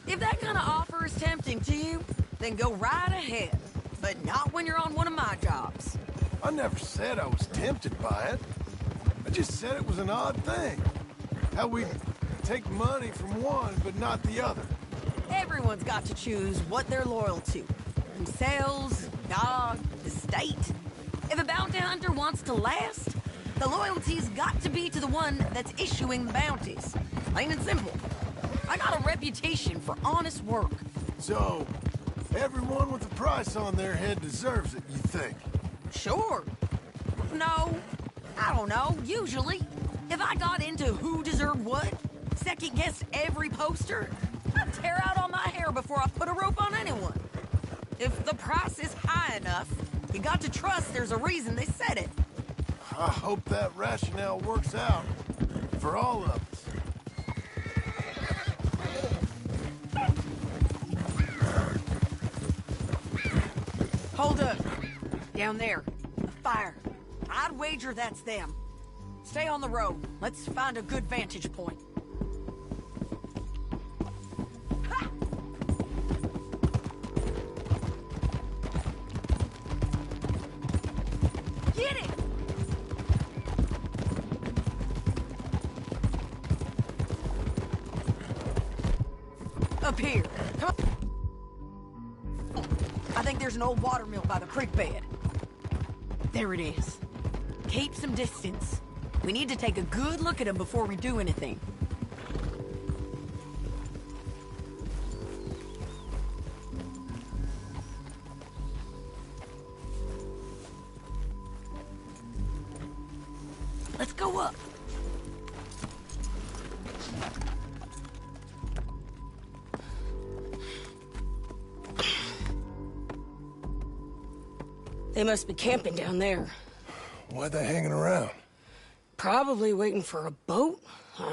Q: If that kind of offer is tempting to you, then go right ahead. But not when you're on one of my jobs.
F: I never said I was tempted by it. I just said it was an odd thing. How we take money from one but not the other.
Q: Everyone's got to choose what they're loyal to. Themselves, God, the state. If a bounty hunter wants to last, the loyalty's got to be to the one that's issuing the bounties. Plain and simple. I got a reputation for honest work.
F: So, everyone with a price on their head deserves it, you think?
Q: Sure. No, I don't know, usually. If I got into who deserved what, second-guessed every poster, I'd tear out all my hair before I put a rope on anyone. If the price is high enough, you got to trust there's a reason they said it.
F: I hope that rationale works out for all of us.
Q: Hold up. Down there. A fire. I'd wager that's them. Stay on the road. Let's find a good vantage point. Ha! Get it! Up here. Come on. I think there's an old water mill by the creek bed. There it is. Keep some distance. We need to take a good look at him before we do anything. Let's go up. They must be camping down there.
F: Why are they hanging around?
Q: Probably waiting for a boat.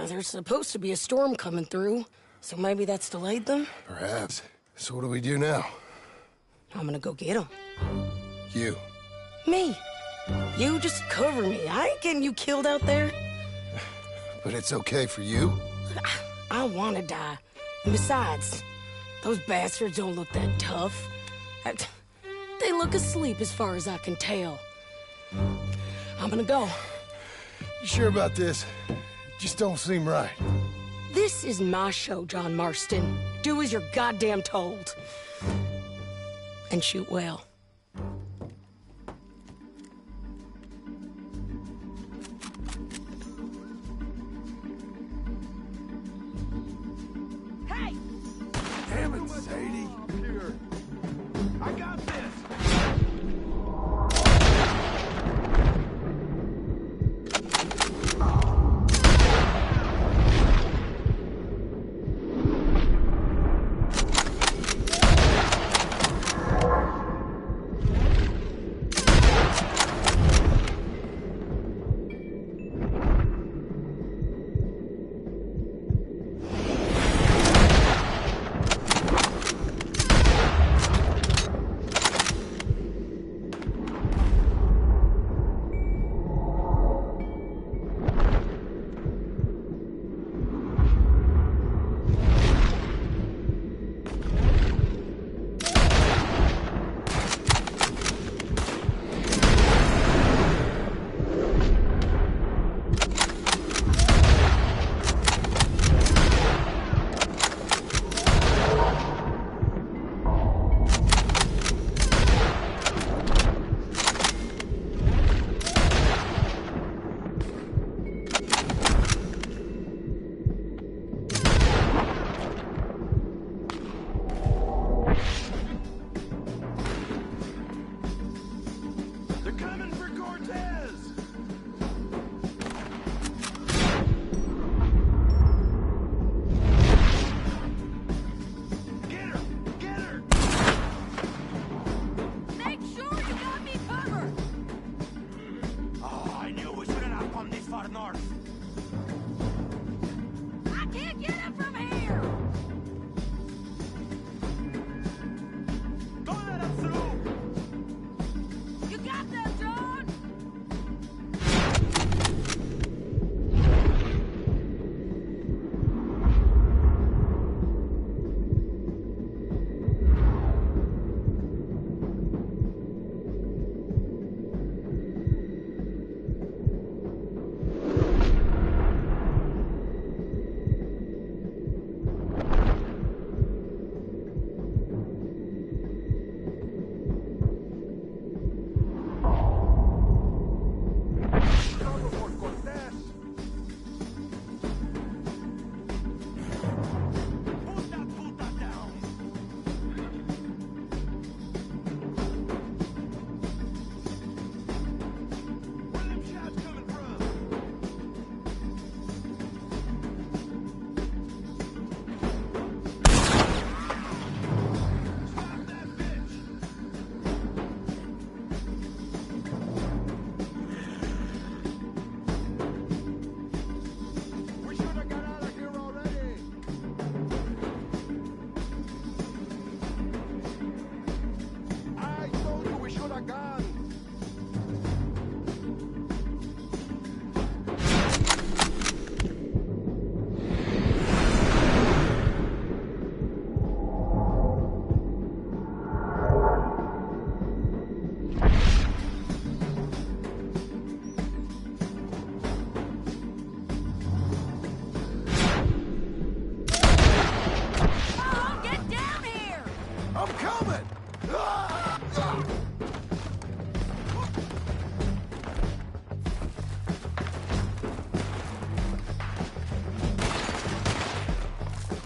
Q: There's supposed to be a storm coming through, so maybe that's delayed them?
F: Perhaps. So what do we do now?
Q: I'm gonna go get them.
F: You.
Q: Me. You just cover me. I ain't getting you killed out there.
F: But it's okay for you?
Q: I want to die. And besides, those bastards don't look that tough. They look asleep as far as I can tell. I'm gonna go.
F: You sure about this? Just don't seem right.
Q: This is my show, John Marston. Do as you're goddamn told. And shoot well.
B: Hey!
F: Damn it, Sadie.
B: Here. I got this.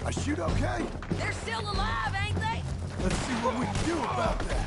F: I shoot okay?
Q: They're still alive, ain't they?
F: Let's see what we can do about that.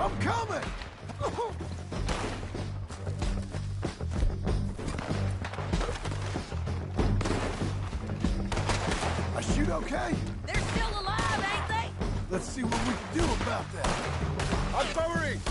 F: I'm coming! I shoot okay?
Q: They're still alive, ain't they?
F: Let's see what we can do about that.
M: I'm covering!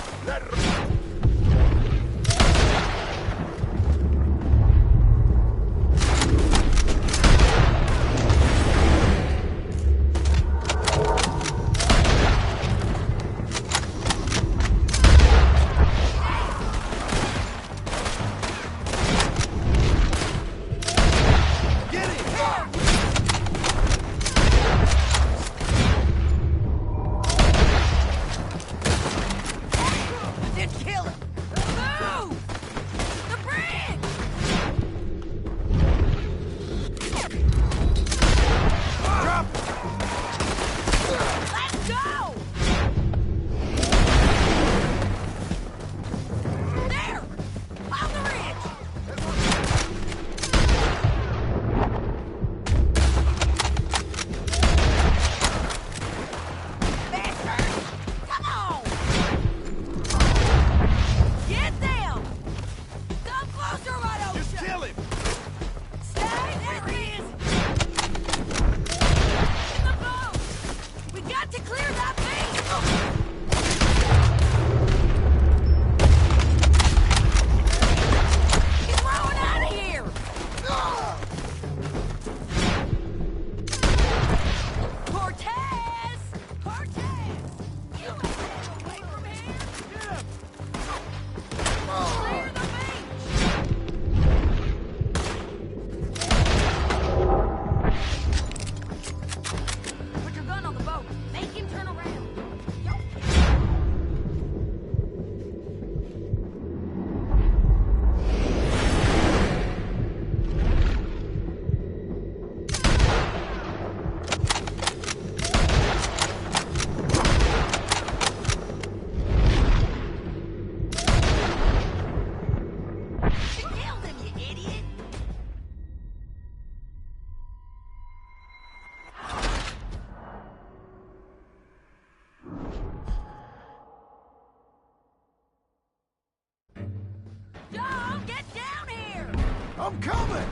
F: I'm coming!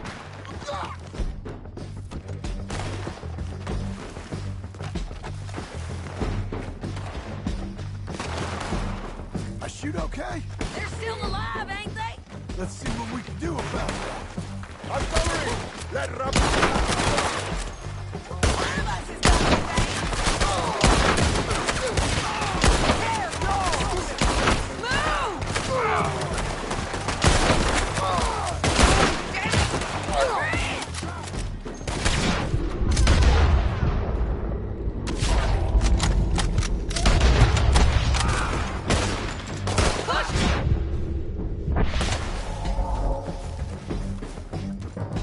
F: I shoot okay?
Q: They're still alive, ain't they?
F: Let's see what we can do about that.
M: I'm covering! Let
Q: One of us is going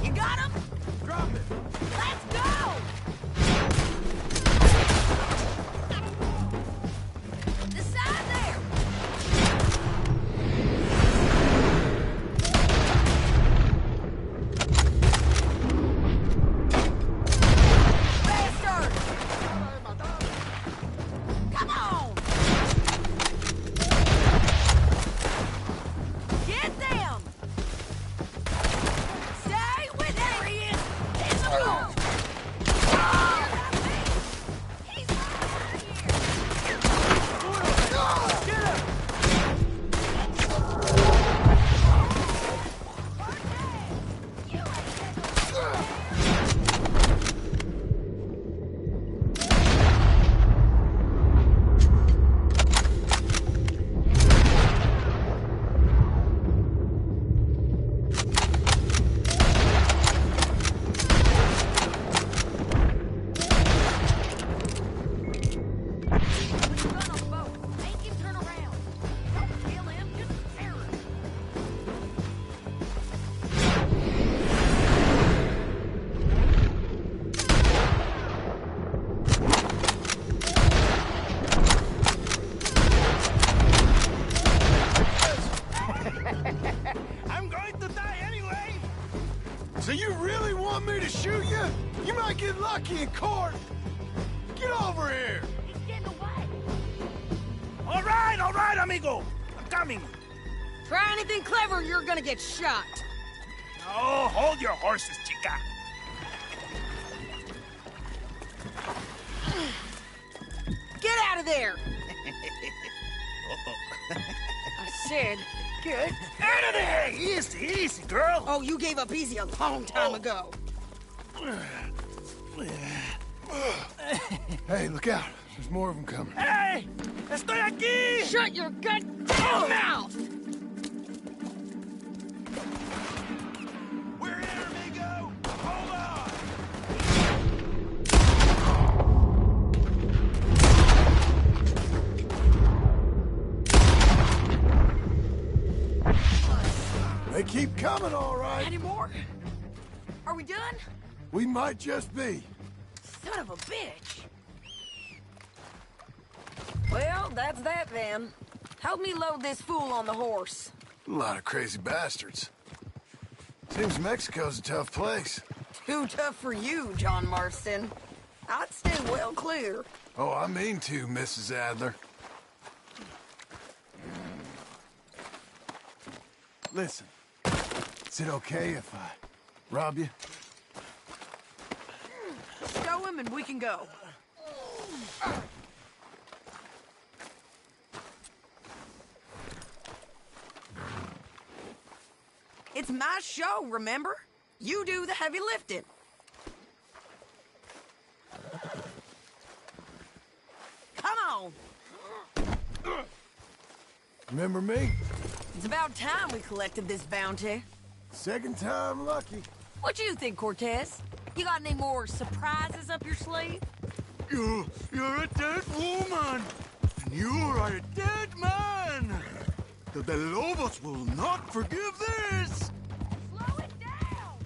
Q: You got him?
M: Drop it!
Q: Let's go! The side there! Bastard! Come on! Get them! Stay with him! There he is! In the boat! He's running out of here!
M: Get him!
Q: You ain't Make him turn around. Don't kill him, just tear him.
M: I'm going to die anyway!
F: So you really want me to shoot you? You might get lucky in court. Get over here.
Q: He's getting away.
M: All
L: All right, amigo. I'm coming.
Q: Try anything clever, you're gonna get shot.
L: Oh, hold your horses, chica.
Q: Get out of there!
L: Uh-oh.
Q: I said, get
L: Out of there! Easy, easy, girl.
Q: Oh, you gave up easy a long time ago.
F: Hey, look out. There's more of them coming.
L: Hey! Estoy aquí!
Q: Shut your goddamn mouth!
L: We're here, amigo! Hold on!
F: They keep coming, all right.
Q: Any more? Are we done?
F: We might just be.
Q: Son of a bitch. Well, that's that then. Help me load this fool on the horse.
F: A lot of crazy bastards. Seems Mexico's a tough place.
Q: Too tough for you, John Marston. I'd stay well clear.
F: Oh, I mean to, Mrs. Adler. Listen, is it okay if I rob you?
Q: Show him and we can go. It's my show, remember? You do the heavy lifting. Come on.
F: Remember me?
Q: It's about time we collected this bounty.
F: Second time lucky.
Q: What you think, Cortez? You got any more surprises up your sleeve?
M: You're a dead woman, and you are a dead man. The Lobos will not forgive this.
Q: Slow it down!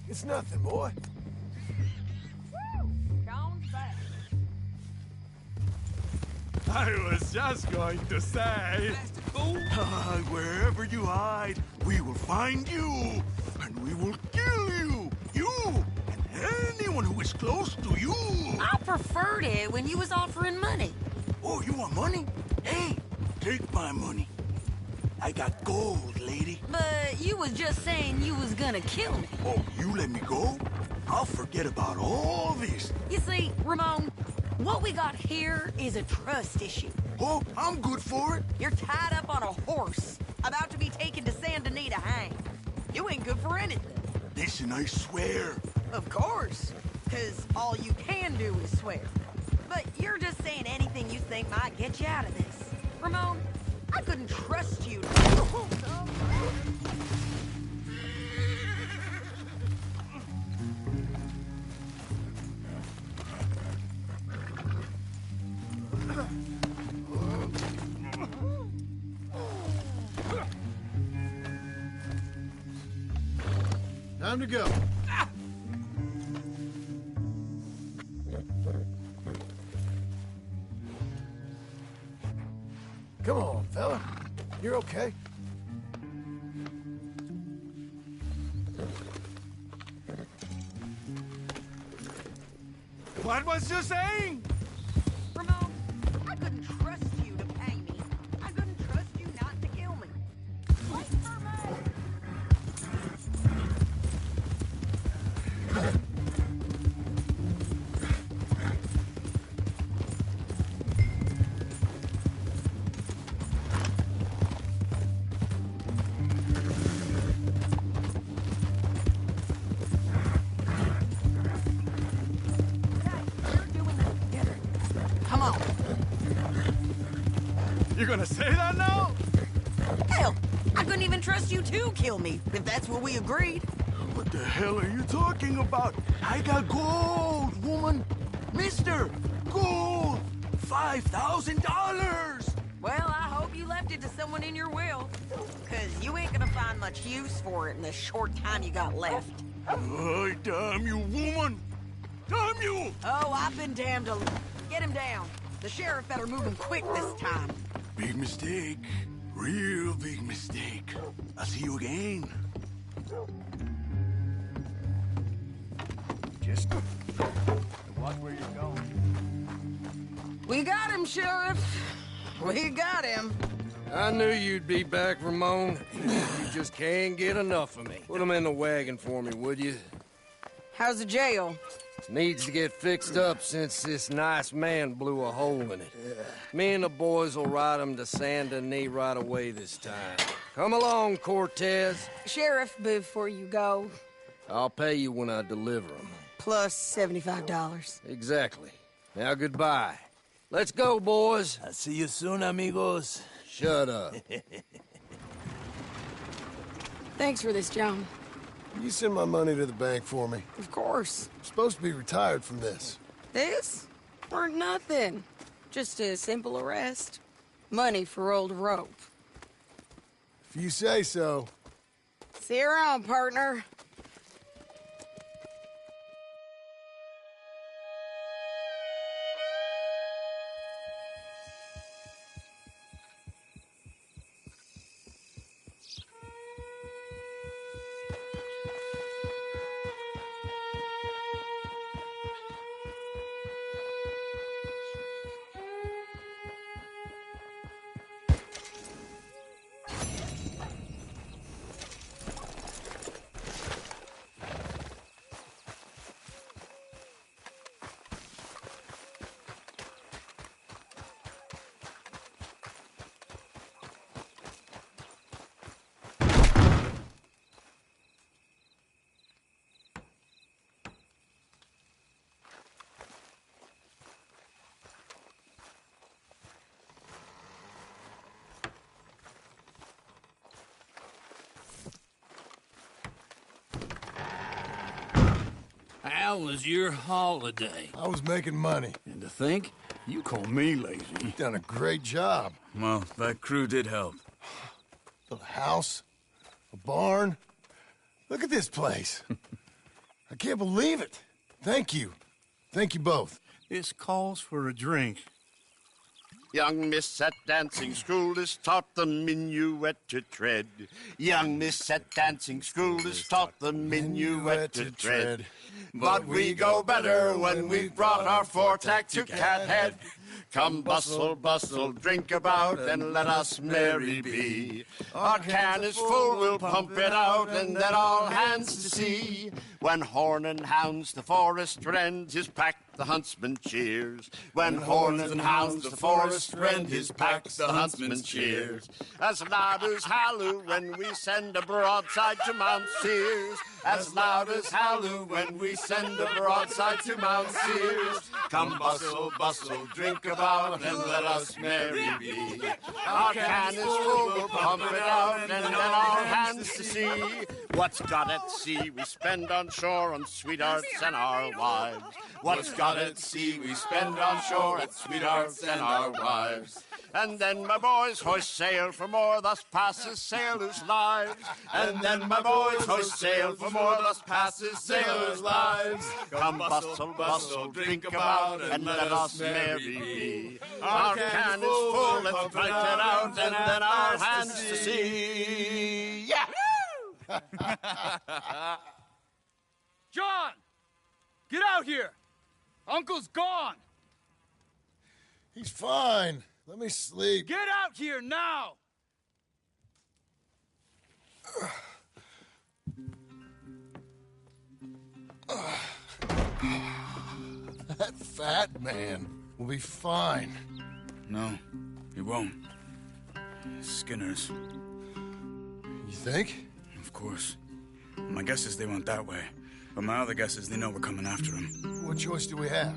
F: It's nothing, boy.
Q: John's back.
M: I was just going to say... wherever you hide, we will find you, and we will kill you! You, and anyone who is close to you!
Q: I preferred it when you was offering money.
M: Oh, you want money? Hey, take my money. I got gold, lady.
Q: But you was just saying you was gonna kill me.
M: Oh, you let me go? I'll forget about all this.
Q: You see, Ramon, what we got here is a trust issue.
M: Oh, I'm good for it.
Q: You're tied up on a horse, about to be taken to Santa Anita hang. You ain't good for anything.
M: Listen, I swear.
Q: Of course, because all you can do is swear. But you're just saying anything you think might get you out of this. Ramon, I couldn't trust you to...
F: Time to go. Come on, fella. You're okay.
M: What was you saying?
Q: Ramon, I couldn't trust you to pay me. I couldn't trust you not to kill me. Wait for me! Come on.
M: You gonna say that now?
Q: Hell, I couldn't even trust you to kill me, if that's what we agreed.
M: What the hell are you talking about? I got gold, woman. Mister, gold. $5,000.
Q: Well, I hope you left it to someone in your will. Because you ain't gonna find much use for it in the short time you got left.
M: Oh, damn you, woman. Damn you!
Q: Oh, I've been damned a... Get him down. The sheriff better move him quick this time.
M: Big mistake. Real big mistake. I'll see you again.
L: Just watch where you're going.
Q: We got him, Sheriff. We got him.
T: I knew you'd be back, Ramon. You just can't get enough of me. Put him in the wagon for me, would you?
Q: How's the jail?
T: Needs to get fixed up since this nice man blew a hole in it. Me and the boys will ride him to Saint Denis right away this time. Come along, Cortez.
Q: Sheriff, before you go,
T: I'll pay you when I deliver him.
Q: plus $75.
T: Exactly. Now goodbye. Let's go, boys.
L: I'll see you soon, amigos.
T: Shut up.
Q: Thanks for this, John.
F: You send my money to the bank for me.
Q: Of course.
F: I'm supposed to be retired from this.
Q: This? Weren't nothing. Just a simple arrest. Money for old rope.
F: If you say so.
Q: See you around, partner.
J: How was your holiday?
F: I was making money.
J: And to think, you call me lazy.
F: You've done a great job.
S: Well, that crew did help.
F: Built a house, a barn. Look at this place. I can't believe it. Thank you. Thank you both.
J: This calls for a drink.
E: Young miss at dancing school is taught the minuet to tread. Young miss at dancing school is taught the minuet to tread. But we go better when we've brought our four-tack to Cathead. Come bustle, bustle, drink about, and let us merry be. Our can is full, we'll pump it out, and then all hands to sea. When horn and hounds the forest rend his pack, the huntsman cheers. When horn and hounds the forest rend his pack, the huntsman cheers. As loud as halloo when we send a broadside to Mount Sears. As loud as halloo when we send a broadside to Mount Sears. Come bustle, bustle, drink about, and let us merry be. Our can is full, we'll pump it out, and then all hands to sea. What's got at sea we spend on shore on sweethearts and our wives. What's got at sea we spend on shore at sweethearts and our wives. And then my boys hoist sail for more, thus passes sailors' lives. And then my boys hoist sail for more, thus passes sailors' lives. Come bustle, bustle, drink about, and let us merry be. Our can is full, let's drink it out, and then our hands to sea. Yeah!
L: John! Get out here! Uncle's gone!
F: He's fine. Let me sleep.
L: Get out here now!
F: That fat man will be fine.
S: No, he won't. Skinner's.
F: You think?
S: Of course. My guess is they went that way. But my other guess is they know we're coming after him.
F: What choice do we have?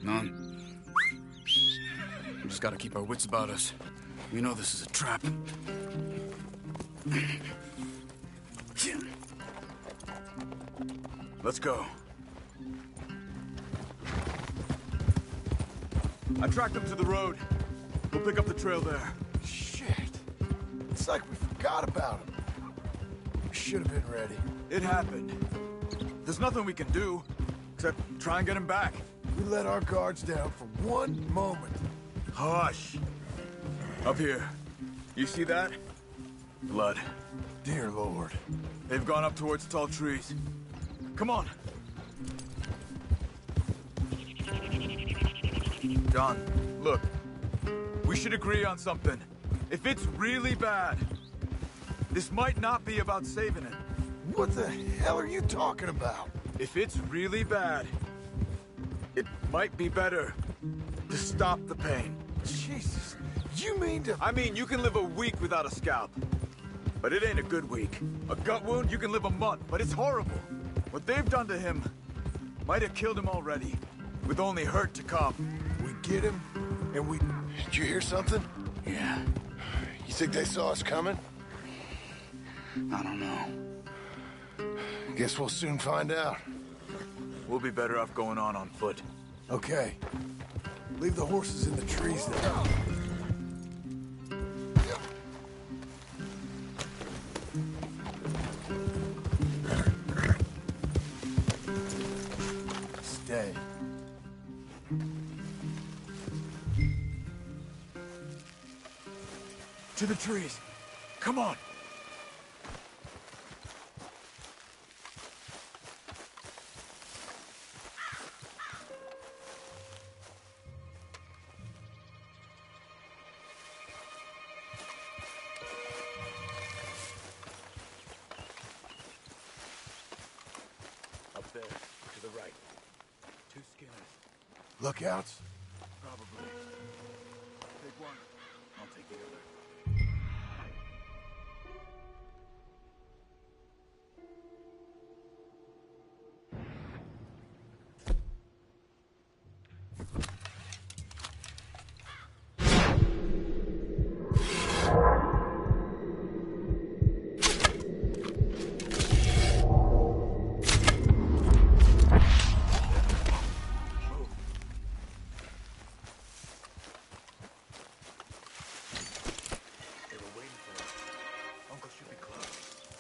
S: None. We just gotta keep our wits about us. We know this is a trap. Let's go.
M: I tracked them to the road. We'll pick up the trail there.
F: Shit. It's like we forgot about him. We should have been ready.
M: It happened. There's nothing we can do, except try and get him back.
F: We let our guards down for one moment.
M: Hush. Up here. You see that? Blood.
F: Dear Lord.
M: They've gone up towards tall trees. Come on. John, look. We should agree on something. If it's really bad, this might not be about saving it.
F: What the hell are you talking about?
M: If it's really bad, it might be better to stop the pain.
F: Jesus, you mean to...
M: I mean, you can live a week without a scalp, but it ain't a good week. A gut wound, you can live a month, but it's horrible. What they've done to him might have killed him already, with only hurt to come.
F: We get him, and we... Did you hear something?
M: Yeah.
F: You think they saw us coming?
M: I don't know.
F: Guess we'll soon find out.
M: We'll be better off going on foot.
F: Okay. Leave the horses in the trees there. Stay.
M: To the trees. Come on. Up there, to the right. 2 Skinners.
F: Lookouts?
M: Probably. Take one. I'll take the other.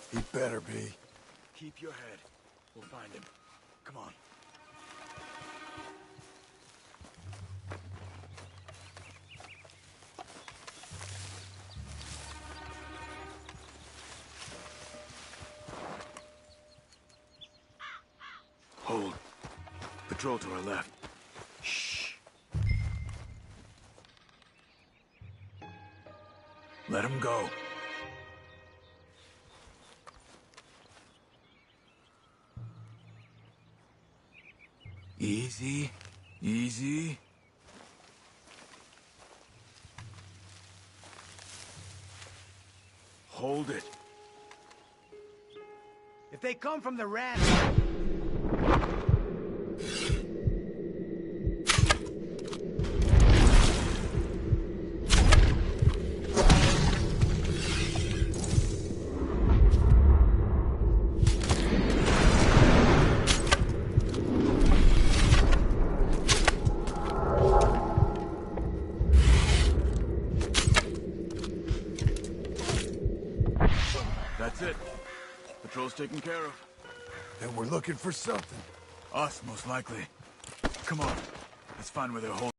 F: He better be.
M: Keep your head. We'll find him. Come on. Hold. Patrol to our left. Shh. Let him go. Easy, easy. Hold it.
L: If they come from the ranch...
M: That's it. Patrol's taken care of.
F: And we're looking for something.
M: Us, most likely. Come on. Let's find where they're holding.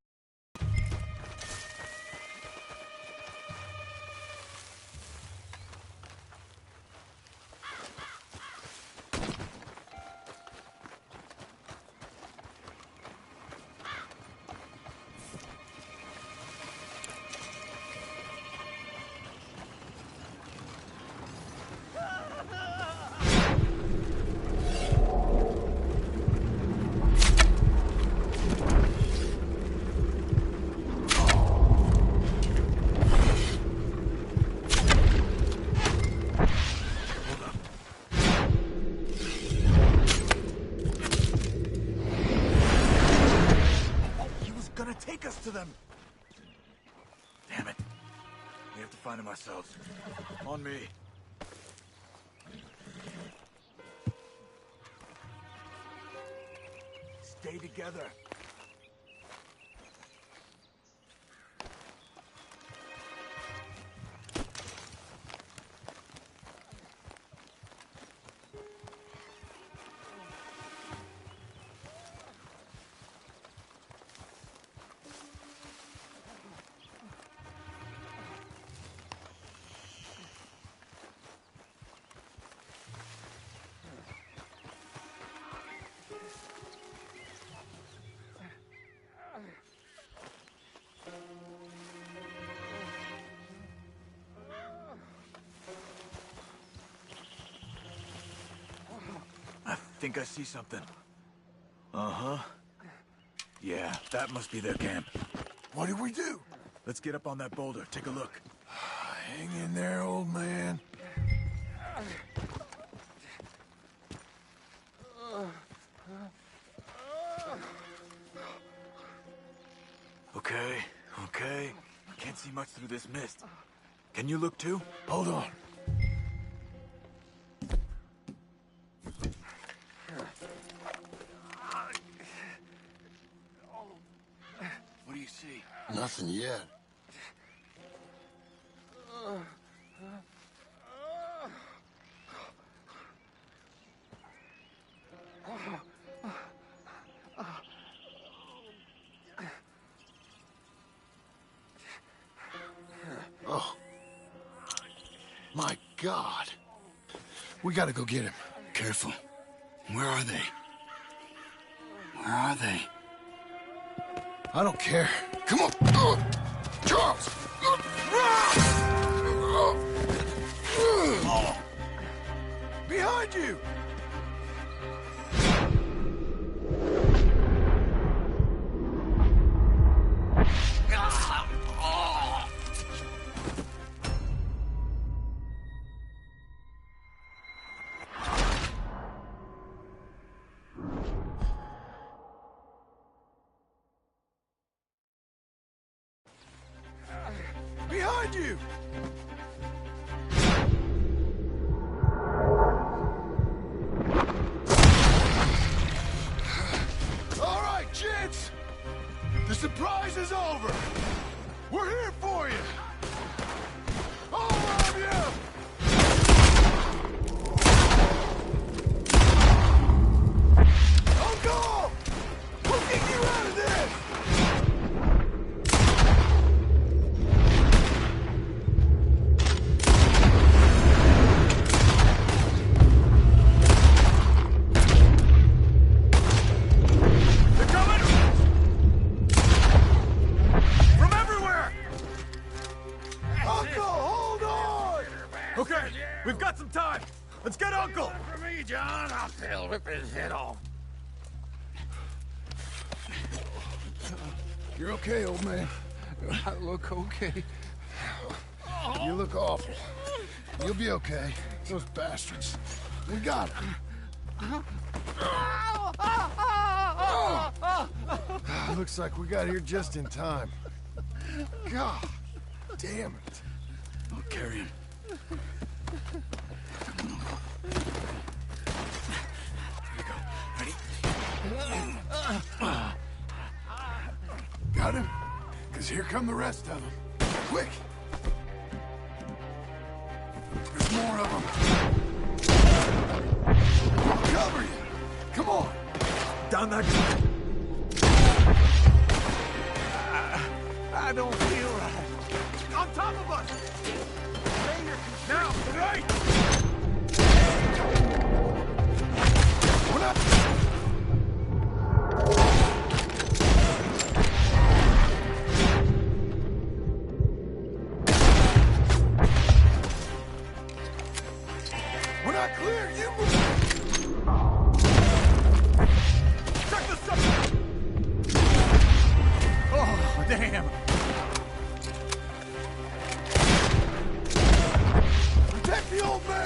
M: Take us to them! Damn it. We have to find them ourselves. On me. Stay together.
I: think I see something. Uh-huh. Yeah, that must be their camp.
F: What do we do?
I: Let's get up on that boulder, take a look.
F: Hang in there, old man.
I: Okay, okay. Can't see much through this mist. Can you look too?
F: Hold on.
I: What do you see?
F: Nothing yet. Oh. My God. We gotta go get him.
J: Careful. Where are they? Where are they?
F: I don't care. Come on. Charles! Behind you! Behind you! All right, gents! The surprise is over! We're here for you! All of you! Uncle! We'll get you out of this!
I: Okay, we've got some time. Let's get Uncle.
L: For me, John, I'll rip his head off.
F: You're okay, old man.
R: I look okay.
F: You look awful. You'll be okay. Those bastards. We got him. Looks like we got here just in time. God damn it.
J: I'll carry him.
F: Got him? Because here come the rest of them. Quick! There's more of them. I'll cover you. Come on.
I: Down that... I don't feel right. On top of us! Now, right! We're not... We're not clear, you move! Check this stuff! Oh, damn! Protect the old man!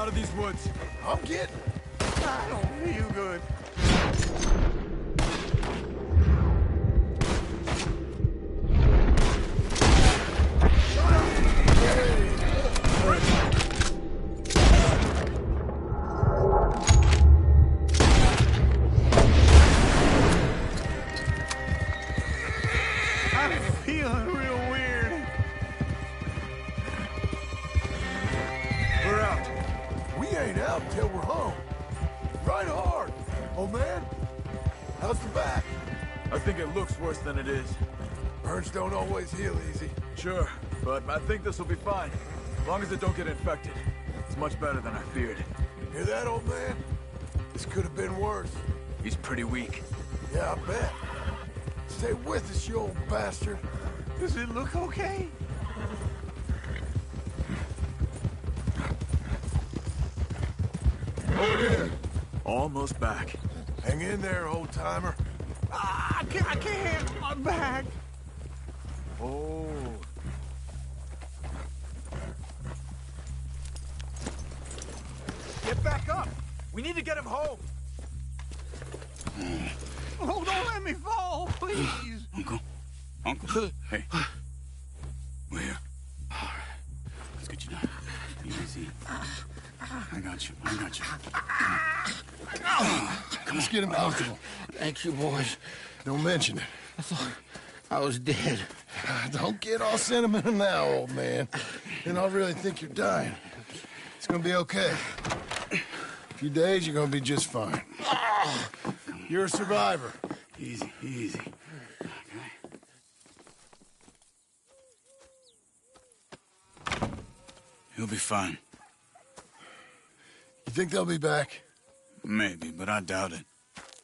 I: out of these woods.
F: I'm getting.
I: I don't feel good.
B: I'm feeling real weird.
F: We're out. We ain't out until we're home. Right hard. Oh, man. How's the back?
I: I think it looks worse than it is.
F: Burns don't always heal easy.
I: Sure, but I think this will be fine. As long as it don't get infected. It's much better than I feared.
F: Hear that, old man? This could have been worse.
I: He's pretty weak.
F: Yeah, I bet. Stay with us, you old bastard.
B: Does it look okay?
F: Over here.
I: Almost back.
F: Hang in there, old-timer.
B: I can't. My back.
I: Oh.
B: Get back up. We need to get him home. Oh, don't let me fall, please.
S: Uncle. Hey. We're here. Let's get you down. Easy. I got you.
F: Let's get him comfortable.
H: Thank you, boys.
F: Don't mention it.
H: I thought I was dead.
F: Don't get all sentimental now, old man. Then I'll really think you're dying. It's gonna be okay. A few days, you're gonna be just fine. You're a survivor.
S: Easy. He'll be fine.
F: You think they'll be back?
S: Maybe, but I doubt it.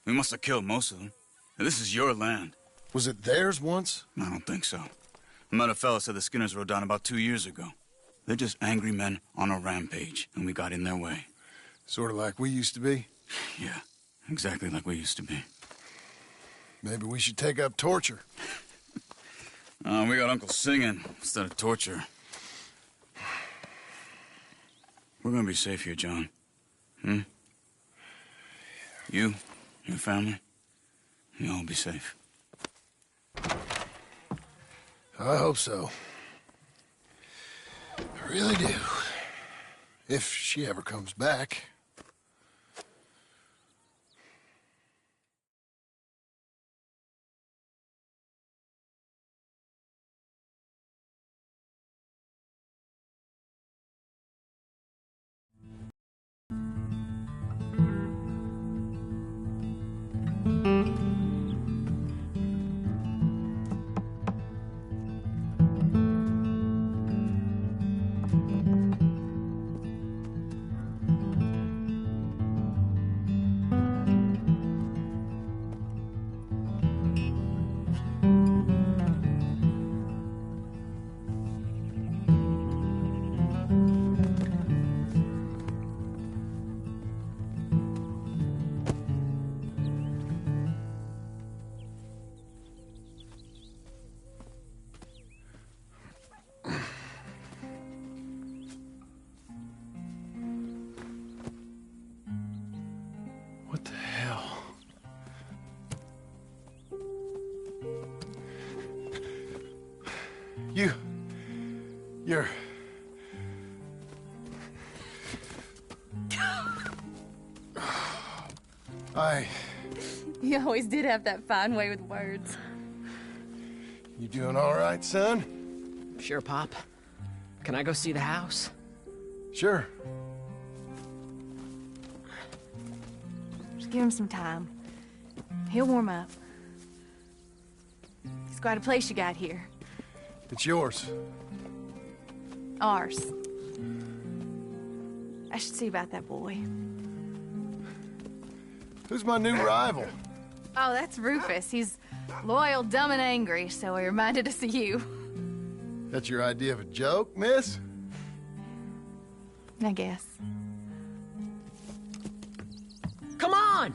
S: We must have killed most of them. This is your land.
F: Was it theirs once?
S: I don't think so. I met a fella said the Skinners rode down about 2 years ago. They're just angry men on a rampage, and we got in their way.
F: Sort of like we used to be?
S: Yeah, exactly like we used to be.
F: Maybe we should take up torture.
S: We got Uncle singing instead of torture. We're gonna be safe here, John. You, your family, you'll all be safe.
F: I hope so. I really do. If she ever comes back. What the hell? You're...
N: You always did have that fine way with words.
F: You doing all right, son?
G: Sure, Pop. Can I go see the house?
F: Sure.
N: Just give him some time. He'll warm up. It's quite a place you got here.
F: It's yours.
N: Ours. I should see about that boy.
F: Who's my new rival?
N: Oh, that's Rufus. He's loyal, dumb, and angry, so he reminded us of you.
F: That's your idea of a joke, miss?
N: I guess.
G: Come on!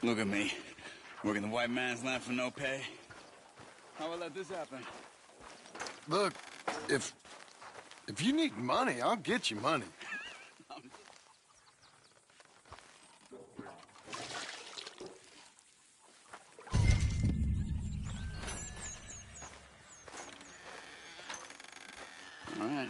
S: Look at me, working the white man's land for no pay. How will I let this happen?
F: Look, if you need money, I'll get you money.
S: All right.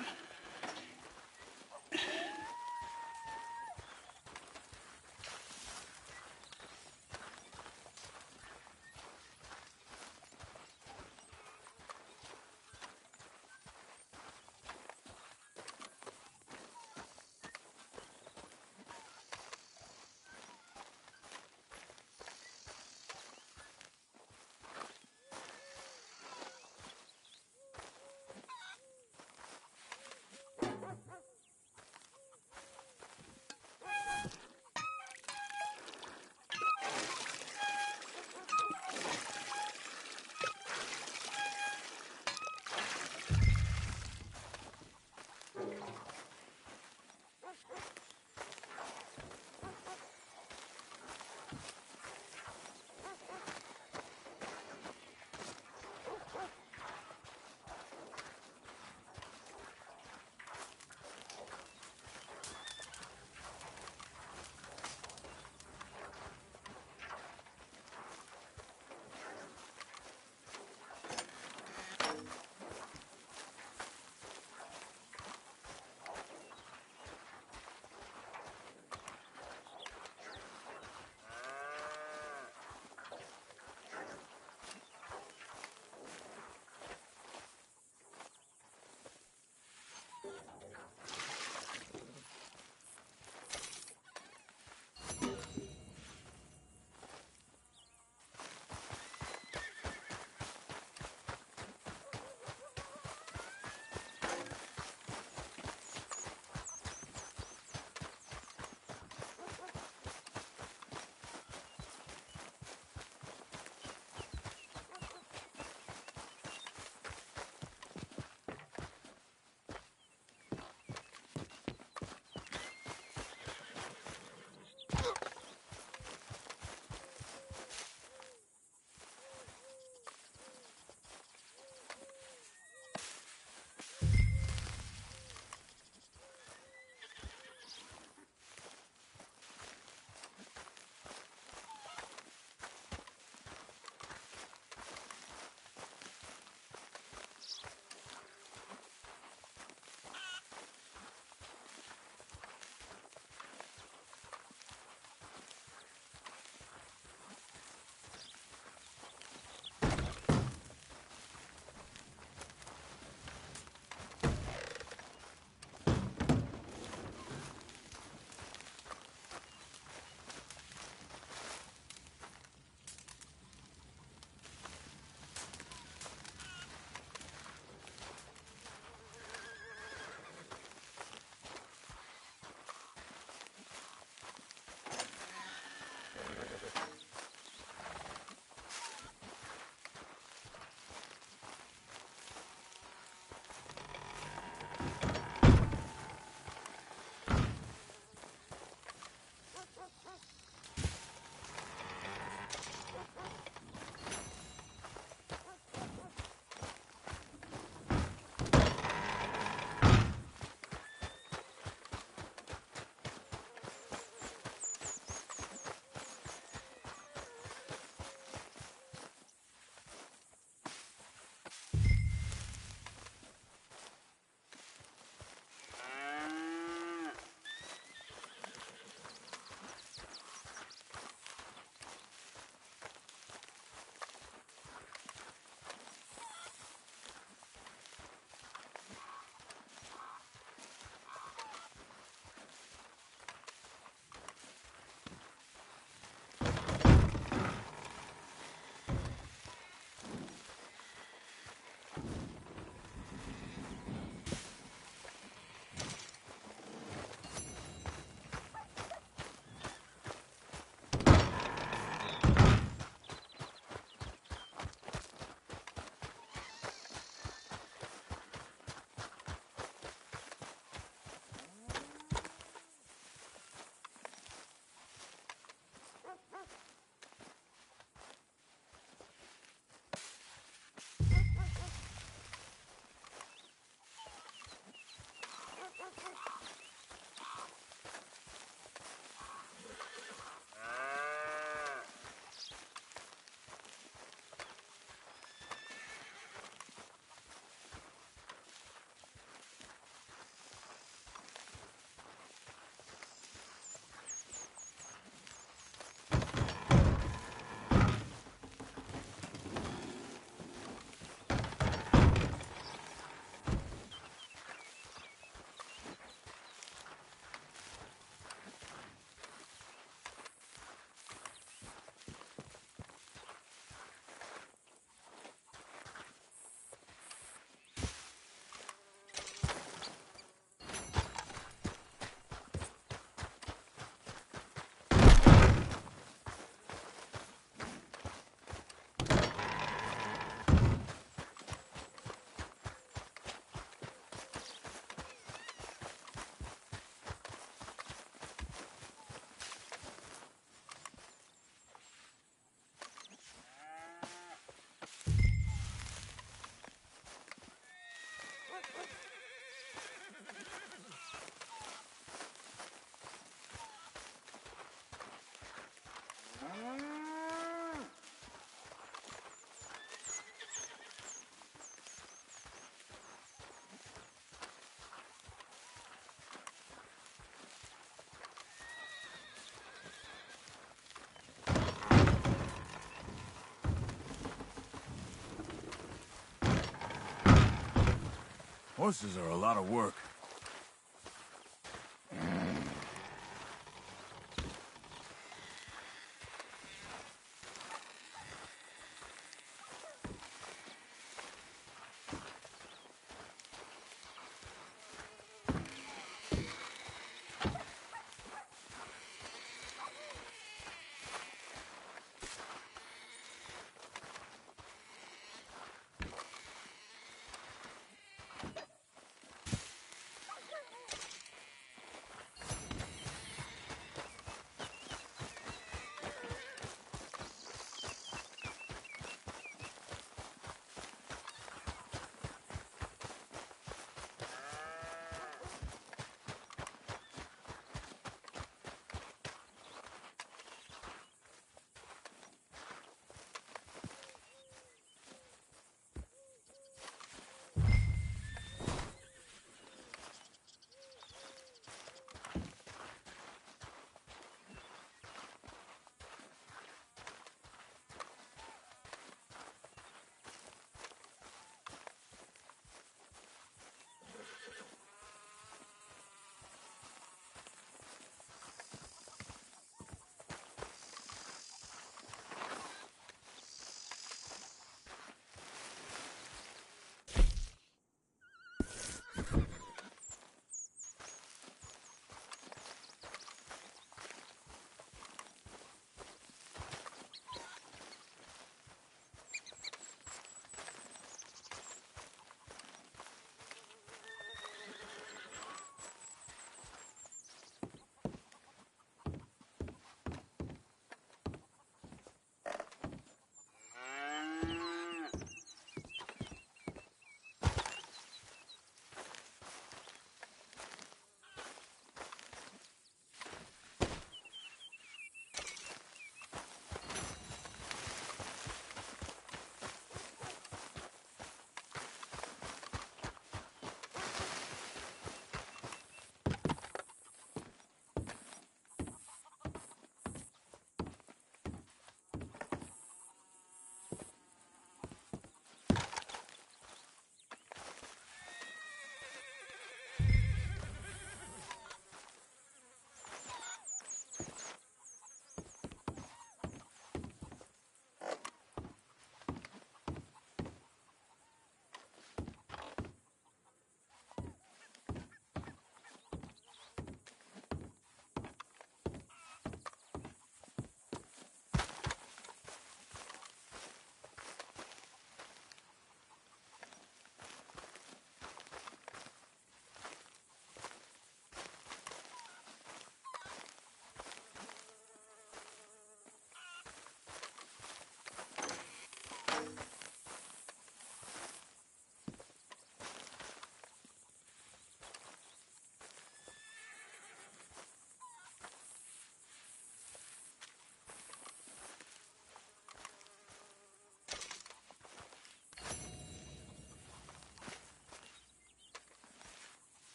I: Horses are a lot of work.